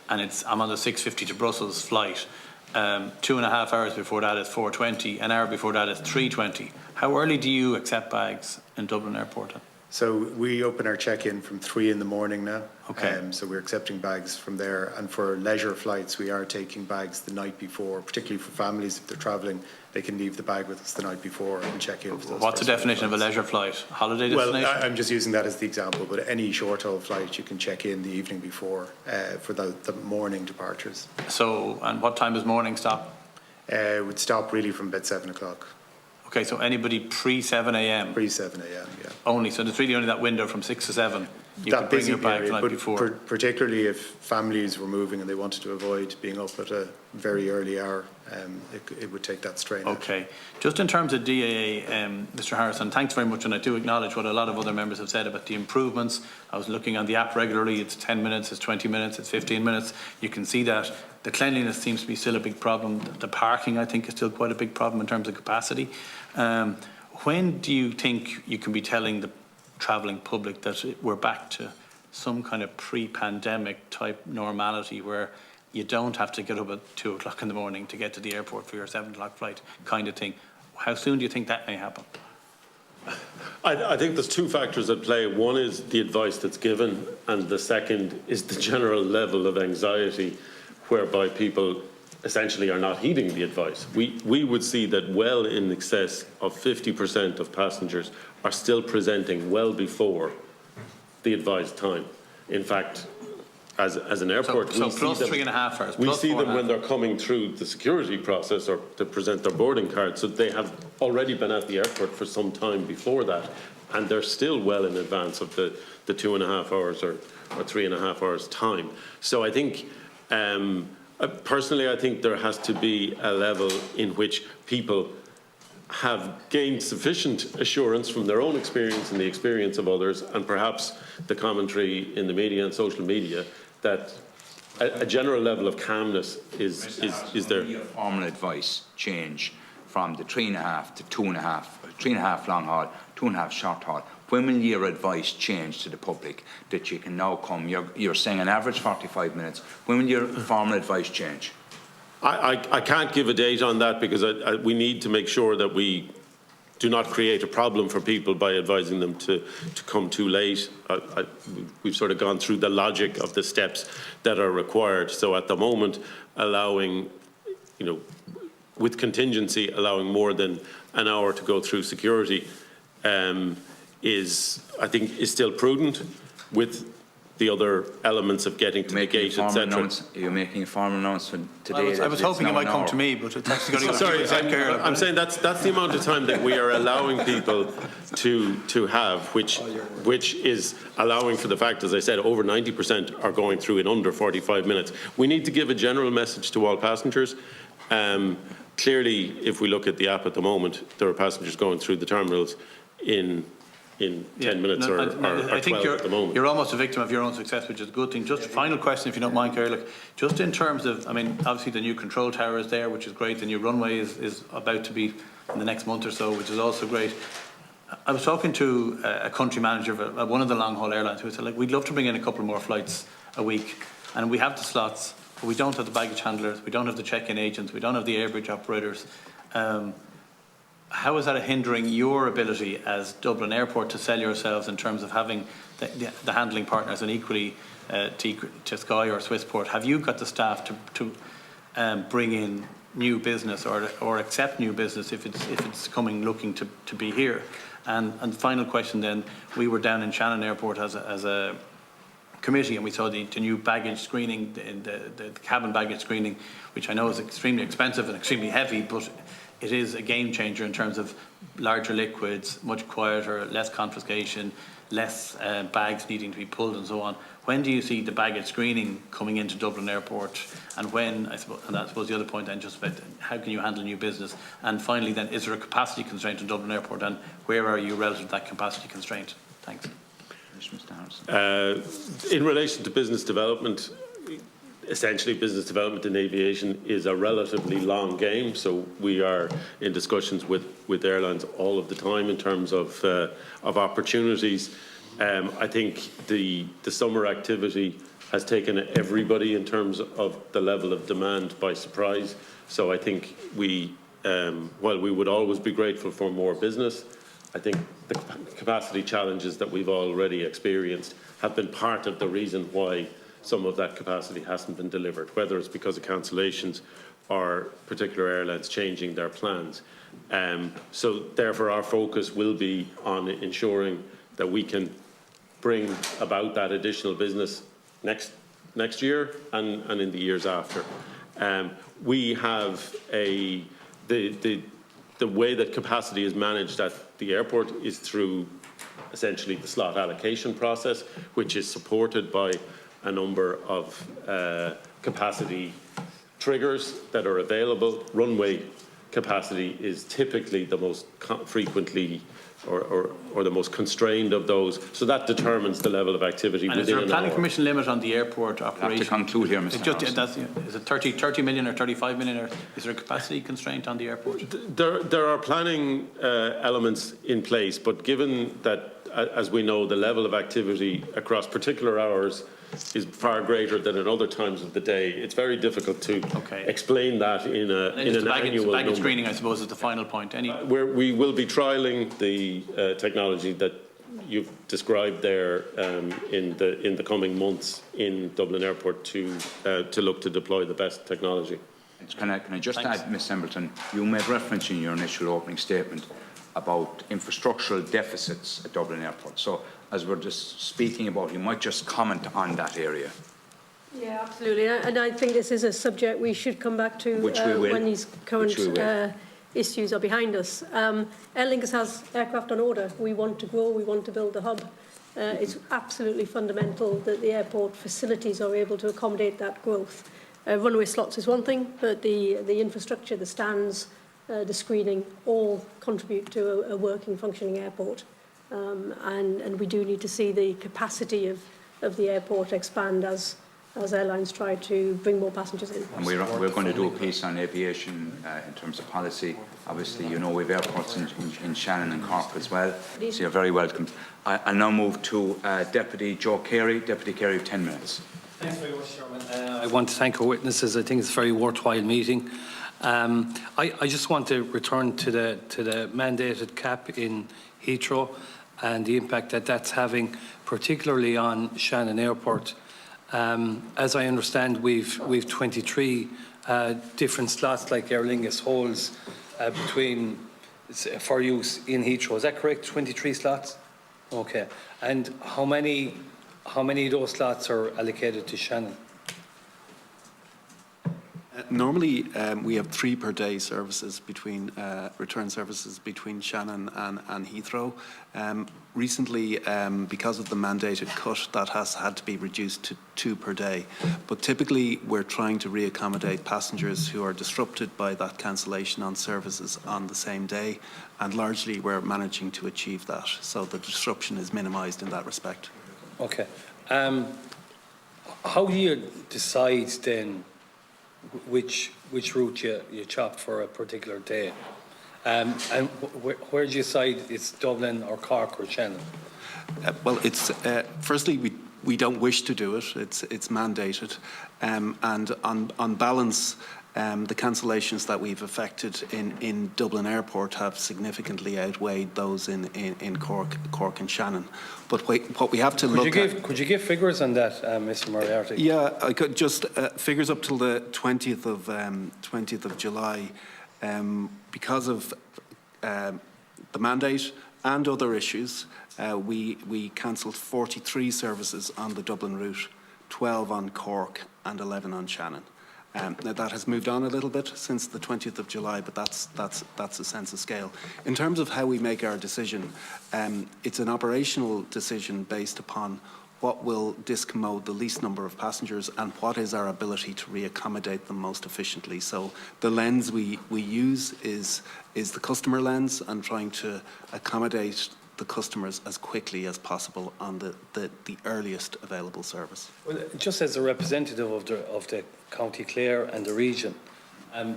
and I'm on the 6:50 to Brussels flight. 2.5 hours before that is 4:20. An hour before that is 3:20. How early do you accept bags in Dublin Airport? So we open our check-in from 3 in the morning now. Okay. So we're accepting bags from there. And for leisure flights, we are taking bags the night before, particularly for families. If they're travelling, they can leave the bag with us the night before and check in. For those What's the definition of a leisure flight? Holiday destination? Well, I'm just using that as the example, but any short-haul flight, you can check in the evening before for the morning departures. So, and what time does morning stop? It would stop really from about 7 o'clock. Okay, so anybody pre-7 a.m.? Pre-7 a.m., yeah. Only, so there's really only that window from 6 to 7. You That could bring busy your bag period, the night but before. particularly if families were moving and they wanted to avoid being up at a very early hour, it would take that strain out. Okay. Just in terms of DAA, Mr. Harrison, thanks very much, and I do acknowledge what a lot of other members have said about the improvements. I was looking on the app regularly. It's 10 minutes, it's 20 minutes, it's 15 minutes. You can see that. The cleanliness seems to be still a big problem. The parking, I think, is still quite a big problem in terms of capacity. When do you think you can be telling the travelling public that we're back to some kind of pre-pandemic type normality where you don't have to get up at 2 o'clock in the morning to get to the airport for your 7 o'clock flight kind of thing? How soon do you think that may happen? I think there's two factors at play. One is the advice that's given, and the second is the general level of anxiety whereby people essentially are not heeding the advice. We would see that well in excess of 50% of passengers are still presenting well before the advised time. In fact, as an airport, so we plus see them, 3.5 hours. we plus see them 4.5. when they're coming through the security process or to present their boarding card. So they have already been at the airport for some time before that, and they're still well in advance of the 2.5 hours or 3.5 hours time. So I think, personally, I think there has to be a level in which people have gained sufficient assurance from their own experience and the experience of others, and perhaps the commentary in the media and social media, that a general level of calmness is there. Formal advice change from the 3.5 to 2.5, 3.5 long haul, 2.5 short haul. When will your advice change to the public that you can now come? You're saying an average 45 minutes. When will your formal advice change? I can't give a date on that because we need to make sure that we do not create a problem for people by advising them to come too late. We've sort of gone through the logic of the steps that are required. So at the moment, allowing, with contingency, allowing more than an hour to go through security is still prudent, with the other elements of getting to the gate, etc. You're making a formal announcement today. I was hoping it might come to me, but it's actually going to go to Sorry, I'm saying that's the amount of time that we are allowing people to have, which is allowing for the fact, as I said, over 90% are going through in under 45 minutes. We need to give a general message to all passengers. Clearly, if we look at the app at the moment, there are passengers going through the terminals in 10 minutes or 12 at the moment. You're almost a victim of your own success, which is a good thing. Just final question, if you don't mind, Corry. Just in terms of, obviously the new control tower is there, which is great. The new runway is about to be in the next month or so, which is also great. I was talking to a country manager of one of the long-haul airlines who said, we'd love to bring in a couple more flights a week, and we have the slots, but we don't have the baggage handlers, we don't have the check-in agents, we don't have the airbridge operators. How is that hindering your ability as Dublin Airport to sell yourselves in terms of having the handling partners, and equally to Sky or Swissport? Have you got the staff to bring in new business or accept new business if it's coming looking to be here? And the final question then, we were down in Shannon Airport as a committee, and we saw the new baggage screening, the cabin baggage screening, which I know is extremely expensive and extremely heavy, but it is a game changer in terms of larger liquids, much quieter, less confiscation, less bags needing to be pulled and so on. When do you see the baggage screening coming into Dublin Airport? And when, I suppose the other point then, just about how can you handle new business? And finally then, is there a capacity constraint in Dublin Airport, and where are you relative to that capacity constraint? Thanks. In relation to business development, essentially business development in aviation is a relatively long game, so we are in discussions with airlines all of the time in terms of opportunities. I think the summer activity has taken everybody in terms of the level of demand by surprise. So I think while we would always be grateful for more business, I think the capacity challenges that we've already experienced have been part of the reason why some of that capacity hasn't been delivered, whether it's because of cancellations or particular airlines changing their plans. So therefore our focus will be on ensuring that we can bring about that additional business next year and in the years after. We have the way that capacity is managed at the airport is through essentially the slot allocation process, which is supported by a number of capacity triggers that are available. Runway capacity is typically the most frequently or the most constrained of those. So that determines the level of activity and within is there a planning permission limit on the airport operation? I have to conclude here, Mr. Harrison. Is it 30 million or 35 million, or is there a capacity constraint on the airport? There are planning elements in place, but given that, as we know, the level of activity across particular hours is far greater than at other times of the day, it's very difficult to explain that in an annual baggage screening, I suppose, is the final point. We will be trialling the technology that you've described there in the coming months in Dublin Airport to look to deploy the best technology. Can I just add, Ms. Embleton, you made reference in your initial opening statement about infrastructural deficits at Dublin Airport. So as we're just speaking about, you might just comment on that area. Yeah, absolutely. And I think this is a subject we should come back to when these current issues are behind us. Aer Lingus has aircraft on order. We want to grow, we want to build a hub. It's absolutely fundamental that the airport facilities are able to accommodate that growth. Runway slots is one thing, but the infrastructure, the stands, the screening, all contribute to a working, functioning airport. And we do need to see the capacity of the airport expand as airlines try to bring more passengers in. And we're going to do a piece on aviation in terms of policy. Obviously, you know, we have airports in Shannon and Cork as well, so you're very welcome. I'll now move to Deputy Joe Carey. Deputy Carey, 10 minutes. Thanks very much, Chairman. I want to thank our witnesses. I think it's a very worthwhile meeting. I just want to return to the mandated cap in Heathrow and the impact that that's having, particularly on Shannon Airport. As I understand, we've 23 different slots like Aer Lingus holds for use in Heathrow. Is that correct? 23 slots? Okay. And how many of those slots are allocated to Shannon? Normally, we have 3 per day services between return services between Shannon and Heathrow. Recently, because of the mandated cut, that has had to be reduced to 2 per day. But typically, we're trying to reaccommodate passengers who are disrupted by that cancellation on services on the same day, and largely we're managing to achieve that. So the disruption is minimised in that respect. Okay. How do you decide then which route you chop for a particular day? And where do you decide it's Dublin or Cork or Shannon? Well, it's firstly we don't wish to do it. It's mandated, and on balance, the cancellations that we've effected in Dublin Airport have significantly outweighed those in Cork and Shannon. But what we have to look at... Could you give figures on that, Mr. Moriarty? Yeah, I could just figures up till the 20th of July, because of the mandate and other issues. We cancelled 43 services on the Dublin route, 12 on Cork and 11 on Shannon. Now that has moved on a little bit since the 20th of July, but that's a sense of scale. In terms of how we make our decision, it's an operational decision based upon what will discommode the least number of passengers and what is our ability to reaccommodate them most efficiently. So the lens we use is the customer lens and trying to accommodate the customers as quickly as possible on the earliest available service. Well, just as a representative of the County Clare and the region,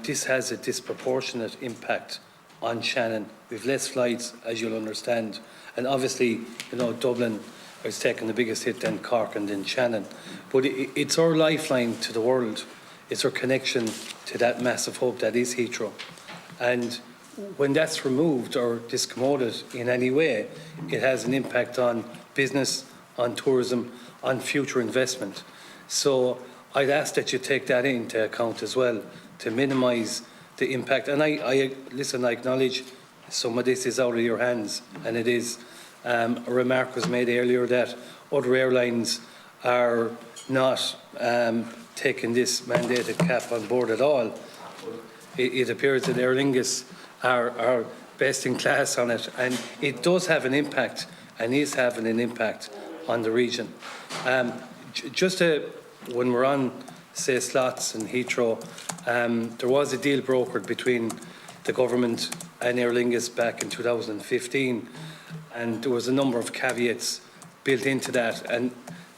this has a disproportionate impact on Shannon. We've less flights, as you'll understand, and obviously, you know, Dublin it's taken the biggest hit, then Cork and then Shannon. But it's our lifeline to the world. It's our connection to that massive hub that is Heathrow. And when that's removed or discommoded in any way, it has an impact on business, on tourism, on future investment. So I'd ask that you take that into account as well to minimise the impact. And I acknowledge some of this is out of your hands, and it is. A remark was made earlier that other airlines are not taking this mandated cap on board at all. It appears that Aer Lingus are best in class on it, and it does have an impact and is having an impact on the region. When we're on, say, slots and Heathrow, there was a deal brokered between the government and Aer Lingus back in 2015, and there was a number of caveats built into that, and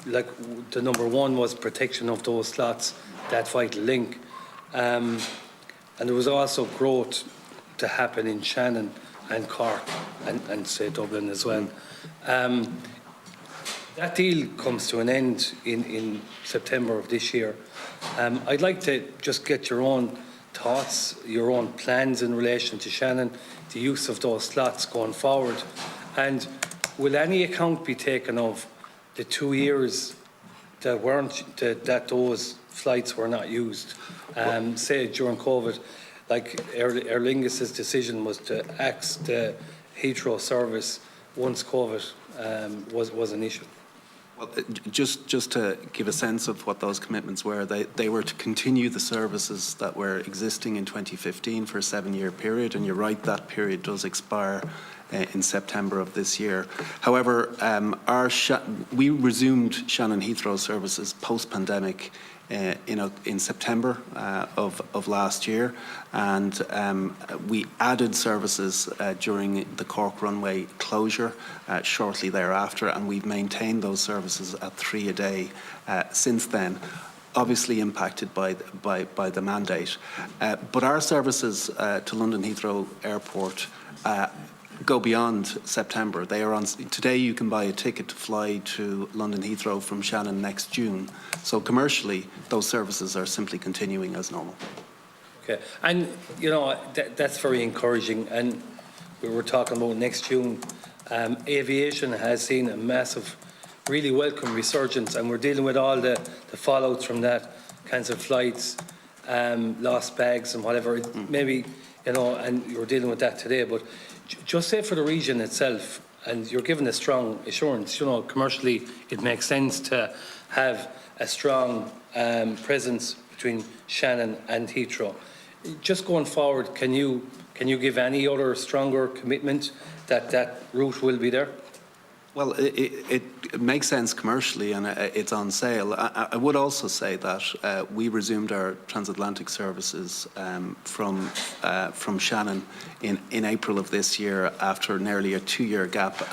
like the number one was protection of those slots, that vital link, and there was also growth to happen in Shannon and Cork and say Dublin as well. That deal comes to an end in September of this year. I'd like to just get your own thoughts, your own plans in relation to Shannon, the use of those slots going forward, and will any account be taken of the 2 years that those flights were not used? Say during COVID, like Aer Lingus's decision was to axe the Heathrow service once COVID was an issue. Well, just to give a sense of what those commitments were, they were to continue the services that were existing in 2015 for a 7-year period, and you're right, that period does expire in September of this year. However, we resumed Shannon Heathrow services post-pandemic in September of last year, and we added services during the Cork runway closure shortly thereafter, and we've maintained those services at 3 a day since then, obviously impacted by the mandate. But our services to London Heathrow Airport go beyond September. They are on. Today you can buy a ticket to fly to London Heathrow from Shannon next June. So commercially, those services are simply continuing as normal. Okay, and you know that's very encouraging. And we were talking about next June. Aviation has seen a massive, really welcome resurgence, and we're dealing with all the fallouts from that, cancelled flights, lost bags, and whatever. Maybe and you're dealing with that today, but. Just say for the region itself, and you're given a strong assurance, commercially it makes sense to have a strong presence between Shannon and Heathrow. Just going forward, can you give any other stronger commitment that that route will be there? Well, it makes sense commercially, and it's on sale. I would also say that we resumed our transatlantic services from Shannon in April of this year after nearly a 2-year gap.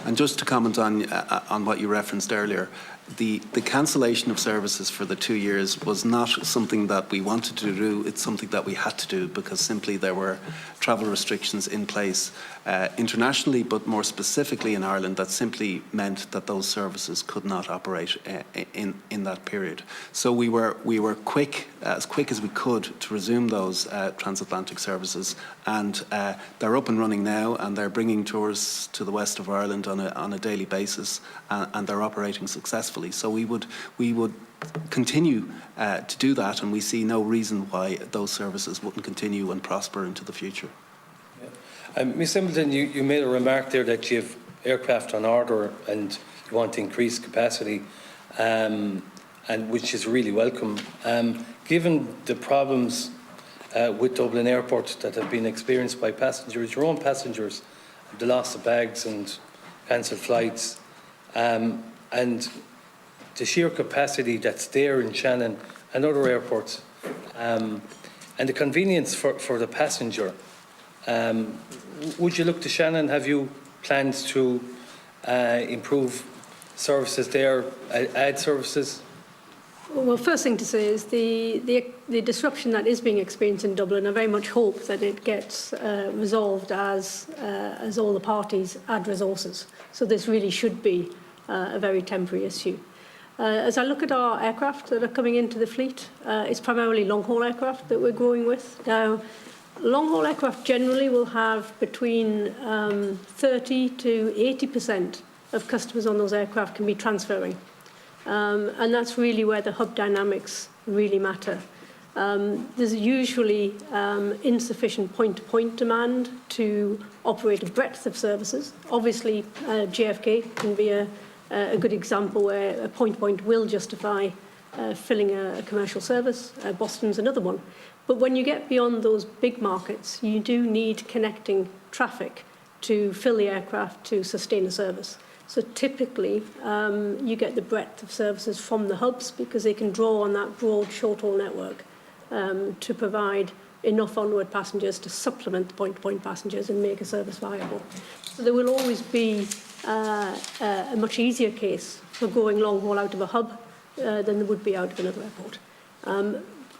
And just to comment on what you referenced earlier, the cancellation of services for the 2 years was not something that we wanted to do. It's something that we had to do because simply there were travel restrictions in place internationally, but more specifically in Ireland, that simply meant that those services could not operate in that period. So we were as quick as we could to resume those transatlantic services, and they're up and running now, and they're bringing tours to the west of Ireland on a daily basis, and they're operating successfully. So we would continue to do that, and we see no reason why those services wouldn't continue and prosper into the future. Ms Embleton, you made a remark there that you have aircraft on order and you want to increase capacity, and which is really welcome. Given the problems with Dublin Airport that have been experienced by passengers, your own passengers, the loss of bags and cancelled flights, and the sheer capacity that's there in Shannon and other airports, and the convenience for the passenger, would you look to Shannon? Have you plans to improve services there, add services? Well, first thing to say is the disruption that is being experienced in Dublin, I very much hope that it gets resolved as all the parties add resources. So this really should be a very temporary issue. As I look at our aircraft that are coming into the fleet, it's primarily long-haul aircraft that we're growing with. Now, long-haul aircraft generally will have between 30 to 80% of customers on those aircraft can be transferring. And that's really where the hub dynamics really matter. There's usually insufficient point-to-point demand to operate a breadth of services. Obviously, JFK can be a good example where a point-to-point will justify filling a commercial service. Boston's another one. But when you get beyond those big markets, you do need connecting traffic to fill the aircraft to sustain a service. So typically, you get the breadth of services from the hubs because they can draw on that broad short-haul network to provide enough onward passengers to supplement the point-to-point passengers and make a service viable. So there will always be a much easier case for going long-haul out of a hub than there would be out of another airport.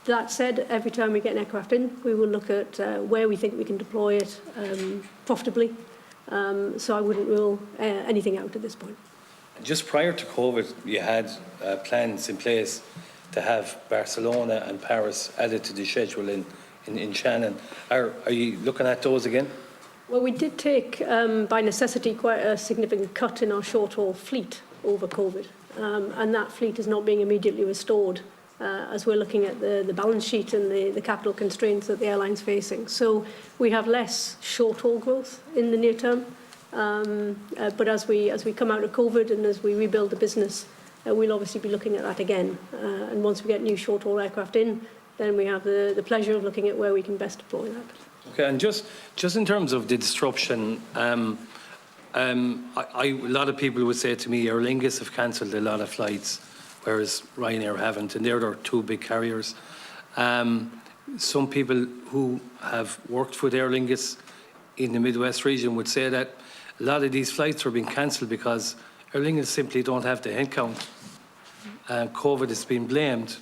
That said, every time we get an aircraft in, we will look at where we think we can deploy it profitably. So I wouldn't rule anything out at this point. Just prior to COVID, you had plans in place to have Barcelona and Paris added to the schedule in Shannon. Are you looking at those again? Well, we did take, by necessity, quite a significant cut in our short-haul fleet over COVID. And that fleet is not being immediately restored as we're looking at the balance sheet and the capital constraints that the airline's facing. So we have less short-haul growth in the near term. But as we come out of COVID and as we rebuild the business, we'll obviously be looking at that again. And once we get new short-haul aircraft in, then we have the pleasure of looking at where we can best deploy that. Okay, and just in terms of the disruption, a lot of people would say to me, Lingus have cancelled a lot of flights, whereas Ryanair haven't, and they're their two big carriers. Some people who have worked with Aer Lingus in the Midwest region would say that a lot of these flights are being cancelled because Aer Lingus simply don't have the headcount. COVID has been blamed,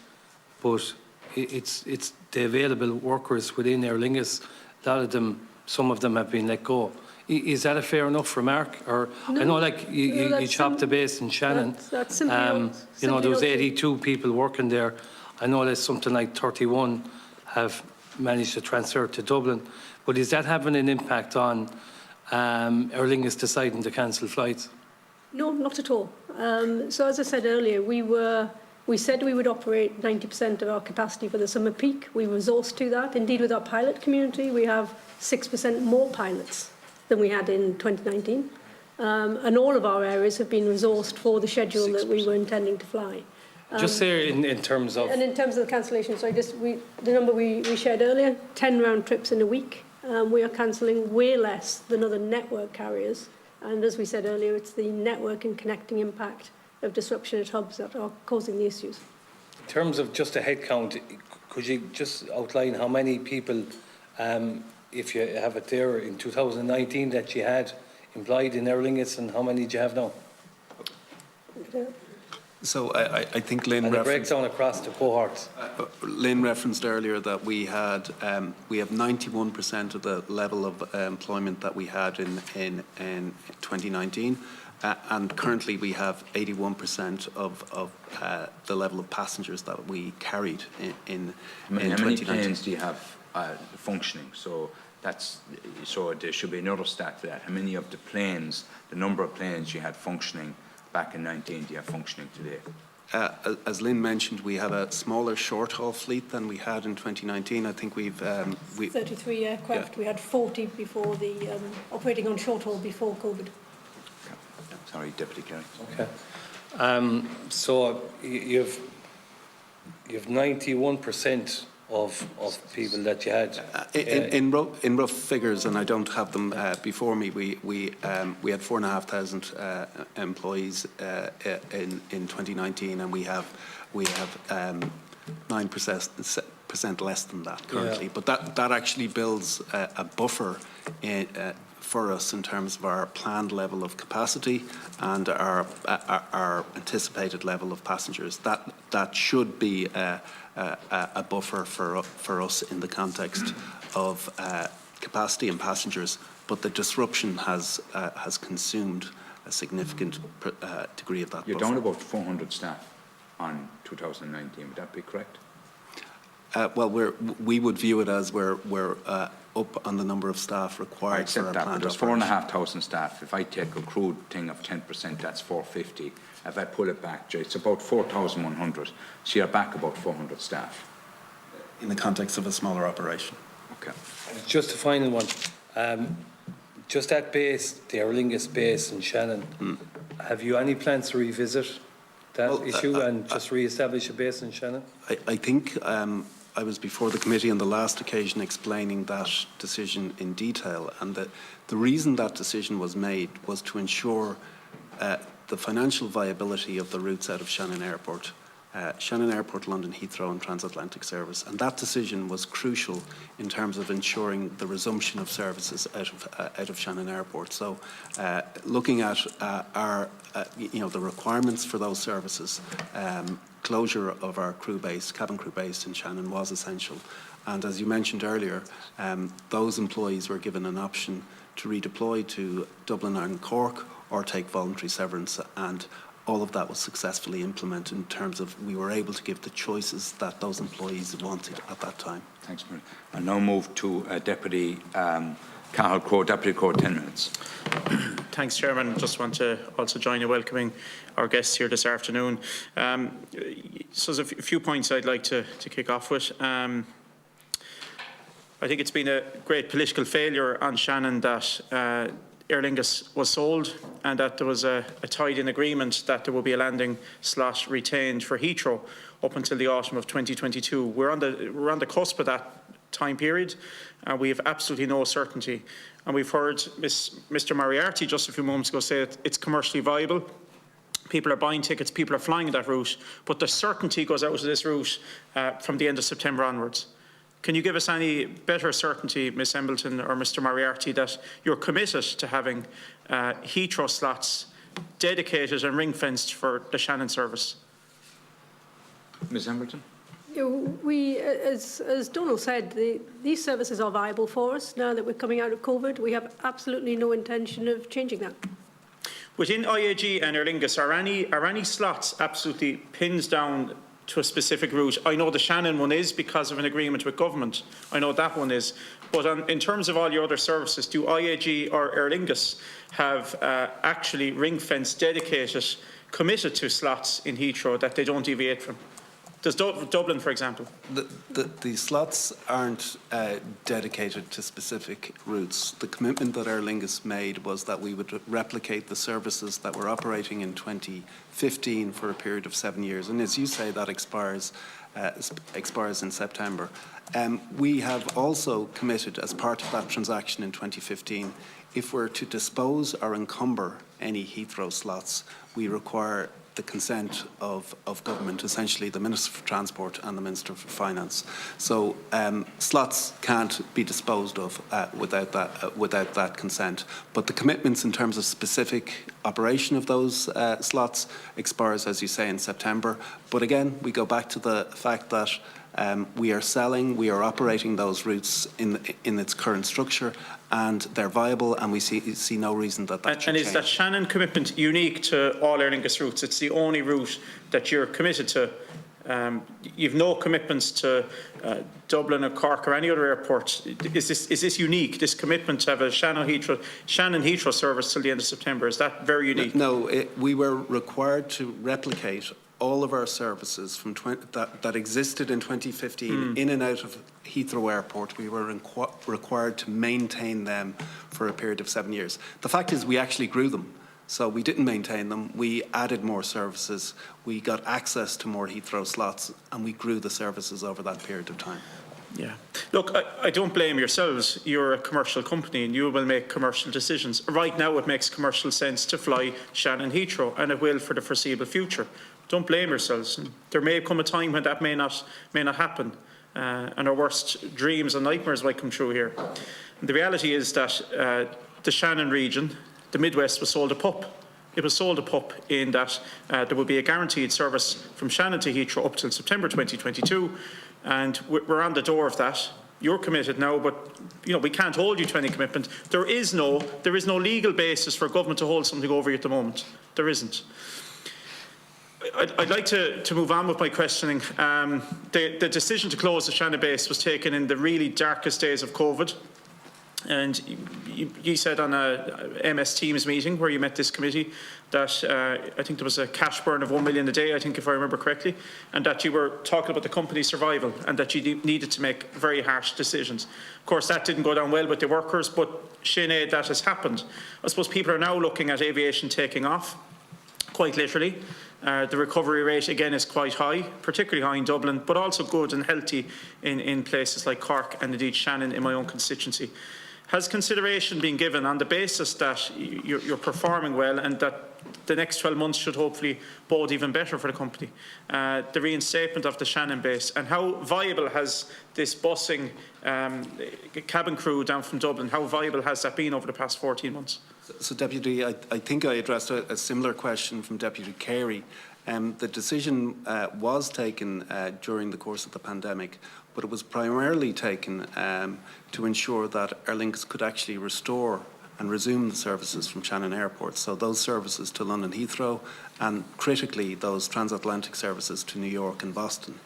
but it's the available workers within Aer Lingus. A lot of them, some of them have been let go. Is that a fair enough remark? Or no, I know, like you chopped the base in Shannon. That's simply you know, there was 82 people working there. I know there's something like 31 have managed to transfer to Dublin. But is that having an impact on Aer Lingus deciding to cancel flights? No, not at all. So as I said earlier, we said we would operate 90% of our capacity for the summer peak. We resourced to that. Indeed, with our pilot community, we have 6% more pilots than we had in 2019. And all of our areas have been resourced for the schedule 6%. That we were intending to fly. Just there in terms of... And in terms of the cancellation, so the number we shared earlier, 10 round trips in a week. We are cancelling way less than other network carriers. And as we said earlier, it's the network and connecting impact of disruption at hubs that are causing the issues. In terms of just a headcount, could you just outline how many people, if you have it there, in 2019 that you had employed in Aer Lingus, and how many do you have now? So I think Lynne and the breakdown across the cohorts. Lynne referenced earlier that we have 91% of the level of employment that we had in 2019. And currently we have 81% of the level of passengers that we carried in 2019. How many planes do you have functioning? So there should be another stat for that. How many of the planes, the number of planes you had functioning back in 19, do you have functioning today? As Lynne mentioned, we have a smaller short-haul fleet than we had in 2019. I think we've... 33 aircraft. Yeah. We had 40 before operating on short-haul before COVID. Sorry, Deputy Kerry. Okay. So you've 91% of people that you had in rough figures, and I don't have them before me. We had 4,500 employees in 2019, and we have 9% less than that currently. Yeah. But that actually builds a buffer for us in terms of our planned level of capacity and our anticipated level of passengers. That should be a buffer for us in the context of capacity and passengers, but the disruption has consumed significant degree of that. You're down about 400 staff on 2019. Would that be correct? Well, we would view it as we're up on the number of staff required for our planned there's operation. 4,500 staff. If I take a crude thing of 10%, that's 450. If I pull it back, it's about 4,100. So you're back about 400 staff. In the context of a smaller operation. Okay. Just a final one. Just that base, the Lingus base in Shannon, have you any plans to revisit that issue and just re-establish a base in Shannon? I think I was before the committee on the last occasion explaining that decision in detail, and that the reason that decision was made was to ensure the financial viability of the routes out of Shannon Airport. Shannon Airport, London Heathrow and transatlantic service, and that decision was crucial in terms of ensuring the resumption of services out of Shannon Airport. So, looking at our, the requirements for those services, closure of our crew base, cabin crew base in Shannon was essential. And as you mentioned earlier, those employees were given an option to redeploy to Dublin and Cork or take voluntary severance, and all of that was successfully implemented in terms of we were able to give the choices that those employees wanted at that time. Thanks, Mary. I'll now move to Deputy Cathal Crowe. Deputy Crowe, 10 minutes. Thanks, Chairman. Just want to also join in welcoming our guests here this afternoon. So there's a few points I'd like to kick off with. I think it's been a great political failure on Shannon that Aer Lingus was sold, and that there was a tied-in agreement that there will be a landing slot retained for Heathrow up until the autumn of 2022. We're on the cusp of that time period, and we have absolutely no certainty. And we've heard Mr. Moriarty just a few moments ago say that it's commercially viable. People are buying tickets, people are flying that route, but the certainty goes out of this route from the end of September onwards. Can you give us any better certainty, Ms Embleton or Mr Moriarty, that you're committed to having Heathrow slots dedicated and ring-fenced for the Shannon service? Ms Embleton? We, as Donald said, these services are viable for us now that we're coming out of COVID. We have absolutely no intention of changing that. Within IAG and Aer Lingus, are any slots absolutely pinned down to a specific route? I know the Shannon one is because of an agreement with government. I know that one is. But in terms of all your other services, do IAG or Aer Lingus have actually ring-fenced, dedicated, committed to slots in Heathrow that they don't deviate from? Does Dublin, for example? The slots aren't dedicated to specific routes. The commitment that Aer Lingus made was that we would replicate the services that were operating in 2015 for a period of 7 years. And as you say, that expires in September. We have also committed, as part of that transaction in 2015, if we're to dispose or encumber any Heathrow slots, we require the consent of government, essentially the Minister for Transport and the Minister for Finance. So slots can't be disposed of without that consent. But the commitments in terms of specific operation of those slots expires, as you say, in September. But again, we go back to the fact that we are operating those routes in its current structure, and they're viable, and we see no reason that should change. And is that Shannon commitment unique to all Aer Lingus routes? It's the only route that you're committed to. You've no commitments to Dublin or Cork or any other airport. Is this unique? This commitment to have a Shannon Heathrow service till the end of September, is that very unique? No, we were required to replicate all of our services from that existed in 2015 in and out of Heathrow Airport. We were required to maintain them for a period of 7 years. The fact is we actually grew them. So we didn't maintain them. We added more services. We got access to more Heathrow slots, and we grew the services over that period of time. Yeah. Look, I don't blame yourselves. You're a commercial company and you will make commercial decisions. Right now it makes commercial sense to fly Shannon Heathrow, and it will for the foreseeable future. Don't blame yourselves. There may come a time when that may not happen, and our worst dreams and nightmares might come true here. And the reality is that the Shannon region, the Midwest, was sold a pup. It was sold a pup in that there will be a guaranteed service from Shannon to Heathrow up till September 2022, and we're on the door of that. you're committed now, but we can't hold you to any commitment. There is no legal basis for government to hold something over you at the moment. There isn't. I'd like to move on with my questioning. The decision to close the Shannon base was taken in the really darkest days of COVID. And you said on a MS Teams meeting where you met this committee that I think there was a cash burn of 1 million a day, I think, if I remember correctly, and that you were talking about the company's survival and that you needed to make very harsh decisions. Of course, that didn't go down well with the workers, but Sinead, that has happened. I suppose people are now looking at aviation taking off, quite literally. The recovery rate, again, is quite high, particularly high in Dublin, but also good and healthy in places like Cork and indeed Shannon in my own constituency. Has consideration been given on the basis that you're performing well and that the next 12 months should hopefully bode even better for the company, the reinstatement of the Shannon base, and how viable has this busing cabin crew down from Dublin, how viable has that been over the past 14 months? So Deputy, I think I addressed a similar question from Deputy Corry. The decision was taken during the course of the pandemic, but it was primarily taken to ensure that Aer Lingus could actually restore and resume the services from Shannon Airport. So those services to London Heathrow and critically those transatlantic services to New York and Boston.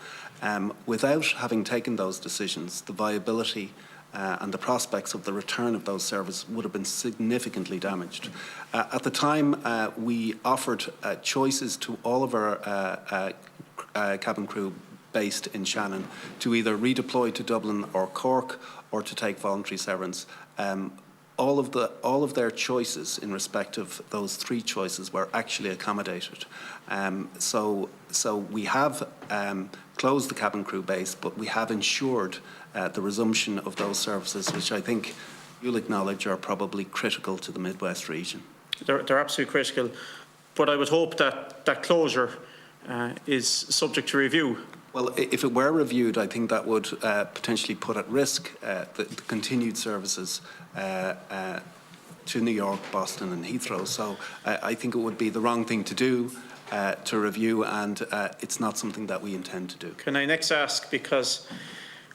Without having taken those decisions, the viability and the prospects of the return of those services would have been significantly damaged. At the time, we offered choices to all of our cabin crew based in Shannon to either redeploy to Dublin or Cork or to take voluntary severance. All of their choices in respect of those three choices were actually accommodated. So we have closed the cabin crew base, but we have ensured the resumption of those services, which I think you'll acknowledge are probably critical to the Midwest region. They're absolutely critical, but I would hope that that closure is subject to review. Well, if it were reviewed, I think that would potentially put at risk the continued services to New York, Boston and Heathrow. So I think it would be the wrong thing to do to review, and it's not something that we intend to do. Can I next ask, because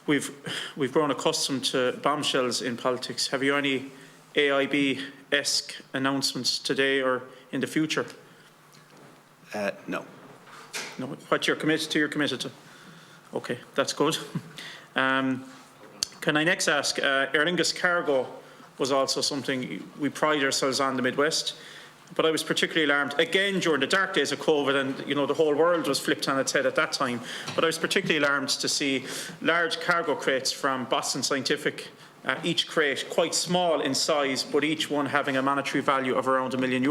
we've grown accustomed to bombshells in politics, have you any AIB-esque announcements today or in the future? No. No. What you're committed to, you're committed to. Okay, that's good. Can I next ask, Aer Lingus cargo was also something we pride ourselves on in the Midwest, but I was particularly alarmed, again during the dark days of COVID, and the whole world was flipped on its head at that time, but I was particularly alarmed to see large cargo crates from Boston Scientific, each crate quite small in size, but each one having a monetary value of around €1 million.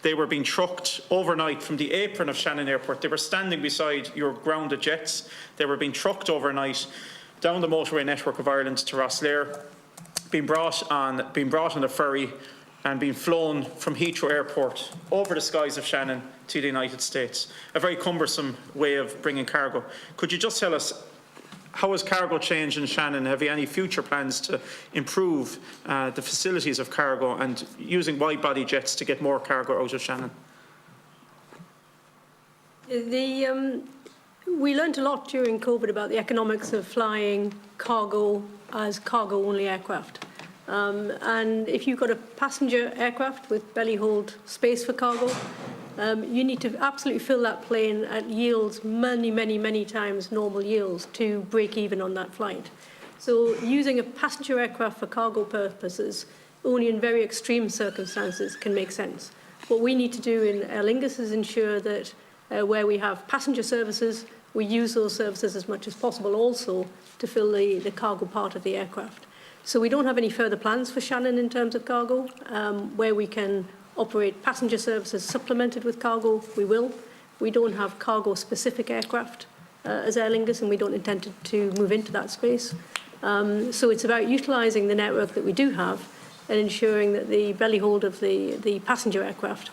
They were being trucked overnight from the apron of Shannon Airport. They were standing beside your grounded jets. They were being trucked overnight down the motorway network of Ireland to Rosslare, being brought on a ferry and being flown from Heathrow Airport over the skies of Shannon to the United States. A very cumbersome way of bringing cargo. Could you just tell us, how has cargo changed in Shannon? Have you any future plans to improve the facilities of cargo and using wide-body jets to get more cargo out of Shannon? We learned a lot during COVID about the economics of flying cargo as cargo-only aircraft. And if you've got a passenger aircraft with belly hold space for cargo, you need to absolutely fill that plane at yields many times normal yields to break even on that flight. So using a passenger aircraft for cargo purposes only in very extreme circumstances can make sense. What we need to do in Aer Lingus is ensure that where we have passenger services, we use those services as much as possible also to fill the cargo part of the aircraft. So we don't have any further plans for Shannon in terms of cargo. Where we can operate passenger services supplemented with cargo, we will. We don't have cargo-specific aircraft as Aer Lingus, and we don't intend to move into that space. So it's about utilising the network that we do have and ensuring that the belly hold of the passenger aircraft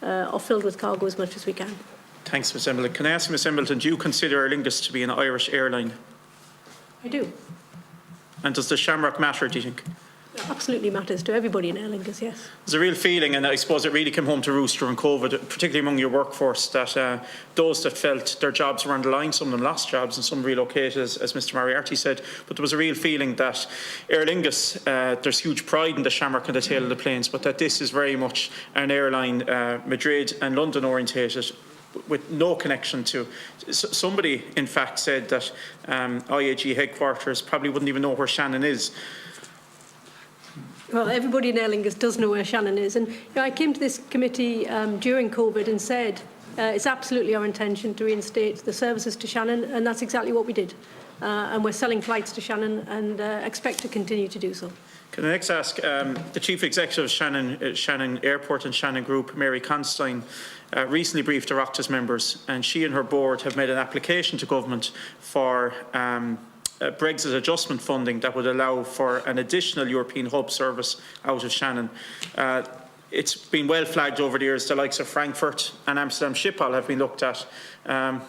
are filled with cargo as much as we can. Thanks, Ms. Embleton. Can I ask Ms. Embleton, do you consider Aer Lingus to be an Irish airline? I do. And does the Shamrock matter, do you think? absolutely matters to everybody in Aer Lingus, yes. There's a real feeling, and I suppose it really came home to roost during COVID, particularly among your workforce, that those that felt their jobs were on the line, some of them lost jobs and some relocated, as Mr. Moriarty said. But there was a real feeling that Aer Lingus, there's huge pride in the Shamrock and the tail of the planes, but that this is very much an airline Madrid and London orientated, with no connection to. Somebody, in fact, said that IAG headquarters probably wouldn't even know where Shannon is. Well, everybody in Aer Lingus does know where Shannon is. And I came to this committee during COVID and said it's absolutely our intention to reinstate the services to Shannon, and that's exactly what we did. And we're selling flights to Shannon and expect to continue to do so. Can I next ask the Chief Executive of Shannon Airport and Shannon Group, Mary Constantine, recently briefed Oireachtas members, and she and her board have made an application to government for Brexit adjustment funding that would allow for an additional European hub service out of Shannon. It's been well flagged over the years. The likes of Frankfurt and Amsterdam Schiphol have been looked at. I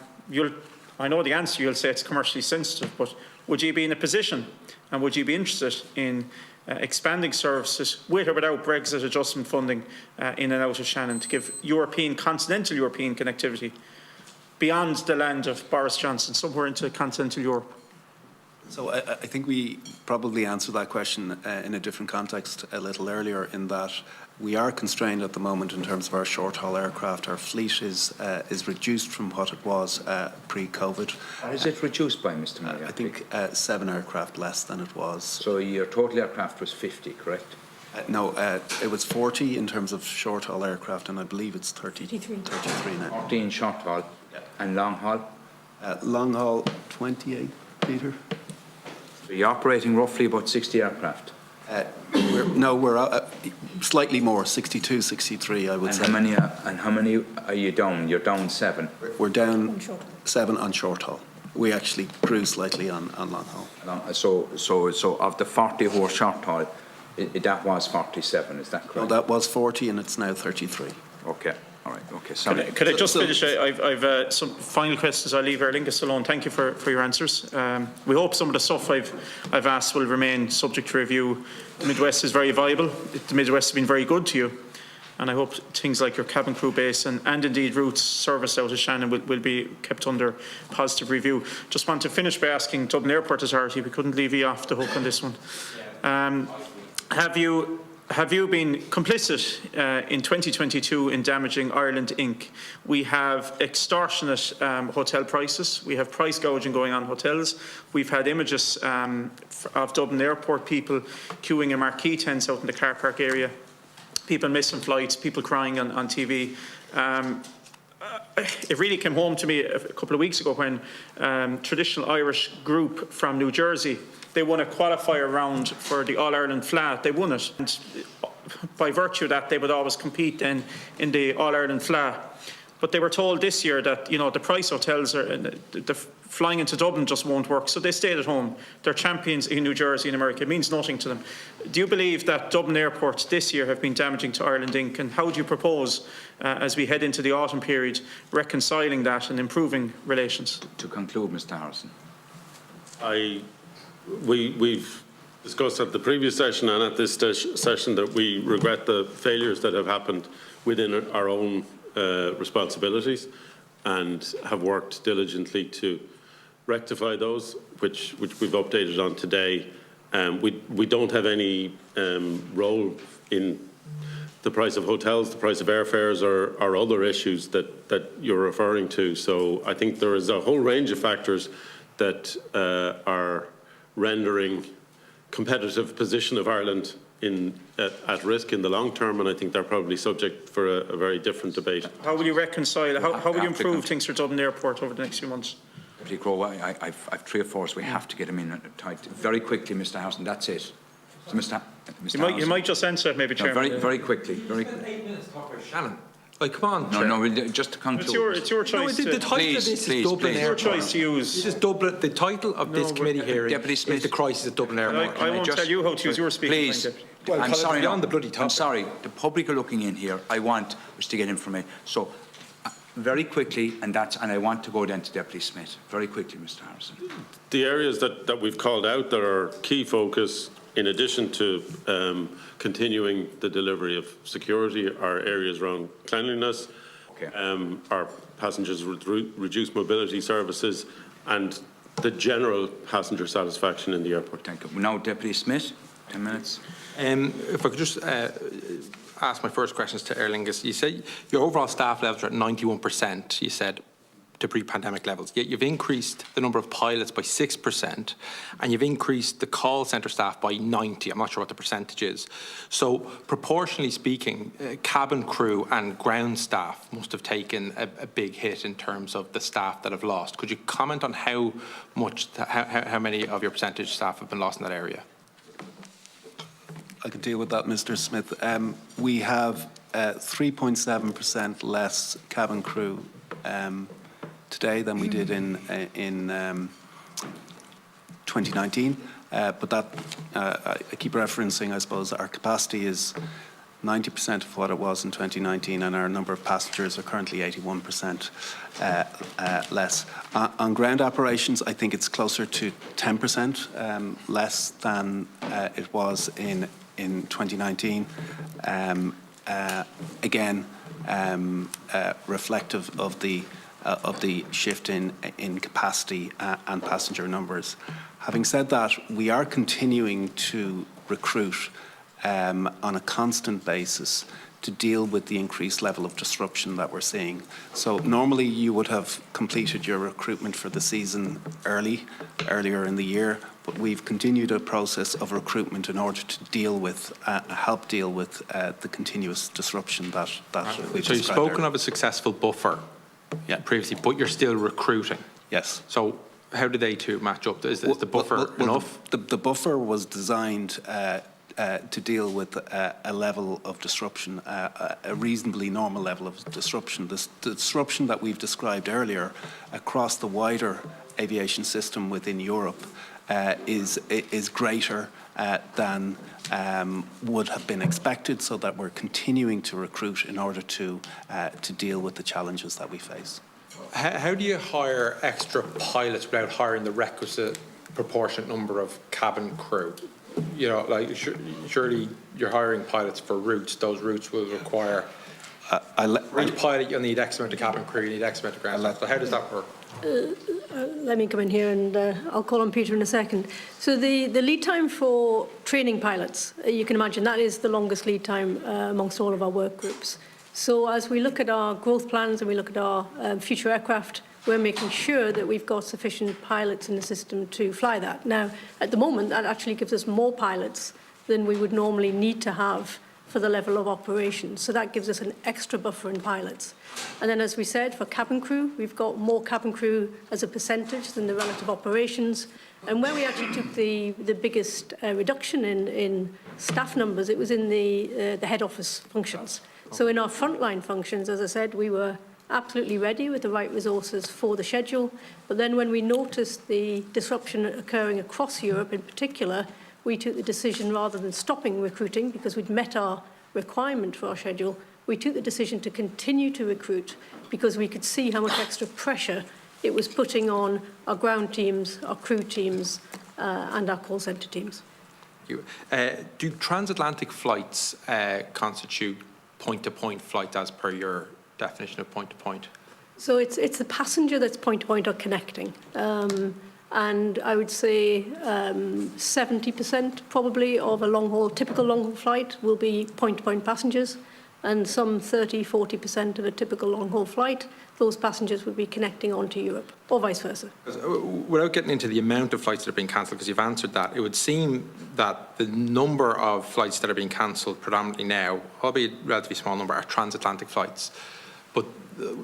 know the answer. You'll say it's commercially sensitive, but would you be in a position, and would you be interested in expanding services with or without Brexit adjustment funding in and out of Shannon to give continental European connectivity beyond the land of Boris Johnson, somewhere into continental Europe? So I think we probably answered that question in a different context a little earlier, in that we are constrained at the moment in terms of our short-haul aircraft. Our fleet is reduced from what it was pre-COVID. What is it reduced by, Mr. Mayor? I think 7 aircraft less than it was. So your total aircraft was 50, correct? No, it was 40 in terms of short-haul aircraft, and I believe it's 33 now. 14 short-haul and long-haul? Long-haul, 28, Peter. So you're operating roughly about 60 aircraft? We're slightly more, 62, 63, I would say. How many are you down? You're down 7? We're down 7 on short haul. We actually grew slightly on long haul. So of the 40 who are short haul, that was 47, is that correct? No, that was 40 and it's now 33. Okay. All right, okay, sorry. Could I just finish? I've some final questions. I'll leave Aer Lingus alone. Thank you for your answers. We hope some of the stuff I've asked will remain subject to review. The Midwest is very viable. The Midwest has been very good to you. And I hope things like your cabin crew base and indeed routes service out of Shannon will be kept under positive review. Just want to finish by asking Dublin Airport Authority, we couldn't leave you off the hook on this one. Have you been complicit in 2022 in damaging Ireland Inc? We have extortionate hotel prices. We have price gouging going on hotels. We've had images of Dublin Airport people queuing in marquee tents out in the car park area, people missing flights, people crying on TV. It really came home to me a couple of weeks ago when traditional Irish group from New Jersey, they won a qualifier round for the All-Ireland FLA. They won it. And by virtue of that, they would always compete then in the All-Ireland FLA. But they were told this year that, the price hotels are, the flying into Dublin just won't work. So they stayed at home. They're champions in New Jersey and America. It means nothing to them. Do you believe that Dublin Airport this year have been damaging to Ireland Inc? And how do you propose, as we head into the autumn period, reconciling that and improving relations? To conclude, Mr. Harrison. We've discussed at the previous session and at this session that we regret the failures that have happened within our own responsibilities and have worked diligently to rectify those, which we've updated on today. We don't have any role in the price of hotels, the price of airfares, or other issues that you're referring to. So I think there is a whole range of factors that are rendering competitive position of Ireland at risk in the long term, and I think they're probably subject for a very different debate. How will you reconcile, how will you improve things for Dublin Airport over the next few months? I've 3 or 4, so we have to get them in tight. Very quickly, Mr. Harrison, that's it. So Mr. You might just answer it, maybe, Chairman. No, very quickly. 8 minutes to talk about Shannon. Like, come on, No, just to conclude. It's your choice. No, the title of this is Dublin Airport. Your choice to use. This is Dublin. The title of this committee hearing is the crisis at Dublin Airport. I won't tell you how to use your speaking. Please. Well, I'm sorry. beyond the bloody topic. I'm sorry. The public are looking in here. I want us to get information. So, very quickly, and I want to go then to Deputy Smith. Very quickly, Mr. Harrison. The areas that we've called out that are key focus in addition to continuing the delivery of security, our areas around cleanliness, our passengers with reduced mobility services, and the general passenger satisfaction in the airport. Thank you. Now, Deputy Smith, 10 minutes. If I could just ask my first questions to Lingus. You said your overall staff levels are at 91%, you said, to pre-pandemic levels. Yet you've increased the number of pilots by 6%, and you've increased the call centre staff by 90. I'm not sure what the percentage is. So, proportionally speaking, cabin crew and ground staff must have taken a big hit in terms of the staff that have lost. Could you comment on how many of your percentage staff have been lost in that area? I can deal with that, Mr. Smith. We have 3.7% less cabin crew today than we did in 2019. But that, I keep referencing, I suppose, our capacity is 90% of what it was in 2019, and our number of passengers are currently 81% less. On ground operations, I think it's closer to 10% less than it was in 2019. Again, reflective of the shift in capacity and passenger numbers. Having said that, we are continuing to recruit on a constant basis to deal with the increased level of disruption that we're seeing. So normally you would have completed your recruitment for the season earlier in the year, but we've continued a process of recruitment in order to deal with, help deal with the continuous disruption that we've So you've spoken earlier. of a successful buffer previously, but you're still recruiting. Yes. So how do they two match up? Is the buffer enough? The buffer was designed to deal with a level of disruption, a reasonably normal level of disruption. The disruption that we've described earlier across the wider aviation system within Europe is greater than would have been expected, so that we're continuing to recruit in order to deal with the challenges that we face. How do you hire extra pilots without hiring the requisite proportionate number of cabin crew? You know, like surely you're hiring pilots for routes. Those routes will require for each pilot. You'll need X amount of cabin crew. You need X amount of ground staff. So how does that work? Let me come in here, and I'll call on Peter in a second. So the lead time for training pilots, you can imagine that is the longest lead time amongst all of our work groups. So as we look at our growth plans and we look at our future aircraft, we're making sure that we've got sufficient pilots in the system to fly that. Now, at the moment, that actually gives us more pilots than we would normally need to have for the level of operations. So that gives us an extra buffer in pilots. And then, as we said, for cabin crew, we've got more cabin crew as a percentage than the relative operations. And where we actually took the biggest reduction in staff numbers, it was in the head office functions. So in our frontline functions, as I said, we were absolutely ready with the right resources for the schedule. But then when we noticed the disruption occurring across Europe in particular, we took the decision, rather than stopping recruiting because we'd met our requirement for our schedule, we took the decision to continue to recruit because we could see how much extra pressure it was putting on our ground teams, our crew teams, and our call centre teams. Do transatlantic flights constitute point-to-point flights as per your definition of point-to-point? So it's the passenger that's point-to-point or connecting. And I would say 70% probably of a typical long-haul flight will be point-to-point passengers, and some 30–40% of a typical long-haul flight, those passengers would be connecting onto Europe, or vice versa. Without getting into the amount of flights that are being cancelled, because you've answered that, it would seem that the number of flights that are being cancelled predominantly now, albeit a relatively small number, are transatlantic flights. But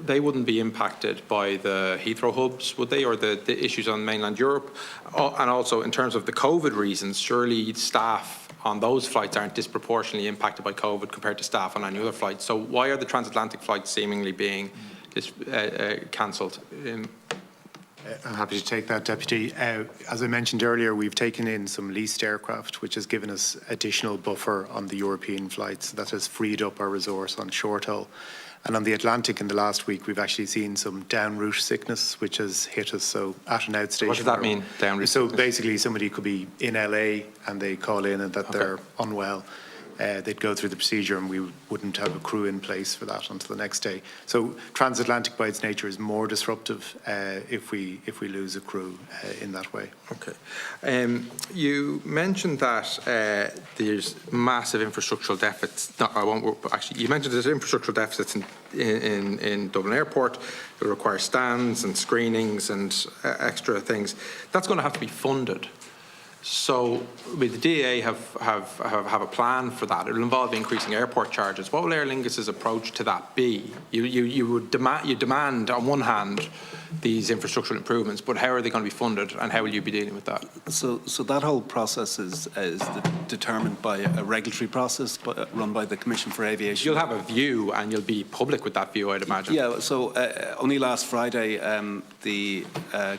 they wouldn't be impacted by the Heathrow hubs, would they, or the issues on mainland Europe? And also, in terms of the COVID reasons, surely staff on those flights aren't disproportionately impacted by COVID compared to staff on any other flights. So why are the transatlantic flights seemingly being cancelled? I'm happy to take that, Deputy. As I mentioned earlier, we've taken in some leased aircraft, which has given us additional buffer on the European flights. That has freed up our resource on short haul. And on the Atlantic in the last week, we've actually seen some down route sickness, which has hit us. So at an outstation. What does that mean, down route sickness? So basically somebody could be in LA and they call in and that they're unwell. They'd go through the procedure and we wouldn't have a crew in place for that until the next day. So transatlantic by its nature is more disruptive if we lose a crew in that way. Okay. You mentioned that there's massive infrastructural deficits. No, I won't. Actually, you mentioned there's infrastructural deficits in Dublin Airport. It requires stands and screenings and extra things. That's going to have to be funded. So, will the DAA have a plan for that? It will involve increasing airport charges. What will Aer Lingus's approach to that be? You demand on one hand these infrastructural improvements, but how are they going to be funded, and how will you be dealing with that? So that whole process is determined by a regulatory process run by the Commission for Aviation. You'll have a view, and you'll be public with that view, I'd imagine. Yeah. So only last Friday, the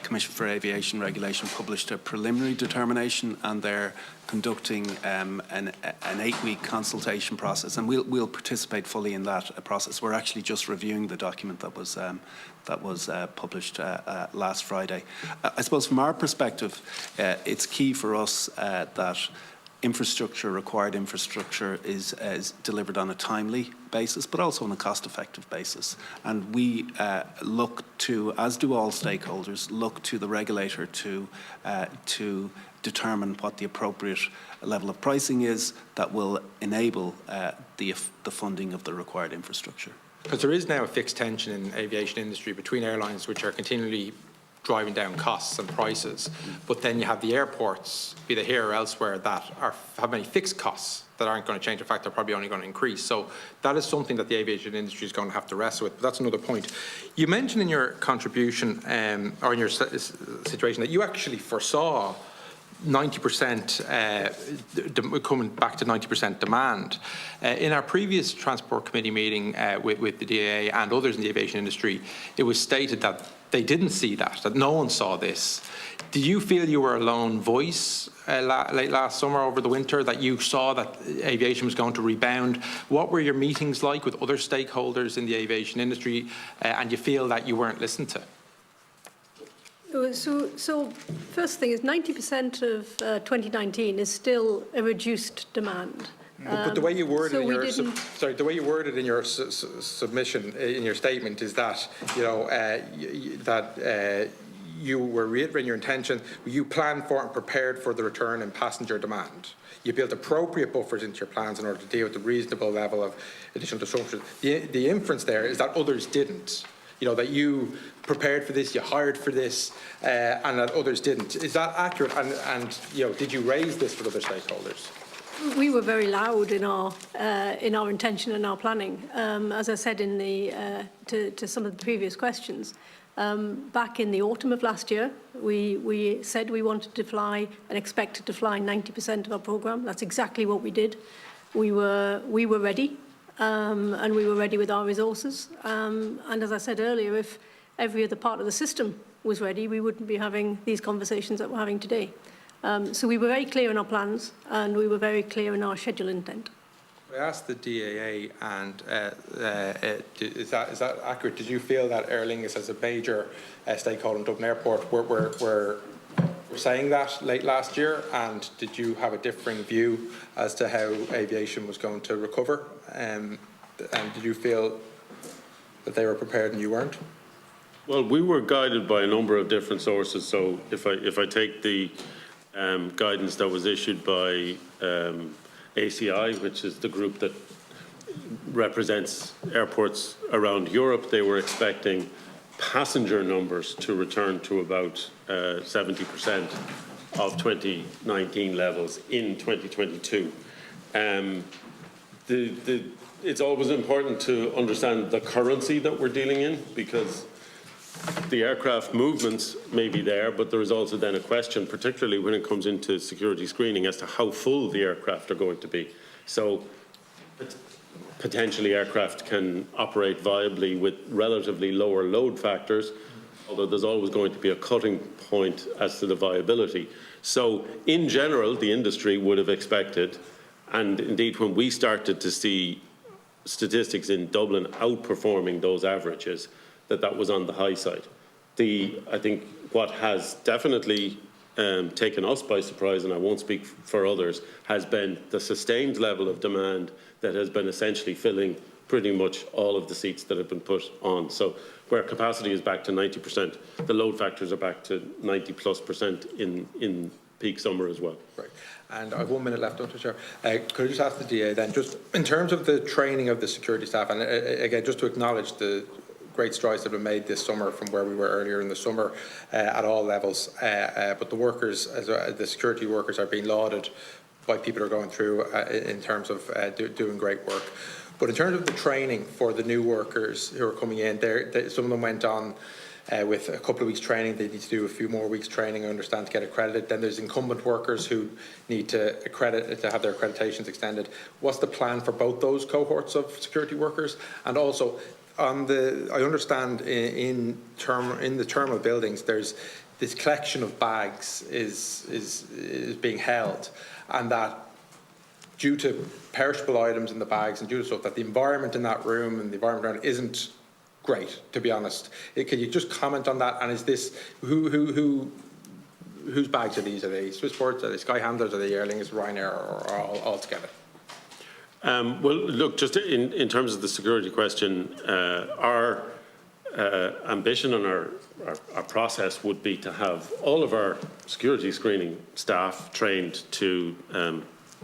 Commission for Aviation Regulation published a preliminary determination, and they're conducting an 8-week consultation process, and we'll participate fully in that process. We're actually just reviewing the document that was published last Friday. I suppose from our perspective, it's key for us that required infrastructure is delivered on a timely basis, but also on a cost-effective basis. And we look to, as do all stakeholders, look to the regulator to determine what the appropriate level of pricing is that will enable the funding of the required infrastructure. Because there is now a fixed tension in the aviation industry between airlines, which are continually driving down costs and prices, but then you have the airports, be they here or elsewhere, that have many fixed costs that aren't going to change. In fact, they're probably only going to increase. So that is something that the aviation industry is going to have to wrestle with. But that's another point. You mentioned in your contribution or in your situation that you actually foresaw 90% coming back to 90% demand. In our previous Transport Committee meeting with the DAA and others in the aviation industry, it was stated that they didn't see that no one saw this. Did you feel you were a lone voice late last summer over the winter, that you saw that aviation was going to rebound? What were your meetings like with other stakeholders in the aviation industry, and you feel that you weren't listened to? So first thing is 90% of 2019 is still a reduced demand. But the way you worded the way you worded in your submission, in your statement, is that you were reiterating your intention. You planned for and prepared for the return in passenger demand. You built appropriate buffers into your plans in order to deal with the reasonable level of additional disruption. The inference there is that others didn't. That you prepared for this, you hired for this, and that others didn't. Is that accurate? And did you raise this with other stakeholders? We were very loud in our intention and our planning. As I said in to some of the previous questions, back in the autumn of last year, we said we wanted to fly and expected to fly 90% of our programme. That's exactly what we did. We were ready, and we were ready with our resources. And as I said earlier, if every other part of the system was ready, we wouldn't be having these conversations that we're having today. So we were very clear in our plans, and we were very clear in our schedule intent. I asked the DAA, and is that accurate? Did you feel that Aer Lingus, as a major stakeholder in Dublin Airport, were saying that late last year? And did you have a differing view as to how aviation was going to recover? And did you feel that they were prepared and you weren't? Well, we were guided by a number of different sources. So if I take the guidance that was issued by ACI, which is the group that represents airports around Europe, they were expecting passenger numbers to return to about 70% of 2019 levels in 2022. It's always important to understand the currency that we're dealing in, because the aircraft movements may be there, but there is also then a question, particularly when it comes into security screening, as to how full the aircraft are going to be. So potentially aircraft can operate viably with relatively lower load factors, although there's always going to be a cutting point as to the viability. So in general, the industry would have expected, and indeed when we started to see statistics in Dublin outperforming those averages, that was on the high side. I think what has definitely taken us by surprise, and I won't speak for others, has been the sustained level of demand that has been essentially filling pretty much all of the seats that have been put on. So where capacity is back to 90%, the load factors are back to 90+% in peak summer as well. Right. And I have 1 minute left, don't I, Chair? Could I just ask the DA then, just in terms of the training of the security staff, and again, just to acknowledge the great strides that have been made this summer from where we were earlier in the summer at all levels, but the workers, the security workers, are being lauded by people who are going through in terms of doing great work. But in terms of the training for the new workers who are coming in, some of them went on with a couple of weeks training. They need to do a few more weeks training, I understand, to get accredited. Then there's incumbent workers who need to have their accreditations extended. What's the plan for both those cohorts of security workers? And also, I understand in the terminal buildings, there's this collection of bags is being held, and that due to perishable items in the bags and due to stuff, that the environment in that room and the environment around it isn't great, to be honest. Can you just comment on that? And is this whose bags are these? Are they Swissport? Are they Sky Handlers? Are they Aer Lingus, Ryanair, or all together? Well, look, just in terms of the security question, our ambition and our process would be to have all of our security screening staff trained to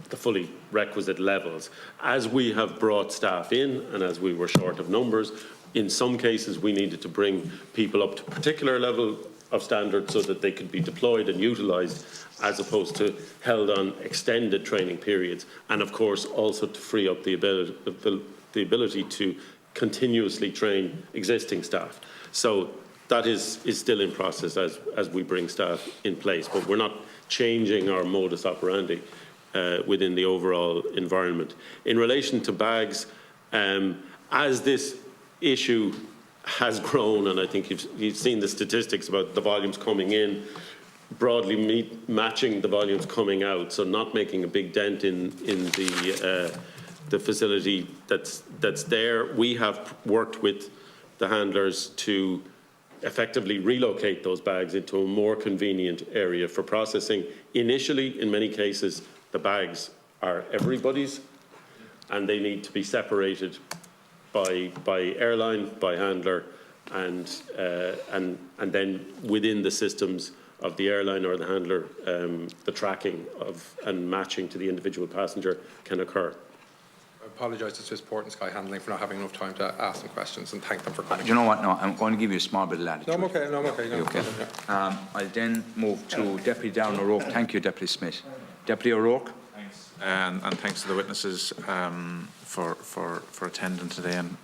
the fully requisite levels. As we have brought staff in and as we were short of numbers, in some cases we needed to bring people up to a particular level of standard so that they could be deployed and utilised, as opposed to held on extended training periods, and of course also to free up the ability to continuously train existing staff. So that is still in process as we bring staff in place, but we're not changing our modus operandi within the overall environment. In relation to bags, as this issue has grown, and I think you've seen the statistics about the volumes coming in, broadly matching the volumes coming out, so not making a big dent in the facility that's there. We have worked with the handlers to effectively relocate those bags into a more convenient area for processing. Initially, in many cases, the bags are everybody's, and they need to be separated by airline, by handler, and then within the systems of the airline or the handler, the tracking of and matching to the individual passenger can occur. I apologise to Swissport and Sky Handling for not having enough time to ask them questions, and thank them for coming. Do you know what? No, I'm going to give you a small bit of latitude. No, I'm okay. No, I'm okay. No, okay. I'll then move to Deputy Darren O'Rourke. Thank you, Deputy Smith. Deputy O'Rourke. Thanks. And thanks to the witnesses for attending today. And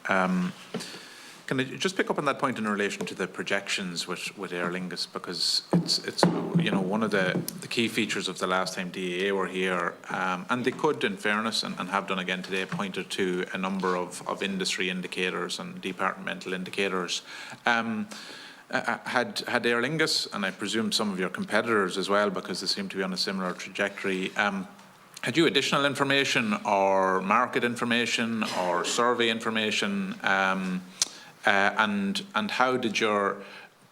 can I just pick up on that point in relation to the projections with Aer Lingus, because it's one of the key features of the last time DAA were here, and they could, in fairness, and have done again today, pointed to a number of industry indicators and departmental indicators. Had Aer Lingus, and I presume some of your competitors as well, because they seem to be on a similar trajectory, had you additional information or market information or survey information, and how did your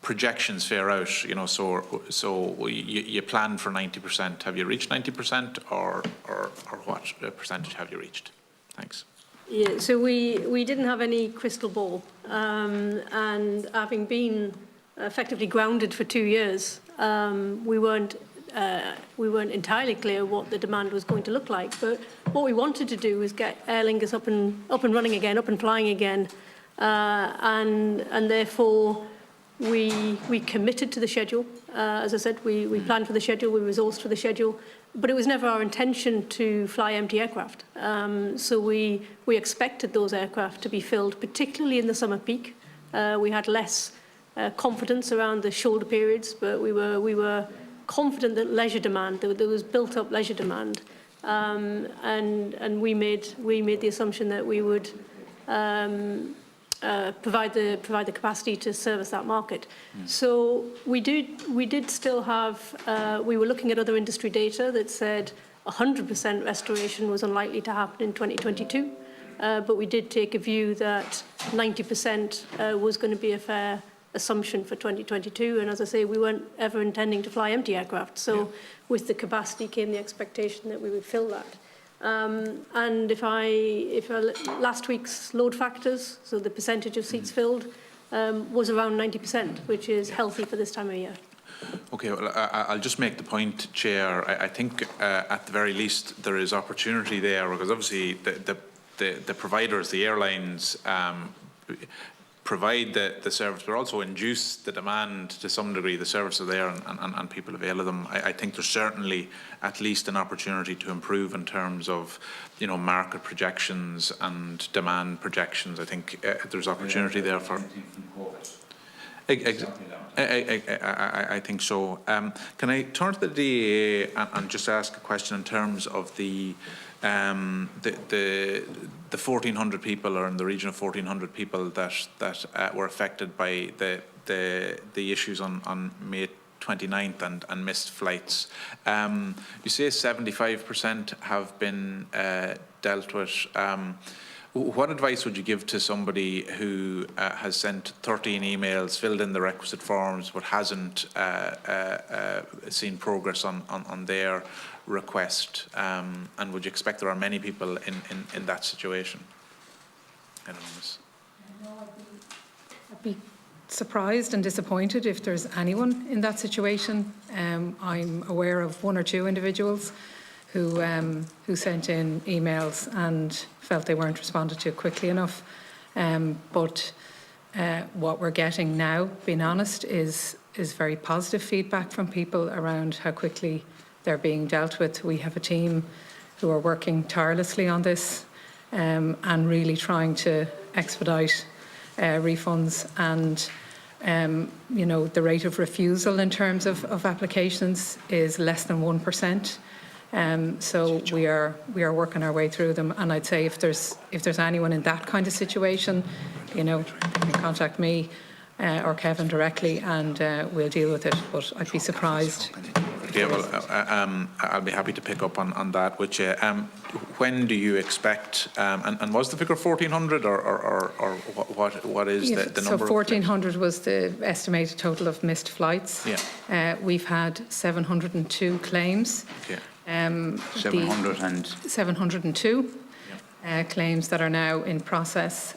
projections fare out? So you planned for 90%. Have you reached 90%, or what percentage have you reached? Thanks. Yeah, so we didn't have any crystal ball, and having been effectively grounded for 2 years, we weren't entirely clear what the demand was going to look like. But what we wanted to do was get Aer Lingus up and running again, up and flying again, and therefore we committed to the schedule. As I said, we planned for the schedule, we resourced for the schedule, but it was never our intention to fly empty aircraft. So we expected those aircraft to be filled, particularly in the summer peak. We had less confidence around the shoulder periods, but we were confident that leisure demand, there was built up leisure demand, and we made the assumption that we would provide the capacity to service that market. So we did still have, we were looking at other industry data that said 100% restoration was unlikely to happen in 2022. but we did take a view that 90% was going to be a fair assumption for 2022. And as I say, we weren't ever intending to fly empty aircraft. So with the capacity came the expectation that we would fill that. And if last week's load factors, so the percentage of seats filled, was around 90%, which is healthy for this time of year. Okay, well, I'll just make the point, Chair. I think at the very least there is opportunity there, because obviously the providers, the airlines, provide the service, but also induce the demand to some degree. The service are there and people avail of them. I think there's certainly at least an opportunity to improve in terms of, you know, market projections and demand projections. I think there's opportunity there for. I think so. Can I turn to the DAA and just ask a question in terms of the 1,400 people, or in the region of 1,400 people that were affected by the issues on May 29th and missed flights. You say 75% have been dealt with. What advice would you give to somebody who has sent 13 emails, filled in the requisite forms, but hasn't seen progress on their request? And would you expect there are many people in that situation? I don't know, Miss. I'd be surprised and disappointed if there's anyone in that situation. I'm aware of one or two individuals who sent in emails and felt they weren't responded to quickly enough. But what we're getting now, being honest, is very positive feedback from people around how quickly they're being dealt with. We have a team who are working tirelessly on this and really trying to expedite refunds, and you know, the rate of refusal in terms of applications is less than 1%. So we are working our way through them, and I'd say if there's anyone in that kind of situation, you know, they can contact me or Kevin directly, and we'll deal with it. But I'd be surprised. Yeah, well, I'll be happy to pick up on that. Which when do you expect? And was the figure 1,400, or what is the number? So 1,400 was the estimated total of missed flights. Yeah. We've had 702 claims. Okay. 702 claims that are now in process.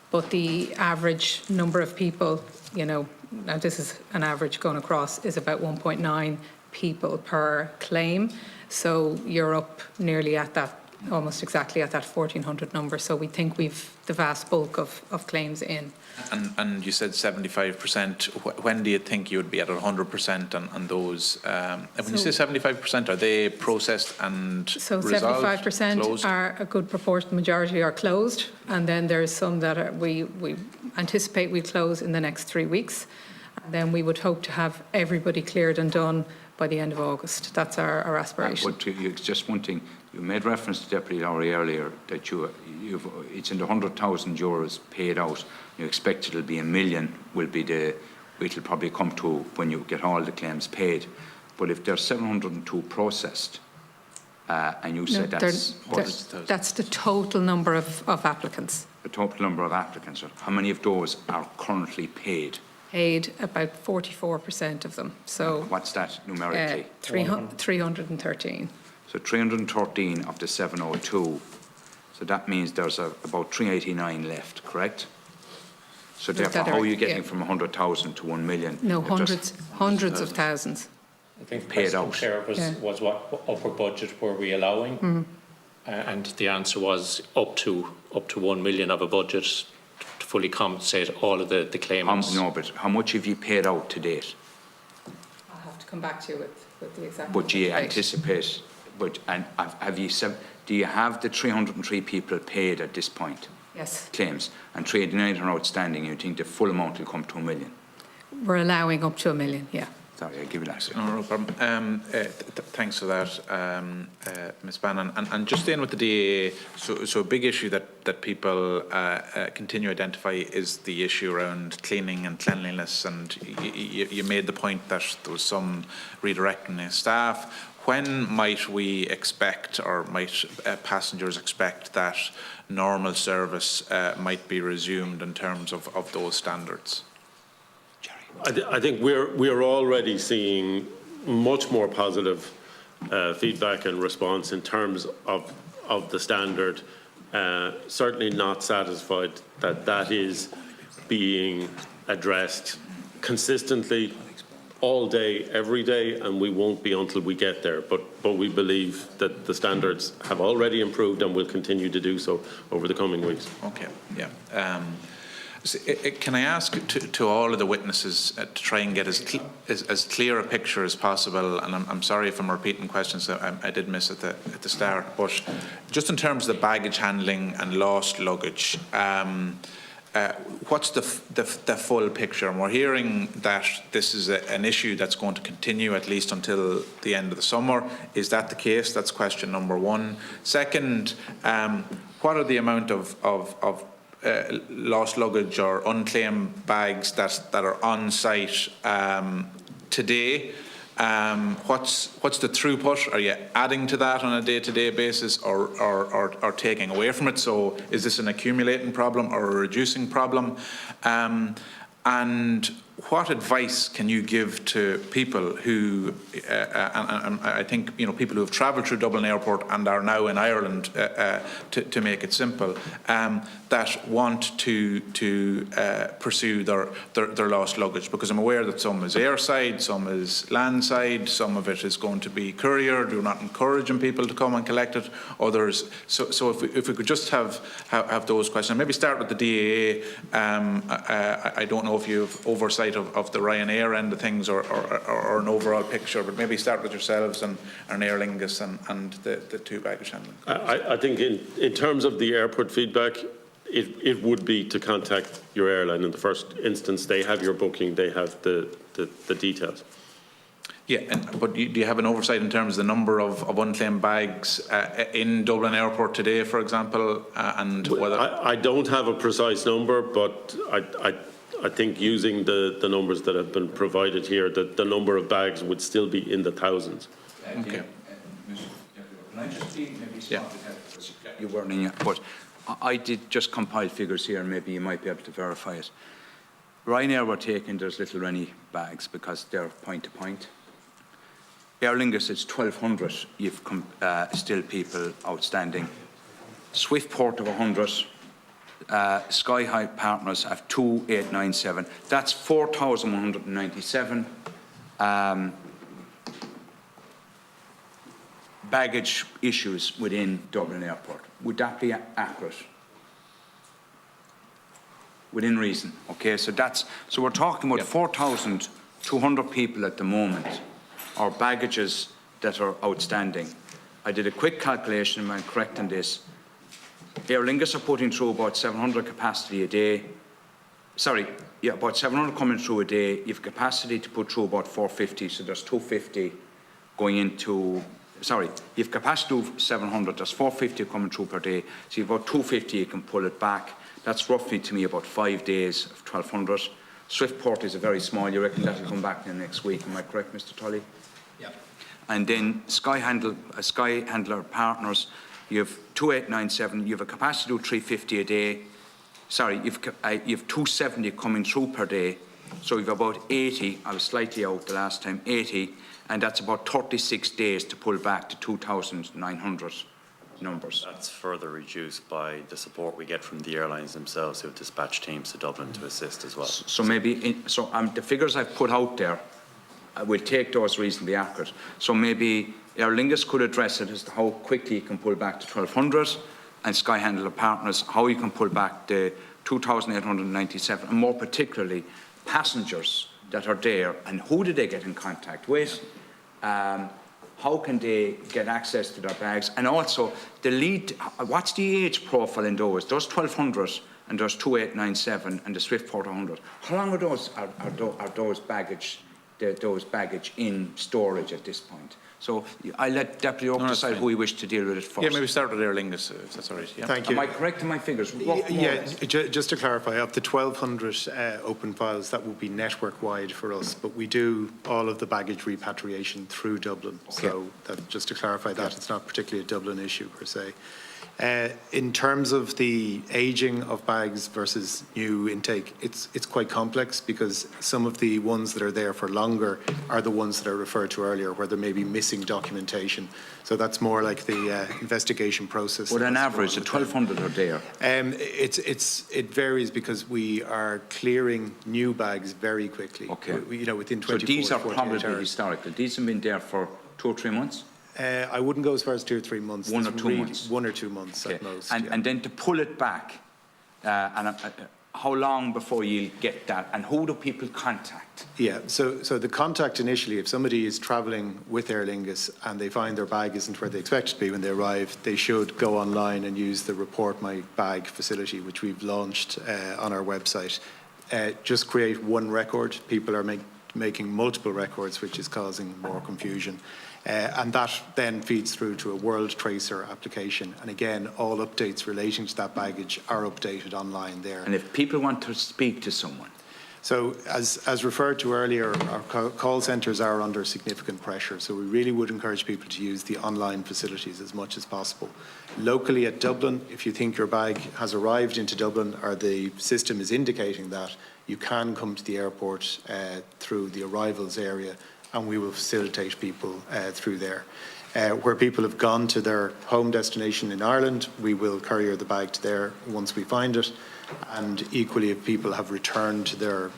But the average number of people, you know, now this is an average going across, is about 1.9 people per claim. So you're up nearly at that, almost exactly at that 1,400 number. So we think we've the vast bulk of claims in. And you said 75%. When do you think you would be at 100% on those? When you say 75%, are they processed and so resolved? 75% closed? Are a good proportion. The majority are closed, and then there's some that are, we anticipate we'll close in the next 3 weeks. And then we would hope to have everybody cleared and done by the end of August. That's our aspiration. But just one thing, you made reference to Deputy Lowry earlier that it's in the €100,000 paid out. You expect it'll be $1 million it'll probably come to when you get all the claims paid. But if there's 702 processed, and you said that's the total number of applicants. The total number of applicants. How many of those are currently paid? Paid about 44% of them. So what's that numerically? 313. So 313 of the 702. So that means there's about 389 left, correct? So therefore, how are you getting from 100,000 to 1 million? No, hundreds of thousands. I think the paid out. Chair was what upper budget were we allowing? And the answer was up to 1 million of a budget to fully compensate all of the claimants. No, but how much have you paid out to date? I'll have to come back to you with the exact. But do you anticipate? Do you have the 303 people paid at this point? Yes. Claims, and 389 are outstanding. You think the full amount will come to 1 million? We're allowing up to 1 million. Yeah. Sorry, I'll give you that. No problem. Thanks for that, Ms. Bannon. And just in with the DAA, so a big issue that that people continue to identify is the issue around cleaning and cleanliness, and you made the point that there was some redirecting of staff. When might we expect, or might passengers expect, that normal service might be resumed in terms of those standards? I think we're already seeing much more positive feedback and response in terms of the standard. Certainly not satisfied that that is being addressed consistently all day, every day, and we won't be until we get there. But we believe that the standards have already improved and will continue to do so over the coming weeks. Okay, yeah. Can I ask to all of the witnesses to try and get as clear a picture as possible, and I'm sorry if I'm repeating questions that I did miss at the start, but just in terms of the baggage handling and lost luggage, what's the full picture? And we're hearing that this is an issue that's going to continue at least until the end of the summer. Is that the case? That's question number one. Second, what are the amount of lost luggage or unclaimed bags that are on site today? What's the throughput? Are you adding to that on a day-to-day basis, or taking away from it? So is this an accumulating problem or a reducing problem? And what advice can you give to people who, and I think people who have travelled through Dublin Airport and are now in Ireland, to make it simple, that want to pursue their lost luggage? Because I'm aware that some is airside, some is landside, some of it is going to be courier. We're not encouraging people to come and collect it. Others. So if we could just have those questions, maybe start with the DAA. I don't know if you have oversight of the Ryanair end of things or an overall picture, but maybe start with yourselves and Aer Lingus and the two baggage handling. I think in terms of the airport feedback, it would be to contact your airline in the first instance. They have your booking, they have the details. Yeah, but do you have an oversight in terms of the number of unclaimed bags in Dublin Airport today, for example, and whether... I don't have a precise number, but I think using the numbers that have been provided here, that the number of bags would still be in the thousands. Okay. Can I just maybe you weren't in yet, but I did just compile figures here, and maybe you might be able to verify it. Ryanair were taking those little Rennie bags because they're point to point. Aer Lingus, it's 1,200. You've still people outstanding. Swissport of 100. Sky High Partners have 2,897. That's 4,197 baggage issues within Dublin Airport. Would that be accurate? Within reason, okay? So we're talking about 4,200 people at the moment, or baggages that are outstanding. I did a quick calculation, am I correct in this? Aer Lingus are putting through about 700 capacity a day. Sorry, yeah, about 700 coming through a day. You've capacity to put through about 450, so there's 250 going into... Sorry, you've capacity of 700, there's 450 coming through per day, so you've about 250, you can pull it back. That's roughly, to me, about 5 days of 1,200. Swissport is a very small, you reckon that'll come back in the next week, am I correct, Mr. Tully? Yeah. And then Sky Handler Partners, you have 2,897, you have a capacity of 350 a day. Sorry, you've 270 coming through per day, so you've about 80, I was slightly out the last time, 80, and that's about 36 days to pull back to 2,900 numbers. That's further reduced by the support we get from the airlines themselves, who have dispatched teams to Dublin to assist as well. So maybe, the figures I've put out there, we'll take those reasonably accurate. So maybe Aer Lingus could address it as to how quickly you can pull back to 1,200, and Sky Handler Partners, how you can pull back the 2,897, and more particularly, passengers that are there, and who do they get in contact with? How can they get access to their bags? And also, what's the age profile in those? Those 1,200 and those 2,897 and the Swissport 100. How long are those baggage those baggage in storage at this point. So I'll let Deputy Oak decide who he wished to deal with it first. Yeah, maybe start with Aer Lingus, if that's all right. Yeah. Thank you. Am I correct in my figures? Yeah, just to clarify, of the 1,200 open files, that will be network-wide for us, but we do all of the baggage repatriation through Dublin. Okay. So just to clarify that, it's not particularly a Dublin issue per se. In terms of the ageing of bags versus new intake, it's quite complex because some of the ones that are there for longer are the ones that I referred to earlier, where there may be missing documentation. So that's more like the investigation process. But on average, the 1,200 are there. It varies because we are clearing new bags very quickly. Okay. Within 24 So these are 48 probably hours. historical. These have been there for 2 or 3 months? I wouldn't go as far as 2 or 3 months. 1 or It's 2 really months. 1 or 2 months at most. And then to pull it back, how long before you get that, and who do people contact? Yeah, so the contact initially, if somebody is travelling with Aer Lingus and they find their bag isn't where they expect it to be when they arrive, they should go online and use the Report My Bag facility, which we've launched on our website. Just create one record. People are making multiple records, which is causing more confusion. And that then feeds through to a World Tracer application. And again, all updates relating to that baggage are updated online there. And if people want to speak to someone? So as referred to earlier, our call centres are under significant pressure. So we really would encourage people to use the online facilities as much as possible. Locally at Dublin, if you think your bag has arrived into Dublin or the system is indicating that, you can come to the airport through the arrivals area, and we will facilitate people through there. Where people have gone to their home destination in Ireland, we will courier the bag to there once we find it. And equally, if people have returned to their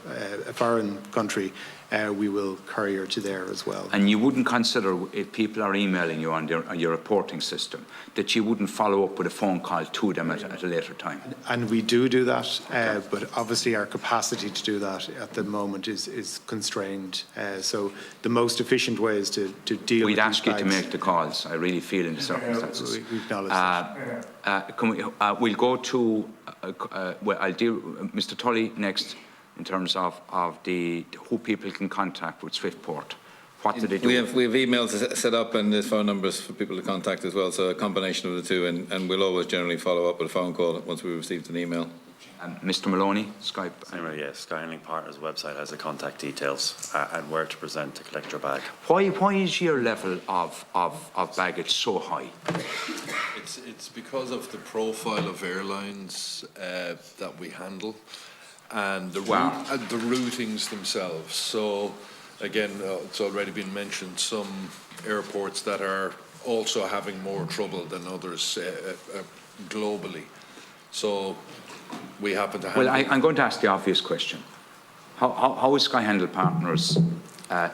foreign country, we will courier to there as well. And you wouldn't consider, if people are emailing you on your reporting system, that you wouldn't follow up with a phone call to them at a later time? And we do that, but obviously our capacity to do that at the moment is constrained. So the most efficient way is to deal with these We'd ask you to bags. make the calls, I really feel, in the circumstances. We acknowledge that. We'll go to, I'll deal with Mr. Tully next, in terms of who people can contact with Swissport. What do they do? We have emails set up and there's phone numbers for people to contact as well, so a combination of the two, and we'll always generally follow up with a phone call once we've received an email. Mr. Moloney, Skype. Anyway, yes, Skylink Partners website has the contact details and where to present to collect your bag. Why is your level of baggage so high? It's because of the profile of airlines that we handle and the routings themselves. So again, it's already been mentioned, some airports that are also having more trouble than others globally. So we happen to have... Well, I'm going to ask the obvious question. How is Skyhandle Partners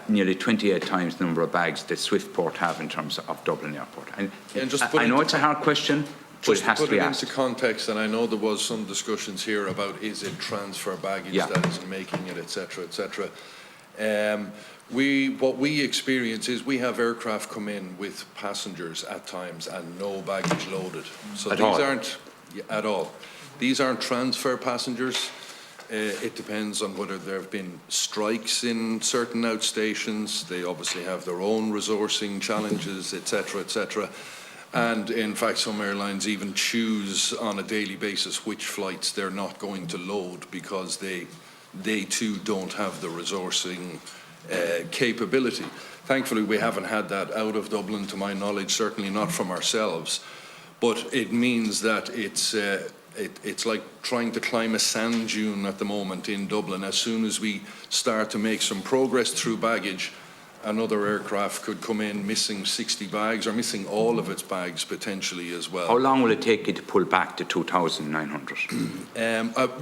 nearly 28 times the number of bags that Swissport have in terms of Dublin Airport? I know it's a hard question, but it has to be asked. Just to put it into context, and I know there was some discussions here about is it transfer baggage that isn't making it, etc., etc. What we experience is we have aircraft come in with passengers at times and no baggage loaded. So aren't at all. These aren't transfer passengers. It depends on whether there have been strikes in certain outstations. They obviously have their own resourcing challenges, etc., etc. And in fact, some airlines even choose on a daily basis which flights they're not going to load because they too don't have the resourcing capability. Thankfully, we haven't had that out of Dublin, to my knowledge, certainly not from ourselves. But it means that it's like trying to climb a sand dune at the moment in Dublin. As soon as we start to make some progress through baggage, another aircraft could come in missing 60 bags or missing all of its bags potentially as well. How long will it take you to pull back to 2,900?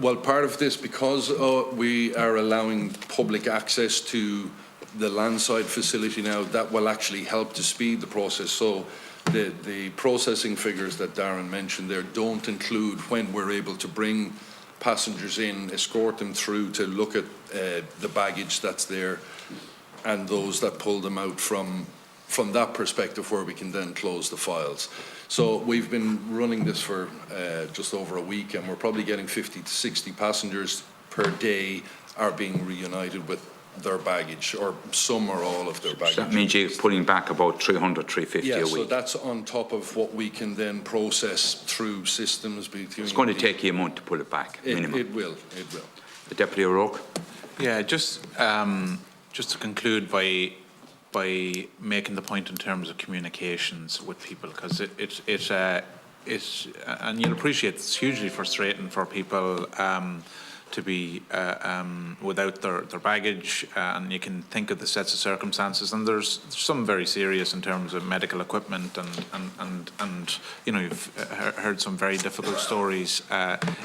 Well, part of this, because we are allowing public access to the landside facility now, that will actually help to speed the process. So the processing figures that Darren mentioned there don't include when we're able to bring passengers in, escort them through to look at the baggage that's there, and those that pull them out from that perspective, where we can then close the files. So we've been running this for just over a week, and we're probably getting 50 to 60 passengers per day are being reunited with their baggage, or some or all of their baggage. So that means you're pulling back about 300, 350 a week. So that's on top of what we can then process through systems. It's going to take you a month to pull it back, minimum. It will. The Deputy O'Rourke? Yeah, just to conclude by making the point in terms of communications with people, because it's and you'll appreciate it's hugely frustrating for people to be without their baggage, and you can think of the sets of circumstances, and there's some very serious in terms of medical equipment, and you know, you've heard some very difficult stories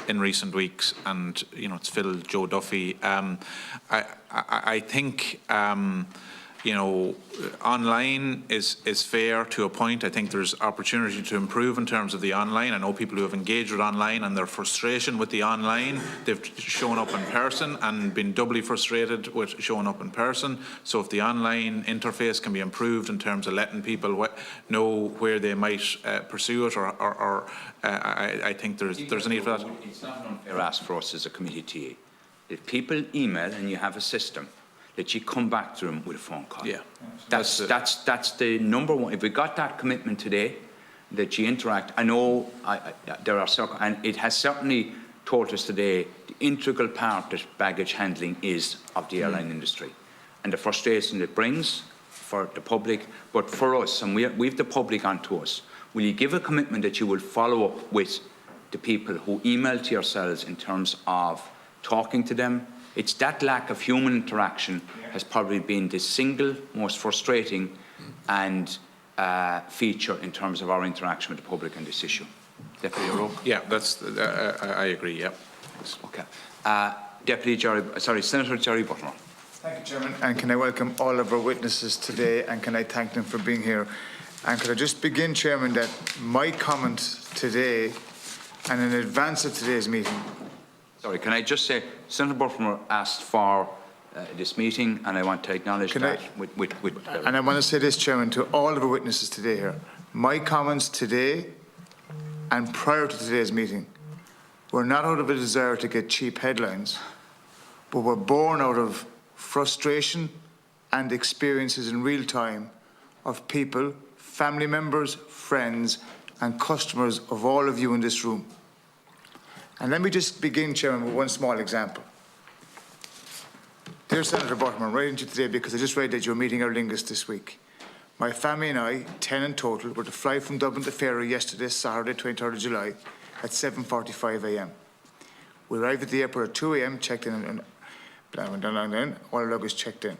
in recent weeks, and you know, it's filled Joe Duffy. I think you know, online is fair to a point. I think there's opportunity to improve in terms of the online. I know people who have engaged with online and their frustration with the online, they've shown up in person and been doubly frustrated with showing up in person. So if the online interface can be improved in terms of letting people know where they might pursue it, or I think there's a need for that. It's not an unfair ask for us as a committee TA. If people email and you have a system, that you come back to them with a phone call. Yeah, that's the number one. If we got that commitment today, that you interact. I know there are and it has certainly taught us today the integral part that baggage handling is of the airline industry, and the frustration it brings for the public, but for us, and we've the public onto us. Will you give a commitment that you will follow up with the people who email to yourselves in terms of talking to them? It's that lack of human interaction has probably been the single most frustrating and feature in terms of our interaction with the public on this issue. Deputy O'Rourke? Yeah, that's. I agree. Yeah. Okay. Senator Jerry Butler. Thank you, Chairman. And can I welcome all of our witnesses today, and can I thank them for being here? And could I just begin, Chairman, that my comment today and in advance of today's meeting. Sorry, can I just say, Senator Butler asked for this meeting, and I want to acknowledge that. And I want to say this, Chairman, to all of our witnesses today here. My comments today and prior to today's meeting were not out of a desire to get cheap headlines, but were born out of frustration and experiences in real time of people, family members, friends, and customers of all of you in this room. And let me just begin, Chairman, with one small example. Dear Senator Butler, I'm writing to you today because I just read that you're meeting our Lingus this week. My family and I, 10 in total, were to fly from Dublin to Ferry yesterday, Saturday, 23rd of July, at 7:45 a.m. We arrived at the airport at 2 a.m, checked in, and all our luggage checked in.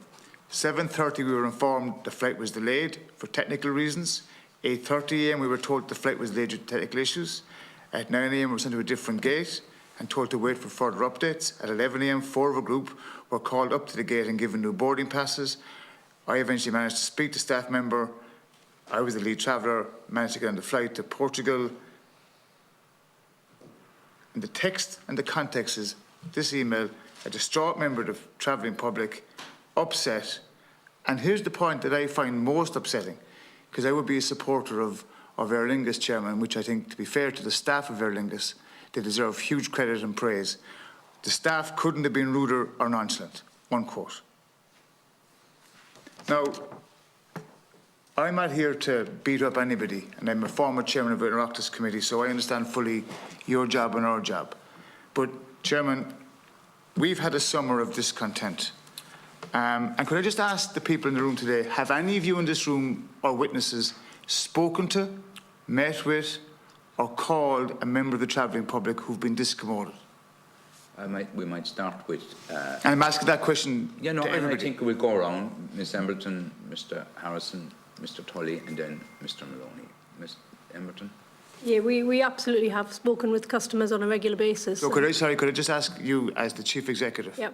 7:30 we were informed the flight was delayed for technical reasons. 8:30 a.m. we were told the flight was delayed due to technical issues. At 9 a.m. we were sent to a different gate and told to wait for further updates. At 11 a.m. 4 of a group were called up to the gate and given new boarding passes. I eventually managed to speak to staff member. I was the lead traveller, managed to get on the flight to Portugal. And the text and the context is this email, a distraught member of the travelling public, upset. And here's the point that I find most upsetting, because I would be a supporter of Aer Lingus, Chairman, which I think, to be fair to the staff of Aer Lingus, they deserve huge credit and praise. The staff couldn't have been ruder or nonchalant. One quote. Now, I'm not here to beat up anybody, and I'm a former chairman of the Oireachtas Committee, so I understand fully your job and our job. But, Chairman, we've had a summer of discontent. And could I just ask the people in the room today, have any of you in this room or witnesses spoken to, met with, or called a member of the travelling public who've been discommoded? We might start with... and I'm asking that question to everybody. I think we'll go around. Ms Embleton, Mr Harrison, Mr Tully, and then Mr Moloney. Ms Embleton? Yeah, we absolutely have spoken with customers on a regular basis. So could I just ask you, as the Chief Executive, yep.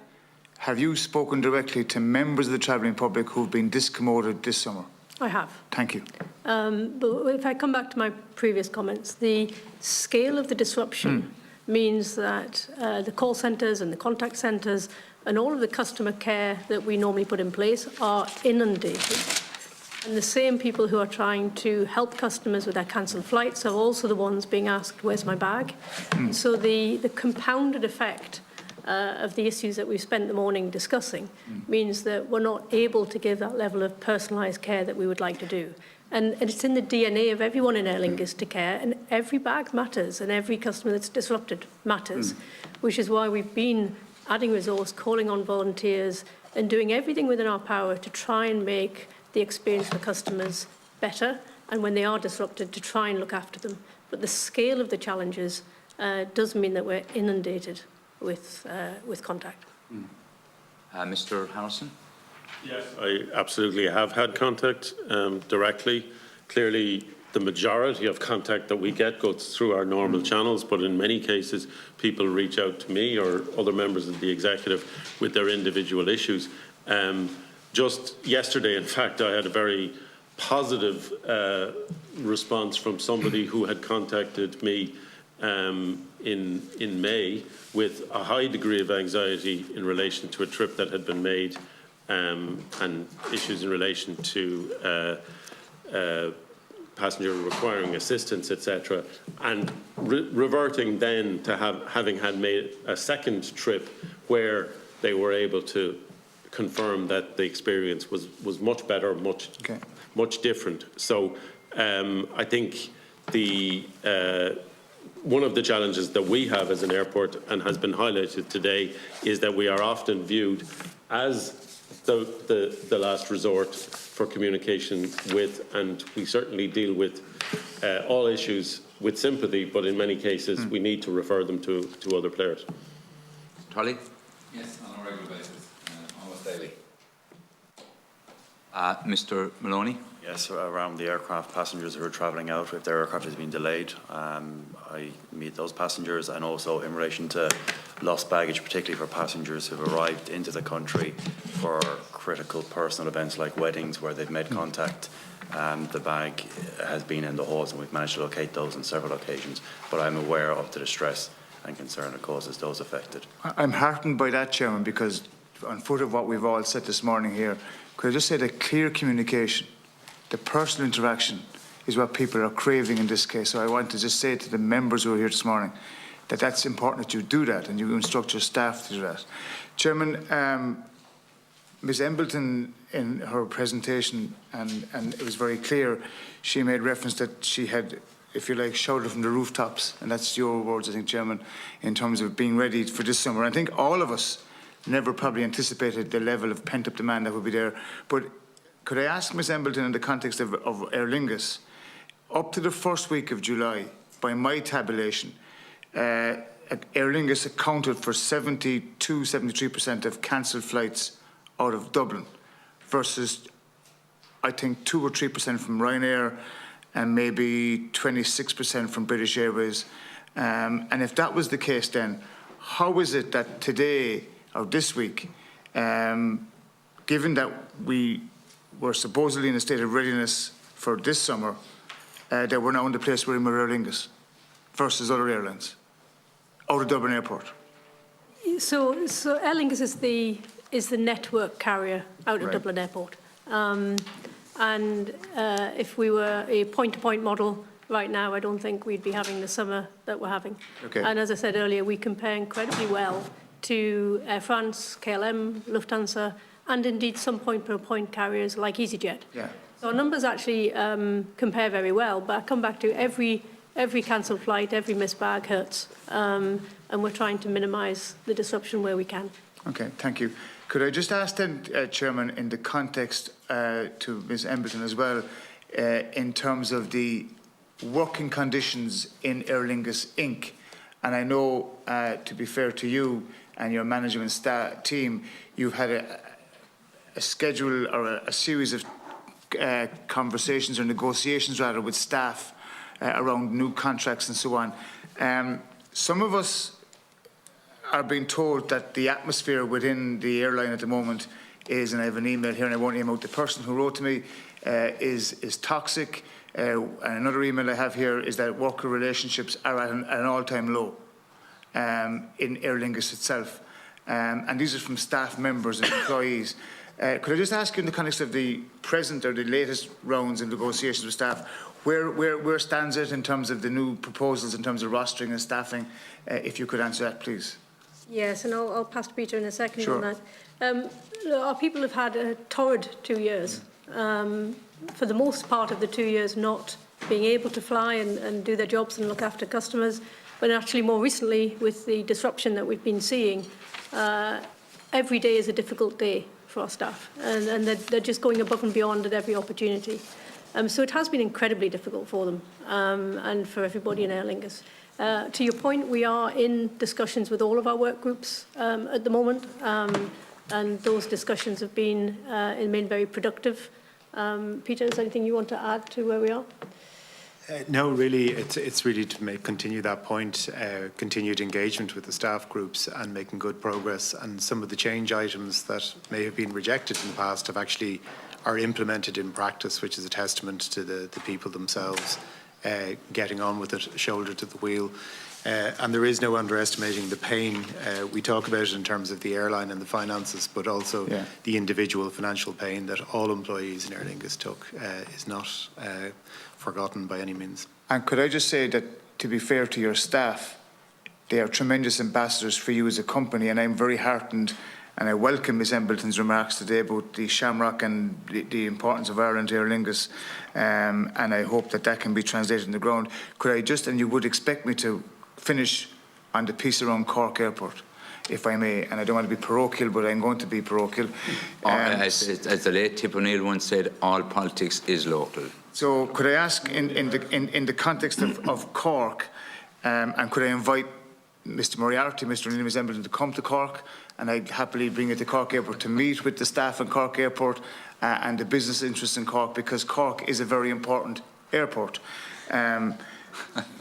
Have you spoken directly to members of the travelling public who've been discommoded this summer? I have. Thank you. But if I come back to my previous comments, the scale of the disruption means that the call centres and the contact centres and all of the customer care that we normally put in place are inundated. And the same people who are trying to help customers with their cancelled flights are also the ones being asked, where's my bag? So the compounded effect of the issues that we've spent the morning discussing means that we're not able to give that level of personalised care that we would like to do. And it's in the DNA of everyone in Aer Lingus to care, and every bag matters, and every customer that's disrupted matters, which is why we've been adding resource, calling on volunteers, and doing everything within our power to try and make the experience for customers better, and when they are disrupted, to try and look after them. But the scale of the challenges does mean that we're inundated with contact. Mr. Harrison? Yes, I absolutely have had contact directly. Clearly, the majority of contact that we get goes through our normal channels, but in many cases, people reach out to me or other members of the executive with their individual issues. Just yesterday, in fact, I had a very positive response from somebody who had contacted me in May with a high degree of anxiety in relation to a trip that had been made and issues in relation to passenger requiring assistance, etc. And reverting then to having had made a second trip where they were able to confirm that the experience was much better, much different. So I think one of the challenges that we have as an airport, and has been highlighted today, is that we are often viewed as the last resort for communication with, and we certainly deal with all issues with sympathy, but in many cases we need to refer them to other players. Tully? Yes, on a regular basis, almost daily. Mr. Moloney? Yes, around the aircraft passengers who are travelling out, if their aircraft has been delayed, I meet those passengers, and also in relation to lost baggage, particularly for passengers who have arrived into the country for critical personal events like weddings where they've made contact. The bag has been in the halls, and we've managed to locate those on several occasions, but I'm aware of the distress and concern it causes those affected. I'm heartened by that, Chairman, because on foot of what we've all said this morning here, could I just say that clear communication, the personal interaction, is what people are craving in this case. So I want to just say to the members who are here this morning that that's important that you do that and you instruct your staff to do that. Chairman, Ms. Embleton, in her presentation, and it was very clear, she made reference that she had, if you like, shouted from the rooftops, and that's your words, I think, Chairman, in terms of being ready for this summer. I think all of us never probably anticipated the level of pent-up demand that would be there. But could I ask Ms. Embleton, in the context of Aer Lingus, up to the first week of July, by my tabulation, Aer Lingus accounted for 73% of cancelled flights out of Dublin, versus, I think, 2 or 3% from Ryanair and maybe 26% from British Airways. And if that was the case, then how is it that today, or this week, given that we were supposedly in a state of readiness for this summer, that we're now in the place we're in with Aer Lingus versus other airlines out of Dublin Airport? So Aer Lingus is the network carrier out of Dublin Airport. And if we were a point-to-point model right now, I don't think we'd be having the summer that we're having. Okay. And as I said earlier, we compare incredibly well to Air France, KLM, Lufthansa, and indeed some point-per-point carriers like EasyJet. Yeah. So our numbers actually compare very well, but I come back to every cancelled flight, every missed bag hurts, and we're trying to minimise the disruption where we can. Okay, thank you. Could I just ask then, Chairman, in the context to Ms. Embleton as well, in terms of the working conditions in Aer Lingus Inc., and I know, to be fair to you and your management staff team, you've had a schedule or a series of conversations or negotiations rather with staff around new contracts and so on. Some of us are being told that the atmosphere within the airline at the moment is, and I have an email here and I won't name out the person who wrote to me, is toxic. And another email I have here is that worker relationships are at an all-time low in Aer Lingus itself. And these are from staff members and employees. Could I just ask you, in the context of the present or the latest rounds of negotiations with staff, where stands it in terms of the new proposals, in terms of rostering and staffing? If you could answer that, please. Yes, and I'll pass to Peter in a second Sure. on that. Our people have had a torrid 2 years. For the most part of the 2 years, not being able to fly and do their jobs and look after customers, but actually more recently, with the disruption that we've been seeing, every day is a difficult day for our staff, and they're just going above and beyond at every opportunity. So it has been incredibly difficult for them and for everybody in Aer Lingus. To your point, we are in discussions with all of our work groups at the moment, and those discussions have been very productive. Peter, is there anything you want to add to where we are? No, really, it's really to continue that point, continued engagement with the staff groups and making good progress. And some of the change items that may have been rejected in the past have actually are implemented in practice, which is a testament to the people themselves getting on with it, shoulder to the wheel. And there is no underestimating the pain. We talk about it in terms of the airline and the finances, but also the individual financial pain that all employees in Aer Lingus took is not forgotten by any means. And could I just say that, to be fair to your staff, they are tremendous ambassadors for you as a company, and I'm very heartened and I welcome Ms Embleton's remarks today about the Shamrock and the importance of Ireland to Aer Lingus, and I hope that can be translated on the ground. Could I just, and you would expect me to finish on the piece around Cork Airport, if I may, and I don't want to be parochial, but I'm going to be parochial. As the late Tip O'Neill once said, all politics is local. So could I ask, in the context of Cork, and could I invite Mr Moriarty, Mr O'Neill, Ms Embleton to come to Cork, and I'd happily bring you to Cork Airport to meet with the staff at Cork Airport and the business interests in Cork, because Cork is a very important airport.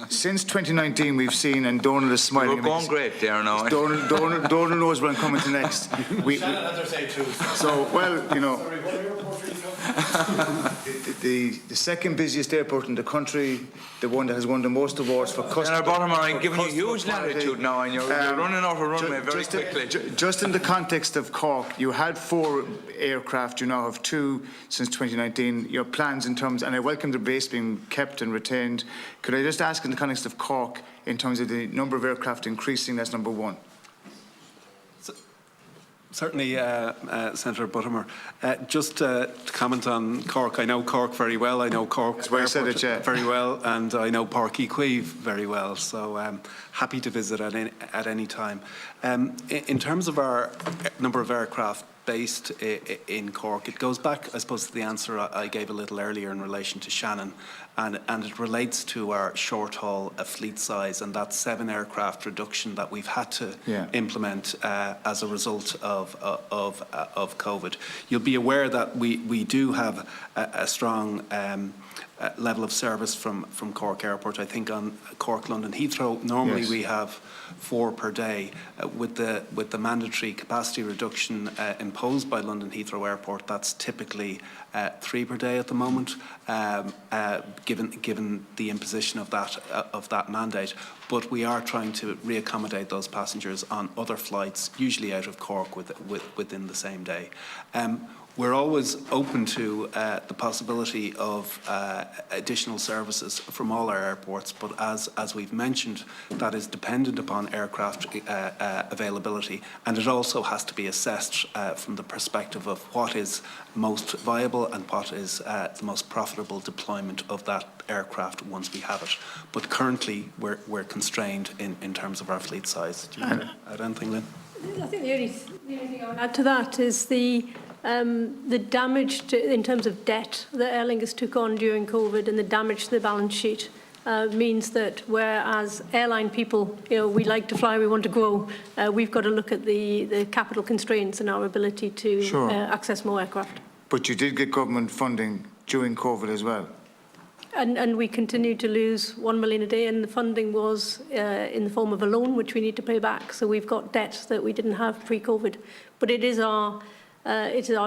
Since 2019, we've seen, and Donald is smiling. We're going great, Darren. Donald knows where I'm coming to next. So, well, you know, the second busiest airport in the country, the one that has won the most awards for customers. And Bottom, I'm giving you huge latitude now, and you're running off a runway very quickly. Just in the context of Cork, you had 4 aircraft, you now have 2 since 2019. Your plans in terms, and I welcome the base being kept and retained. Could I just ask in the context of Cork, in terms of the number of aircraft increasing, that's number 1? Certainly, Senator Buttimer. Just to comment on Cork, I know Cork very well. I know Cork very well, and I know Páirc Uí Chaoimh very well. So happy to visit at any time. In terms of our number of aircraft based in Cork, it goes back, I suppose, to the answer I gave a little earlier in relation to Shannon, and it relates to our short-haul fleet size and that 7 aircraft reduction that we've had to implement as a result of COVID. You'll be aware that we do have a strong level of service from Cork Airport. I think on Cork, London, Heathrow, normally we have 4 per day. With the mandatory capacity reduction imposed by London Heathrow Airport, that's typically 3 per day at the moment, given the imposition of that mandate. But we are trying to reaccommodate those passengers on other flights, usually out of Cork within the same day. We're always open to the possibility of additional services from all our airports, but as we've mentioned, that is dependent upon aircraft availability, and it also has to be assessed from the perspective of what is most viable and what is the most profitable deployment of that aircraft once we have it. But currently, we're constrained in terms of our fleet size. Do you want to add anything, Lynne? I think the only thing I would add to that is the damage in terms of debt that Aer Lingus took on during COVID, and the damage to the balance sheet means that whereas airline people, we like to fly, we want to grow, we've got to look at the capital constraints and our ability to access more aircraft. But you did get government funding during COVID as well. And we continue to lose 1 million a day, and the funding was in the form of a loan, which we need to pay back. So we've got debt that we didn't have pre-COVID. But it is our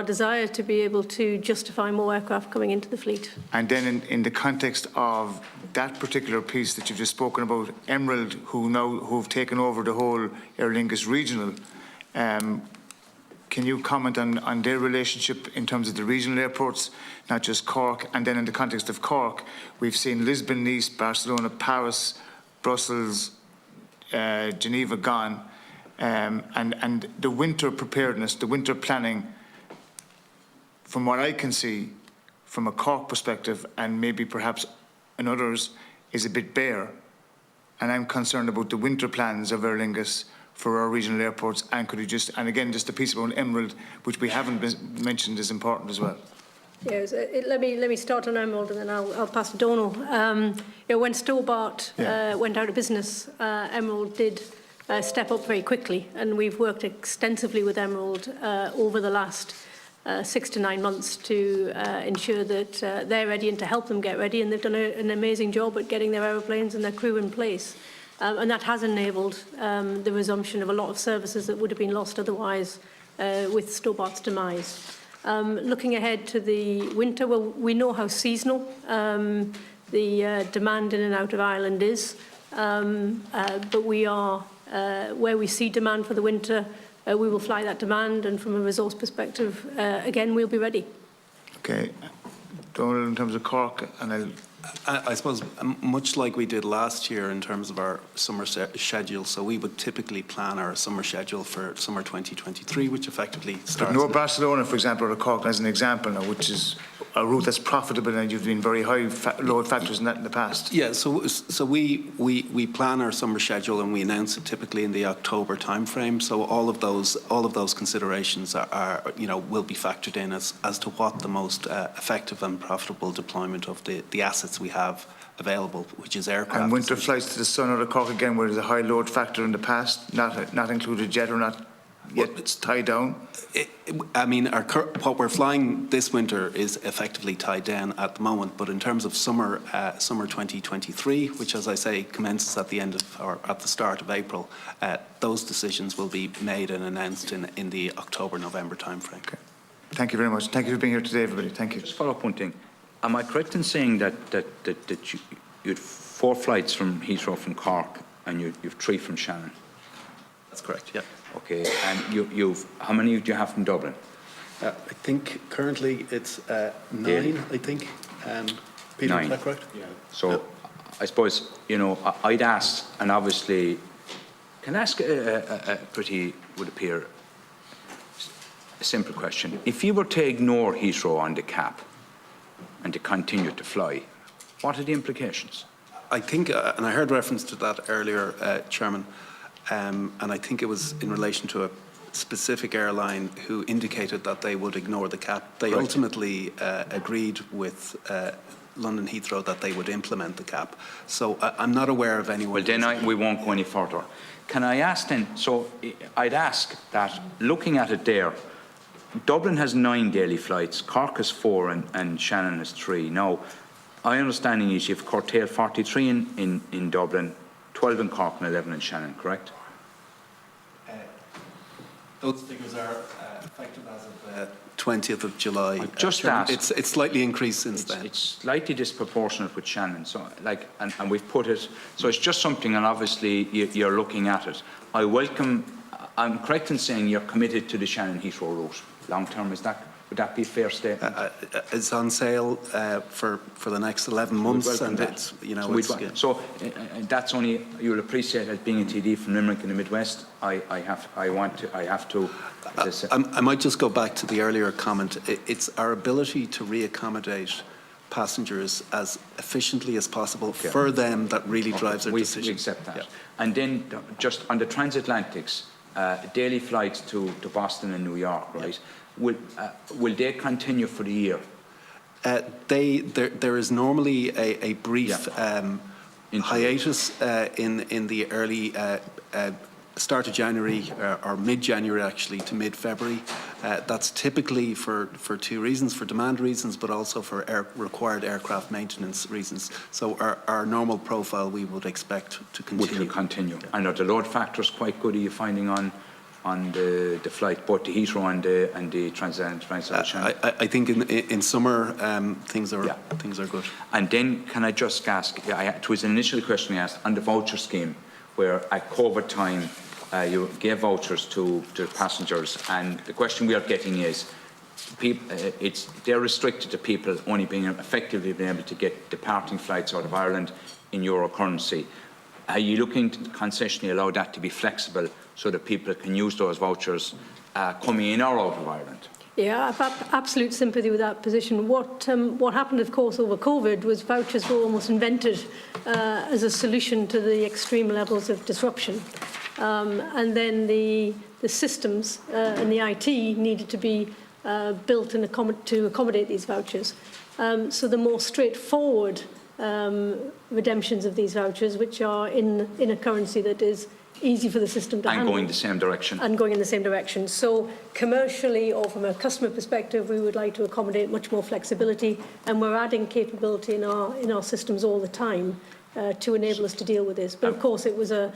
desire to be able to justify more aircraft coming into the fleet. And then in the context of that particular piece that you've just spoken about, Emerald, who've taken over the whole Aer Lingus regional, can you comment on their relationship in terms of the regional airports, not just Cork? And then in the context of Cork, we've seen Lisbon, Nice, Barcelona, Paris, Brussels, Geneva gone. And the winter preparedness, the winter planning, from what I can see, from a Cork perspective, and maybe perhaps in others, is a bit bare. And I'm concerned about the winter plans of Aer Lingus for our regional airports. And could you just, and again, just the piece about Emerald, which we haven't mentioned, is important as well. Yes, let me start on Emerald and then I'll pass to Donal. When Stobart went out of business, Emerald did step up very quickly, and we've worked extensively with Emerald over the last 6 to 9 months to ensure that they're ready and to help them get ready, and they've done an amazing job at getting their aeroplanes and their crew in place. And that has enabled the resumption of a lot of services that would have been lost otherwise with Stobart's demise. Looking ahead to the winter, well, we know how seasonal the demand in and out of Ireland is, but we are, where we see demand for the winter, we will fly that demand, and from a resource perspective, again, we'll be ready. Okay. Donald, in terms of Cork, and I suppose much like we did last year in terms of our summer schedule, so we would typically plan our summer schedule for summer 2023, which effectively starts... But no Barcelona, for example, or Cork as an example now, which is a route that's profitable, and you've been very high load factors in that in the past. Yeah, so we plan our summer schedule and we announce it typically in the October timeframe. So all of those considerations are will be factored in as to what the most effective and profitable deployment of the assets we have available, which is aircraft. And winter flights to the sun out of Cork again, where there's a high load factor in the past, not included yet, or not yet, it's tied down. I mean, what we're flying this winter is effectively tied down at the moment. But in terms of summer 2023, which, as I say, commences at the end of or at the start of April, those decisions will be made and announced in the October-November timeframe. Okay. Thank you very much. Thank you for being here today, everybody. Thank you. Just follow up one thing. Am I correct in saying that you had 4 flights from Heathrow from Cork and you've 3 from Shannon? That's correct, yeah. Okay, and how many do you have from Dublin? I think currently it's 9, Daily. I think. Peter, 9. Is that correct? Yeah. So I suppose, I'd ask, and obviously, can I ask a pretty, would appear, a simple question. If you were to ignore Heathrow on the cap and to continue to fly, what are the implications? I think, and I heard reference to that earlier, Chairman, and I think it was in relation to a specific airline who indicated that they would ignore the cap. They ultimately agreed with London Heathrow that they would implement the cap. So I'm not aware of anyone. Well, then we won't go any further. Can I ask then, so I'd ask that, looking at it there, Dublin has 9 daily flights, Cork has 4 and Shannon has 3. Now, my understanding is you've curtailed 43 in Dublin, 12 in Cork and 11 in Shannon, correct? Those figures are effective as of 20th of July. Just asked. It's slightly increased since then. It's slightly disproportionate with Shannon, so and we've put it, so it's just something, and obviously you're looking at it. I'm correct in saying you're committed to the Shannon Heathrow route long term, would that be a fair statement? It's on sale for the next 11 months, and it's, so that's only, you'll appreciate, as being a TD from Limerick in the Midwest, I have to. I might just go back to the earlier comment. It's our ability to reaccommodate passengers as efficiently as possible for them that really drives their decision. We accept that. Yeah. And then just on the transatlantics, daily flights to Boston and New York, right? Yeah. Will they continue for the year? There is normally a brief hiatus in the early start of January or mid-January actually to mid-February. That's typically for 2 reasons, for demand reasons, but also for required aircraft maintenance reasons. So our normal profile we would expect to continue. Will continue. Yeah. And are the load factors quite good, are you finding on the flight, both to Heathrow and the Transatlantic? I think in summer things are good. And then can I just ask, it was an initial question I asked on the voucher scheme, where at COVID time you gave vouchers to passengers, and the question we are getting is, they're restricted to people only effectively being able to get departing flights out of Ireland in euro currency. are you looking to concessionally allow that to be flexible so that people can use those vouchers coming in or out of Ireland? Yeah, I've absolute sympathy with that position. What happened, of course, over COVID was vouchers were almost invented as a solution to the extreme levels of disruption. And then the systems and the IT needed to be built and to accommodate these vouchers. So the more straightforward redemptions of these vouchers, which are in a currency that is easy for the system to handle. And going the same direction. And going in the same direction. So commercially or from a customer perspective, we would like to accommodate much more flexibility, and we're adding capability in our systems all the time to enable us to deal with this. But of course, it was a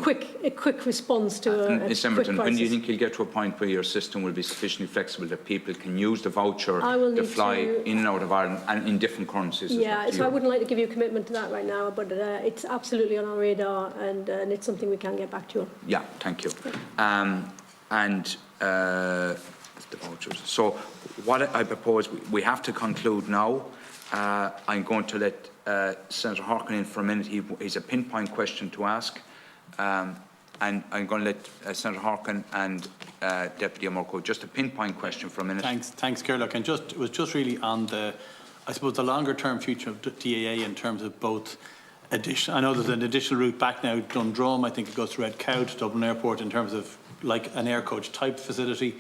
quick response to a quick crisis. When do you think you'll get to a point where your system will be sufficiently flexible that people can use the voucher to fly in and out of Ireland and in different currencies? Yeah, so I wouldn't like to give you a commitment to that right now, but it's absolutely on our radar, and it's something we can get back to you on. Yeah, thank you. The vouchers. So what I propose, we have to conclude now. I'm going to let Senator Harkin in for a minute. He's a pinpoint question to ask. And I'm going to let Senator Harkin and Deputy O'Murco, just a pinpoint question for a minute. Thanks, Kerlock. And it was just really on the longer term future of DAA in terms of both addition. I know there's an additional route back now, Dundrum. I think it goes through Red Cow to Dublin Airport in terms of like an air coach type facility.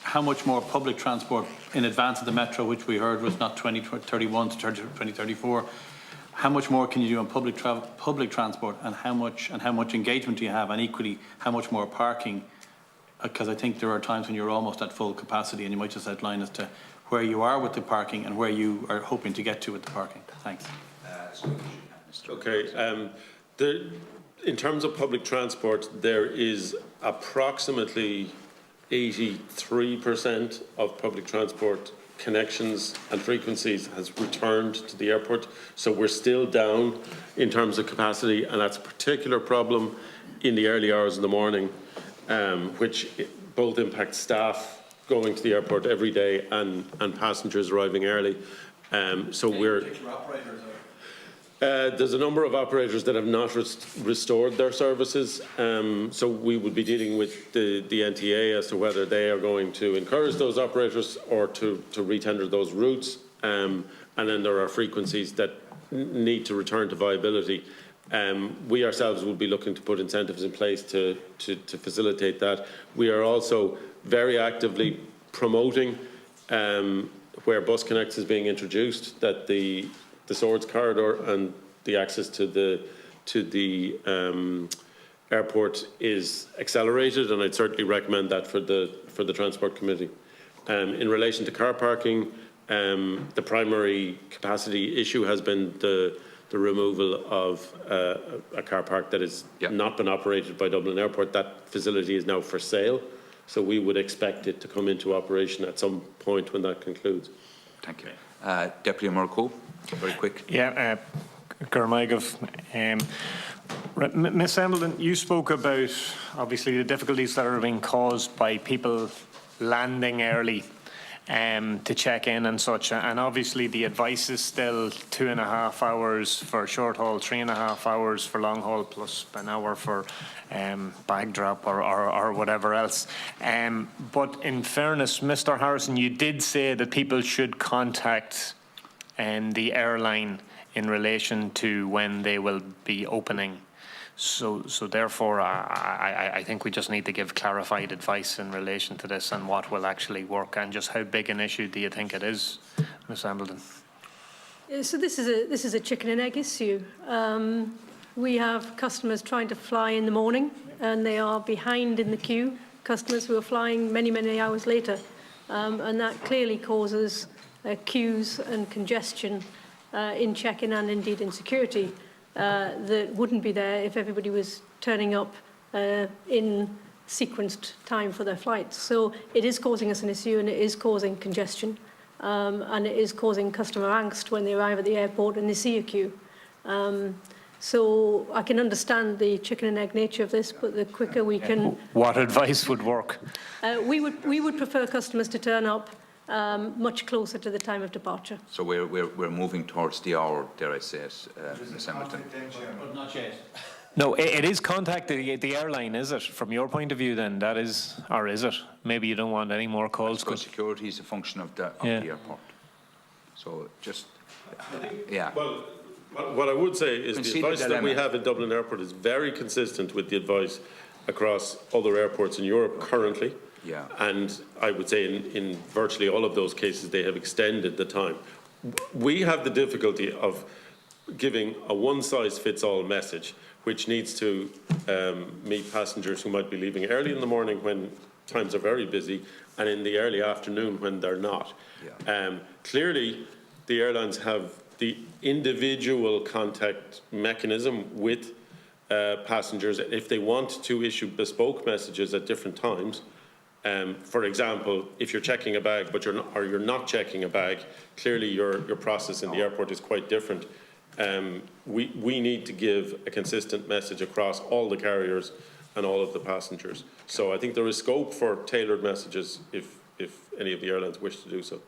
How much more public transport in advance of the metro, which we heard was not 2031 to 2034? How much more can you do on public transport, and how much engagement do you have, and equally how much more parking? Because I think there are times when you're almost at full capacity, and you might just outline as to where you are with the parking and where you are hoping to get to with the parking. Thanks. Okay. In terms of public transport, there is approximately 83% of public transport connections and frequencies has returned to the airport. So we're still down in terms of capacity, and that's a particular problem in the early hours of the morning, which both impacts staff going to the airport every day and passengers arriving early. So we're... There's a number of operators that have not restored their services, so we would be dealing with the NTA as to whether they are going to encourage those operators or to retender those routes, and then there are frequencies that need to return to viability. We ourselves will be looking to put incentives in place to facilitate that. We are also very actively promoting where Bus Connect is being introduced, that the Swords corridor and the access to the airport is accelerated, and I'd certainly recommend that for the Transport Committee. In relation to car parking, the primary capacity issue has been the removal of a car park that has not been operated by Dublin Airport. That facility is now for sale, so we would expect it to come into operation at some point when that concludes. Thank you. Deputy O'Murco, very quick. Yeah, Ms. Embleton, you spoke about obviously the difficulties that are being caused by people landing early to check in and such, and obviously the advice is still 2.5 hours for short haul, 3.5 hours for long haul, plus an hour for bag drop or whatever else. But in fairness, Mr. Harrison, you did say that people should contact the airline in relation to when they will be opening. So therefore, I think we just need to give clarified advice in relation to this and what will actually work, and just how big an issue do you think it is, Ms. Embleton? So this is a chicken and egg issue. We have customers trying to fly in the morning, and they are behind in the queue. Customers who are flying many, many hours later, and that clearly causes queues and congestion in check-in and indeed in security. That wouldn't be there if everybody was turning up in sequenced time for their flights. So it is causing us an issue, and it is causing congestion, and it is causing customer angst when they arrive at the airport and they see a queue. So I can understand the chicken and egg nature of this, but the quicker we can... What advice would work? We would prefer customers to turn up much closer to the time of departure. So we're moving towards the hour, dare I say it, Ms. Embleton. But not yet. No, it is contacting the airline, is it? From your point of view, then, that is, or is it? Maybe you don't want any more calls. So security is a function of the airport. So just, yeah. Well, what I would say is the advice that we have in Dublin Airport is very consistent with the advice across other airports in Europe currently. Yeah. And I would say in virtually all of those cases, they have extended the time. We have the difficulty of giving a one-size-fits-all message, which needs to meet passengers who might be leaving early in the morning when times are very busy and in the early afternoon when they're not. Yeah. Clearly, the airlines have the individual contact mechanism with passengers if they want to issue bespoke messages at different times. For example, if you're checking a bag but you're not checking a bag, clearly your process in the airport is quite different. We need to give a consistent message across all the carriers and all of the passengers. So I think there is scope for tailored messages if any of the airlines wish to do so.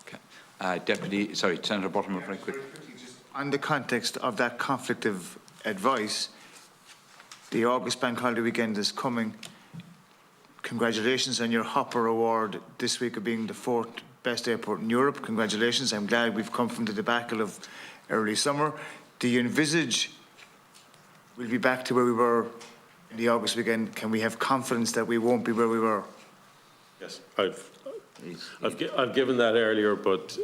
Okay. Senator Bottomer, very quick. On the context of that conflict of advice, the August Bank Holiday weekend is coming. Congratulations on your Hopper Award this week of being the 4th best airport in Europe. Congratulations. I'm glad we've come from the debacle of early summer. Do you envisage we'll be back to where we were in the August weekend? Can we have confidence that we won't be where we were? Yes, I've given that earlier, but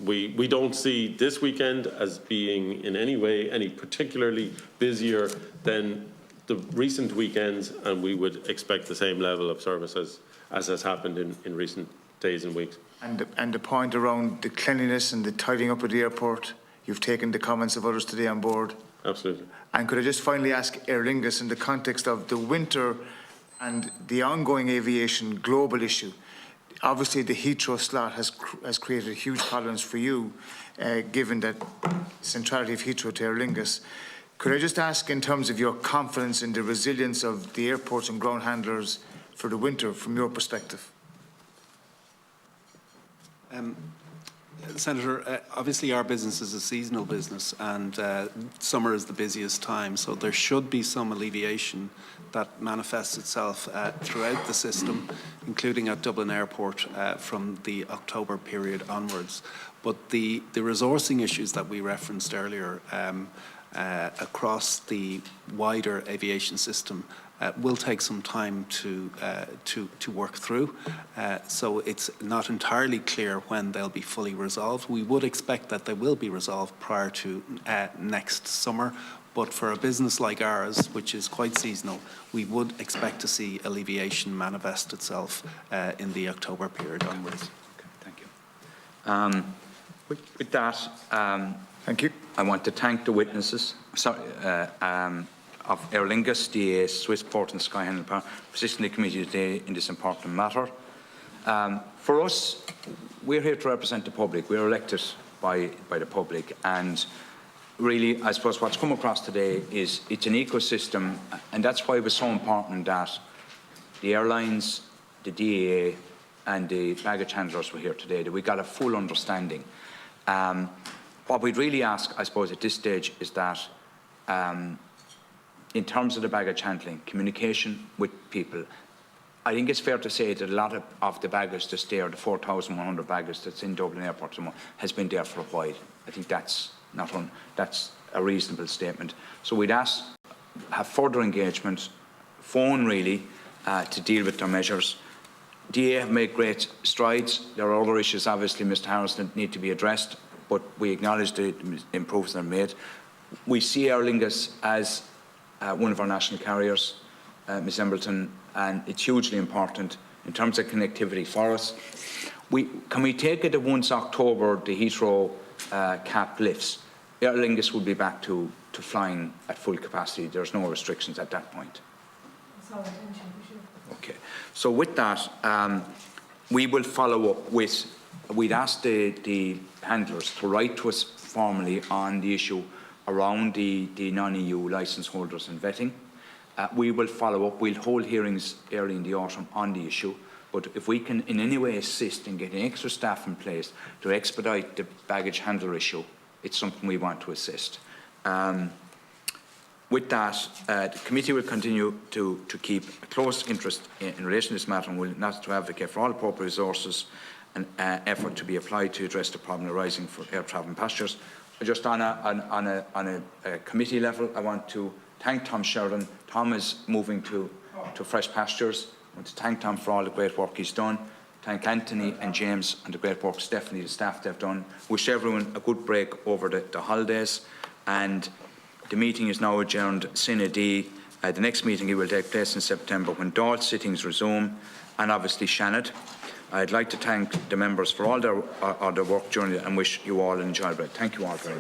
we don't see this weekend as being in any way any particularly busier than the recent weekends, and we would expect the same level of service as has happened in recent days and weeks. And the point around the cleanliness and the tidying up of the airport, you've taken the comments of others today on board. Absolutely. And could I just finally ask Aer Lingus, in the context of the winter and the ongoing aviation global issue, obviously the Heathrow slot has created huge problems for you, given that centrality of Heathrow to Aer Lingus. Could I just ask, in terms of your confidence in the resilience of the airports and ground handlers for the winter, from your perspective? Senator, obviously our business is a seasonal business, and summer is the busiest time, so there should be some alleviation that manifests itself throughout the system, including at Dublin Airport from the October period onwards. But the resourcing issues that we referenced earlier across the wider aviation system will take some time to work through. So it's not entirely clear when they'll be fully resolved. We would expect that they will be resolved prior to next summer. But for a business like ours, which is quite seasonal, we would expect to see alleviation manifest itself in the October period onwards. Okay, thank you. With that, thank you. I want to thank the witnesses of Aer Lingus, DA, Swissport and Sky Handling Power for assisting the committee today in this important matter. For us, we're here to represent the public. We're elected by the public, and really, I suppose what's come across today is it's an ecosystem, and that's why it was so important that the airlines, the DAA and the baggage handlers were here today, that we got a full understanding. What we'd really ask, I suppose, at this stage is that in terms of the baggage handling, communication with people, I think it's fair to say that a lot of the baggage that's there, the 4,100 baggage that's in Dublin Airport, has been there for a while. I think that's that's a reasonable statement. So we'd ask, have further engagement, phone really, to deal with their measures. DA have made great strides. There are other issues, obviously, Mr. Harrison, that need to be addressed, but we acknowledge the improvements that are made. We see Aer Lingus as one of our national carriers, Ms. Embleton, and it's hugely important in terms of connectivity for us. Can we take it that once October the Heathrow cap lifts, Aer Lingus will be back to flying at full capacity? There's no restrictions at that point. It's our intention, for sure. Okay. So with that, we will follow up with, we'd ask the handlers to write to us formally on the issue around the non-EU licence holders and vetting. We will follow up. We'll hold hearings early in the autumn on the issue. But if we can in any way assist in getting extra staff in place to expedite the baggage handler issue, it's something we want to assist. With that, the committee will continue to keep a close interest in relation to this matter and will not to advocate for all appropriate resources and effort to be applied to address the problem arising for air travelling passengers. Just on a committee level, I want to thank Tom Sheridan. Tom is moving to fresh pastures. I want to thank Tom for all the great work he's done. Thank Anthony and James and the great work Stephanie, the staff they've done. Wish everyone a good break over the holidays. And the meeting is now adjourned sine die. The next meeting will take place in September when Dáil sittings resume and obviously Shannon. I'd like to thank the members for all their work during it and wish you all an enjoyable break. Thank you all very much.